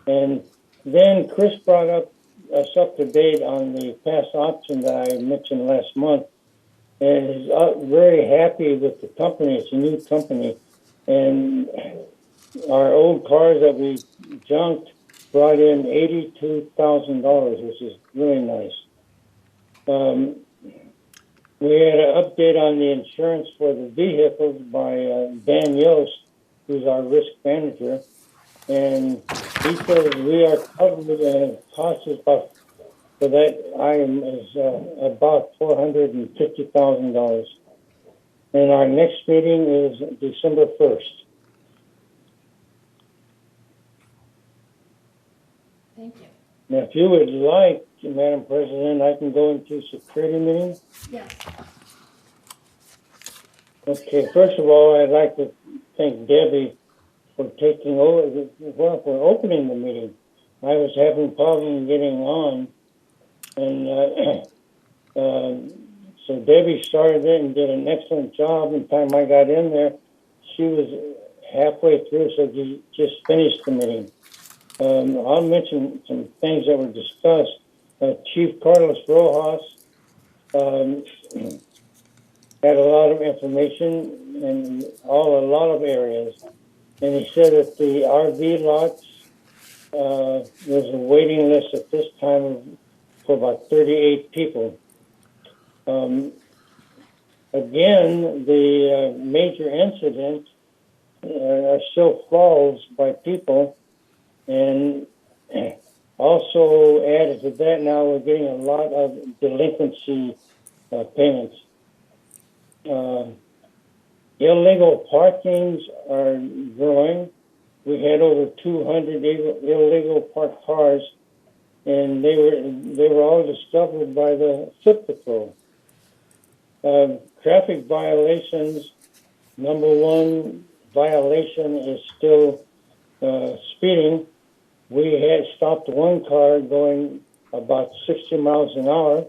And then Chris brought us up to date on the past option that I mentioned last month. And he's very happy with the company. It's a new company. And our old cars that we junked brought in $82,000, which is really nice. We had an update on the insurance for the vehicles by Dan Yost, who's our risk manager. And he says we are covered, and cost us about, for that item is about $450,000. And our next meeting is December 1st. Thank you. Now, if you would like, Madam President, I can go into security meeting. Yes. Okay, first of all, I'd like to thank Debbie for taking over, for opening the meeting. I was having problems getting on, and so Debbie started it and did an excellent job. And by the time I got in there, she was halfway through, so she just finished the meeting. I'll mention some things that were discussed. Chief Carlos Rojas had a lot of information in a lot of areas. And he said that the RV lots, there's a waiting list at this time for about 38 people. Again, the major incidents are still falls by people. And also added to that, now we're getting a lot of delinquency payments. Illegal parkings are growing. We had over 200 illegal parked cars, and they were all discovered by the Foot Patrol. Traffic violations, number one violation is still speeding. we had stopped one car going about 60 miles an hour,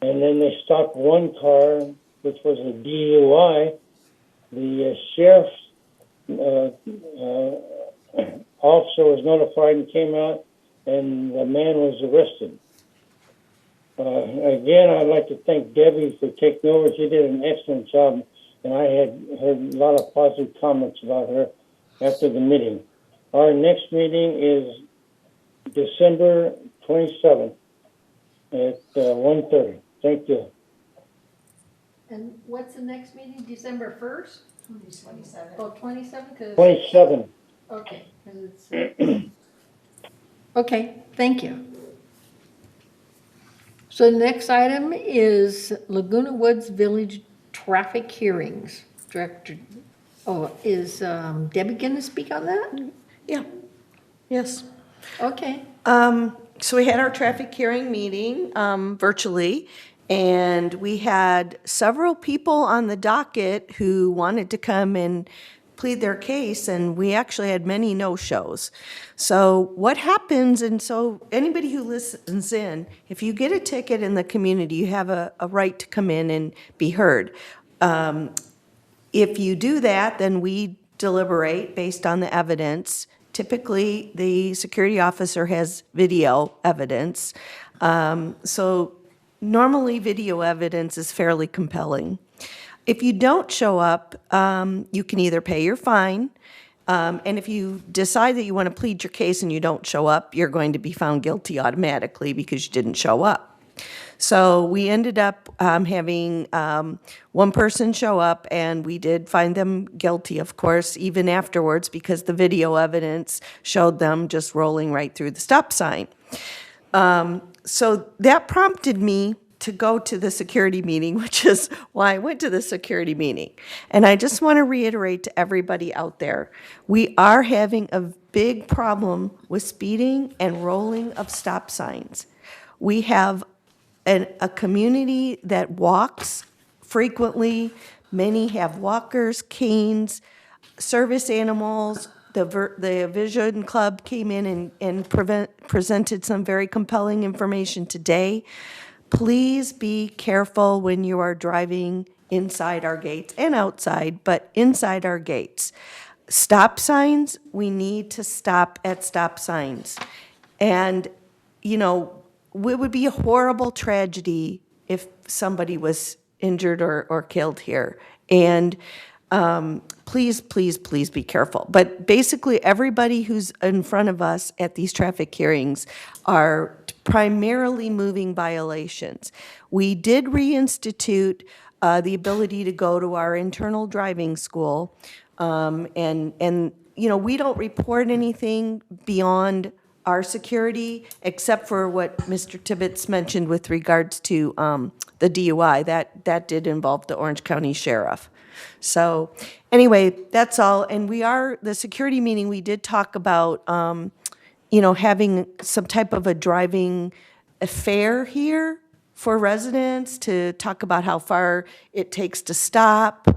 and then they stopped one car, which was a DUI. The sheriff officer was notified and came out, and the man was arrested. Again, I'd like to thank Debbie for taking over. She did an excellent job, and I had heard a lot of positive comments about her after the meeting. Our next meeting is December 27th at 1:30. Thank you. And what's the next meeting, December 1st? 27. Oh, 27? 27. Okay, 'cause it's, okay, thank you. So the next item is Laguna Woods Village traffic hearings. Director, is Debbie going to speak on that? Yeah, yes. Okay. So we had our traffic hearing meeting virtually, and we had several people on the docket who wanted to come and plead their case, and we actually had many no-shows. So what happens, and so anybody who listens in, if you get a ticket in the community, you have a right to come in and be heard. If you do that, then we deliberate based on the evidence. Typically, the security officer has video evidence. So normally, video evidence is fairly compelling. If you don't show up, you can either pay your fine, and if you decide that you want to plead your case and you don't show up, you're going to be found guilty automatically because you didn't show up. So we ended up having one person show up, and we did find them guilty, of course, even afterwards, because the video evidence showed them just rolling right through the stop sign. So that prompted me to go to the security meeting, which is why I went to the security meeting. And I just want to reiterate to everybody out there, we are having a big problem with speeding and rolling of stop signs. We have a community that walks frequently. Many have walkers, canes, service animals. The Vision Club came in and presented some very compelling information today. Please be careful when you are driving inside our gates and outside, but inside our gates. Stop signs, we need to stop at stop signs. And, you know, it would be a horrible tragedy if somebody was injured or killed here. And please, please, please be careful. But basically, everybody who's in front of us at these traffic hearings are primarily moving violations. We did reinstitute the ability to go to our internal driving school. And you know, we don't report anything beyond our security, except for what Mr. Tibbetts mentioned with regards to the DUI. That did involve the Orange County Sheriff. So anyway, that's all. And the security meeting, we did talk about, you know, having some type of a driving fair here for residents to talk about how far it takes to stop,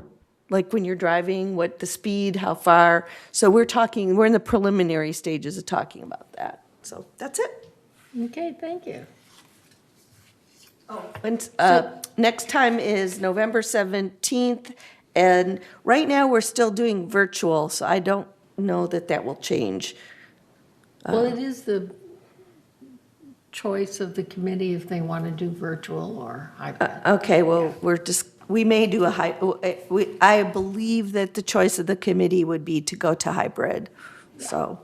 like when you're driving, what the speed, how far. So we're in the preliminary stages of talking about that. So that's it. Okay, thank you. And, next time is November 17th, and right now we're still doing virtual, so I don't know that will change. Well, it is the choice of the committee if they want to do virtual or hybrid. Okay, well, we may do I believe that the choice of the committee would be to go to hybrid, so.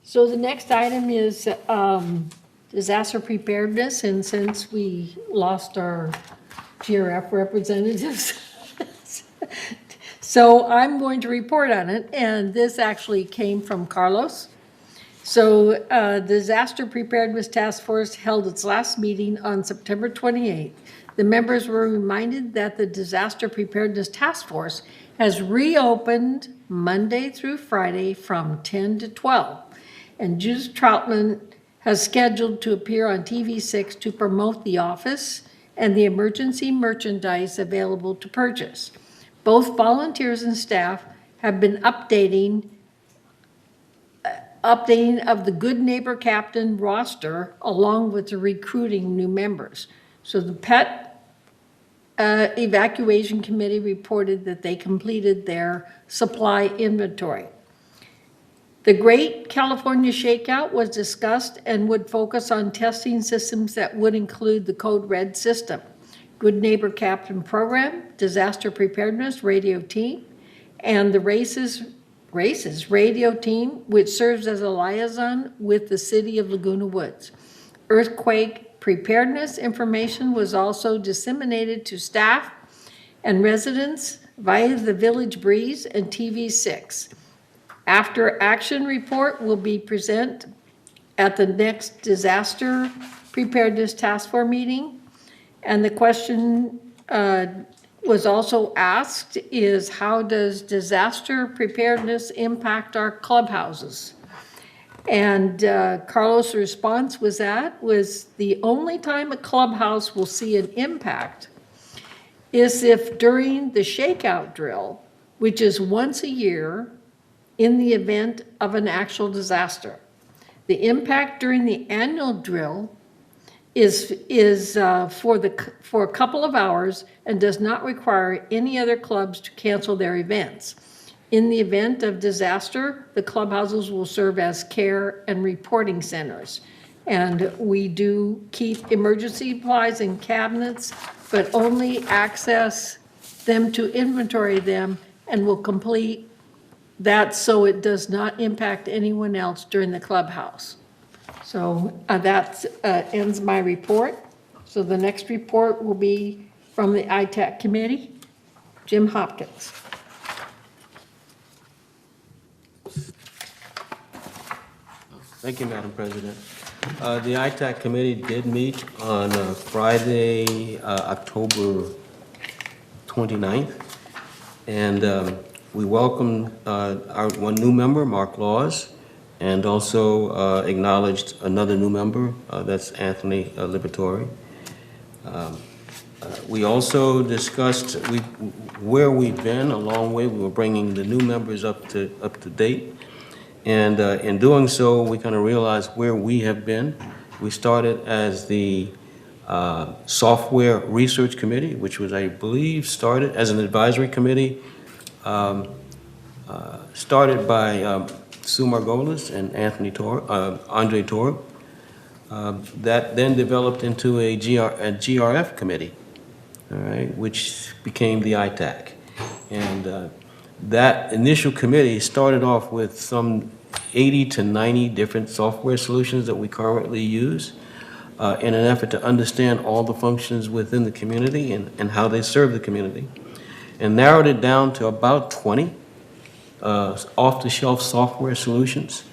So the next item is disaster preparedness, and since we lost our GRF representatives, so I'm going to report on it, and this actually came from Carlos. So the Disaster Preparedness Task Force held its last meeting on September 28th. The members were reminded that the Disaster Preparedness Task Force has reopened Monday through Friday from 10 to 12. And Judith Troutman has scheduled to appear on TV6 to promote the office and the emergency merchandise available to purchase. Both volunteers and staff have been updating updating of the Good Neighbor Captain roster along with the recruiting new members. So the Pet Evacuation Committee reported that they completed their supply inventory. The Great California Shakeout was discussed and would focus on testing systems that would include the Code Red system, Good Neighbor Captain Program, Disaster Preparedness Radio Team, and the Races Radio Team, which serves as a liaison with the City of Laguna Woods. Earthquake preparedness information was also disseminated to staff and residents via the Village Breeze and TV6. After action report will be present at the next Disaster Preparedness Task Force meeting. And the question was also asked is, how does disaster preparedness impact our clubhouses? And Carlos' response was the only time a clubhouse will see an impact is if during the shakeout drill, which is once a year, in the event of an actual disaster. The impact during the annual drill is for a couple of hours and does not require any other clubs to cancel their events. In the event of disaster, the clubhouses will serve as care and reporting centers. And we do keep emergency supplies in cabinets, but only access them to inventory them and will complete that so it does not impact anyone else during the clubhouse. So that ends my report. So the next report will be from the ITAC committee, Jim Hopkins. Thank you, Madam President. The ITAC committee did meet on Friday, October 29th, and we welcomed our one new member, Mark Laws, and also acknowledged another new member, that's Anthony Liberatore. We also discussed where we've been a long way. We were bringing the new members up to date. And in doing so, we kind of realized where we have been. We started as the Software Research Committee, which was, I believe, started as an advisory committee, started by Sue Margolis and Andre Torb. That then developed into a GRF committee, all right, which became the ITAC. And that initial committee started off with some 80 to 90 different software solutions that we currently use in an effort to understand all the functions within the community and how they serve the community, and narrowed it down to about 20 off-the-shelf software solutions.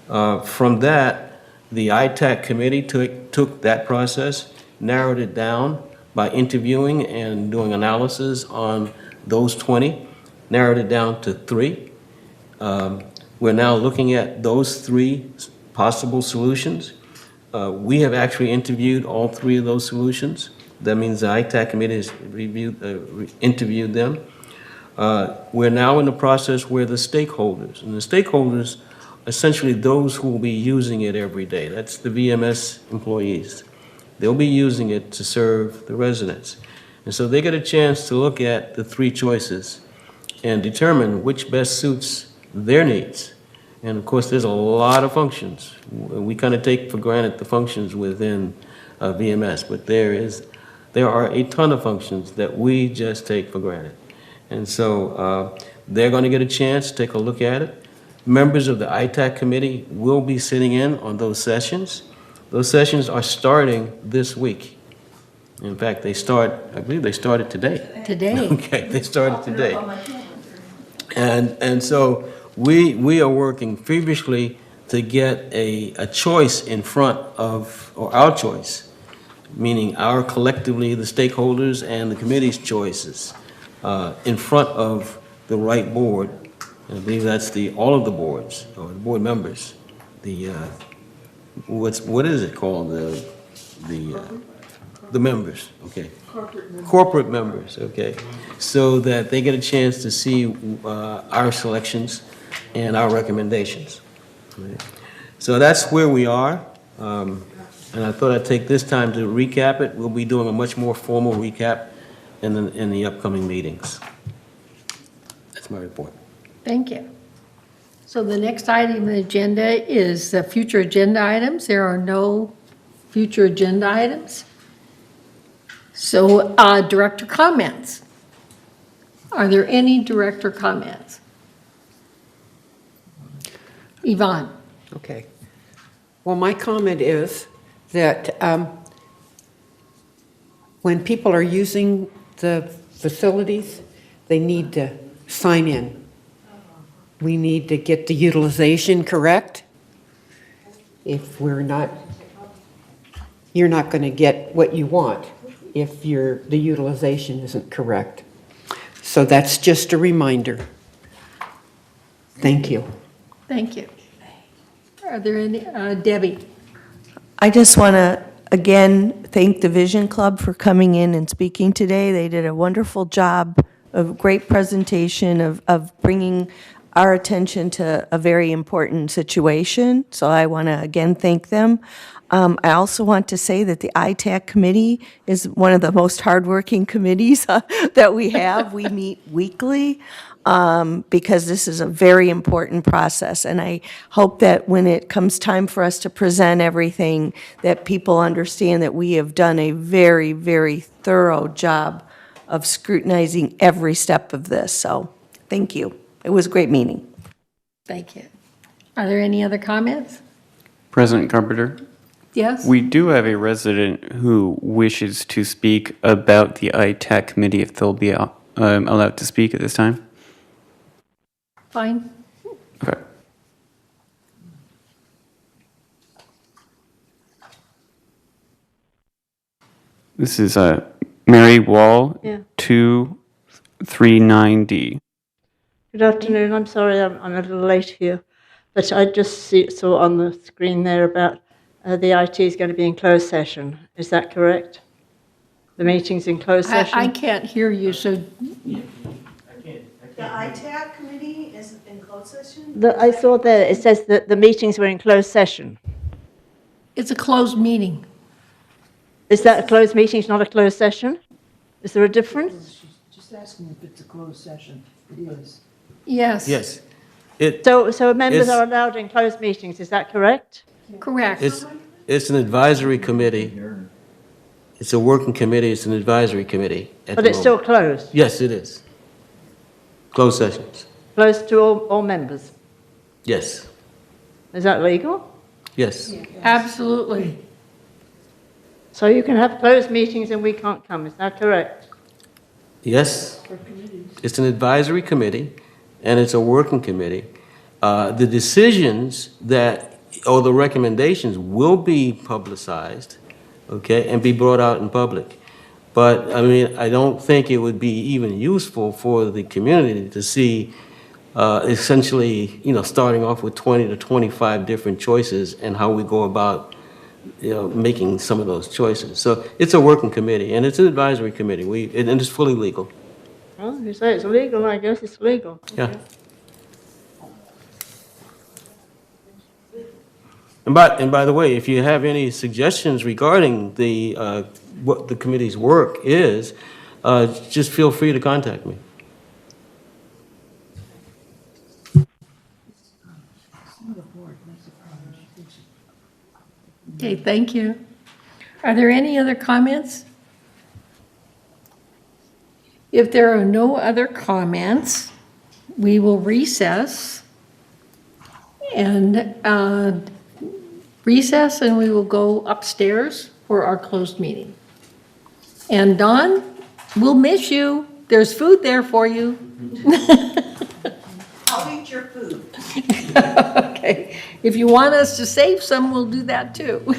From that, the ITAC committee took that process, narrowed it down by interviewing and doing analysis on those 20, narrowed it down to 3. We're now looking at those 3 possible solutions. We have actually interviewed all 3 of those solutions. That means the ITAC committee has interviewed them. We're now in the process where the stakeholders, and the stakeholders, essentially those who will be using it every day. That's the VMS employees. They'll be using it to serve the residents. And so they get a chance to look at the 3 choices and determine which best suits their needs. And of course, there's a lot of functions. We kind of take for granted the functions within VMS, but there are a ton of functions that we just take for granted. And so they're going to get a chance to take a look at it. Members of the ITAC committee will be sitting in on those sessions. Those sessions are starting this week. In fact, I believe they started today. Today. Okay, they started today. And so we are working feverishly to get a choice in front of, or our choice, meaning our collectively, the stakeholders and the committee's choices, in front of the right board. And I believe that's all of the boards, or the board members. What is it called? The members, okay. Corporate members, okay. So that they get a chance to see our selections and our recommendations. So that's where we are. And I thought I'd take this time to recap it. We'll be doing a much more formal recap in the upcoming meetings. That's my report. Thank you. So the next item on the agenda is the future agenda items. There are no future agenda items. So, director comments. Are there any director comments? Yvonne? Okay. Well, my comment is that when people are using the facilities, they need to sign in. We need to get the utilization correct. If we're not, you're not going to get what you want if the utilization isn't correct. So that's just a reminder. Thank you. Thank you. Are there any, Debbie? I just want to, again, thank the Vision Club for coming in and speaking today. They did a wonderful job, of great presentation of bringing our attention to a very important situation. So I want to, again, thank them. I also want to say that the ITAC committee is one of the most hardworking committees that we have. We meet weekly because this is a very important process. And I hope that when it comes time for us to present everything, that people understand that we have done a very, very thorough job of scrutinizing every step of this. So thank you. It was a great meeting. Thank you. Are there any other comments? President Carpenter? Yes? We do have a resident who wishes to speak about the ITAC committee, if they'll be allowed to speak at this time. Fine. Okay. This is Mary Wall, Yeah. 239D. Good afternoon. I'm sorry I'm a little late here, but I just saw on the screen there about the IT is going to be in closed session. Is that correct? The meeting's in closed session? I can't hear you, so The ITAC committee is in closed session? I saw there, it says that the meetings were in closed session. it's a closed meeting. Is that a closed meeting, it's not a closed session? Is there a difference? Just asking if it's a closed session. It is. Yes. Yes. So members it's- are allowed in closed meetings, is that correct? Correct. It's an advisory committee. It's a working committee, it's an advisory committee. But it's still closed? Yes, it is. Closed sessions. Closed to all members? Yes, Is that legal? yes. Absolutely. So you can have closed meetings and we can't come, is that correct? Yes. It's an advisory committee, and it's a working committee. The decisions or the recommendations will be publicized, okay, and be brought out in public. But, I mean, I don't think it would be even useful for the community to see essentially, starting off with 20 to 25 different choices and how we go about, making some of those choices. So it's a working committee, and it's an advisory committee, and it's fully legal. Well, if you say it's legal, I guess it's legal. Yeah. And by the way, if you have any suggestions regarding what the committee's work is, just feel free to contact me. Okay, thank you. Are there any other comments? If there are no other comments, we will recess and we will go upstairs for our closed meeting. And Dawn, we'll miss you. There's food there for you. I'll eat your food. Okay. If you want us to save some, we'll do that too.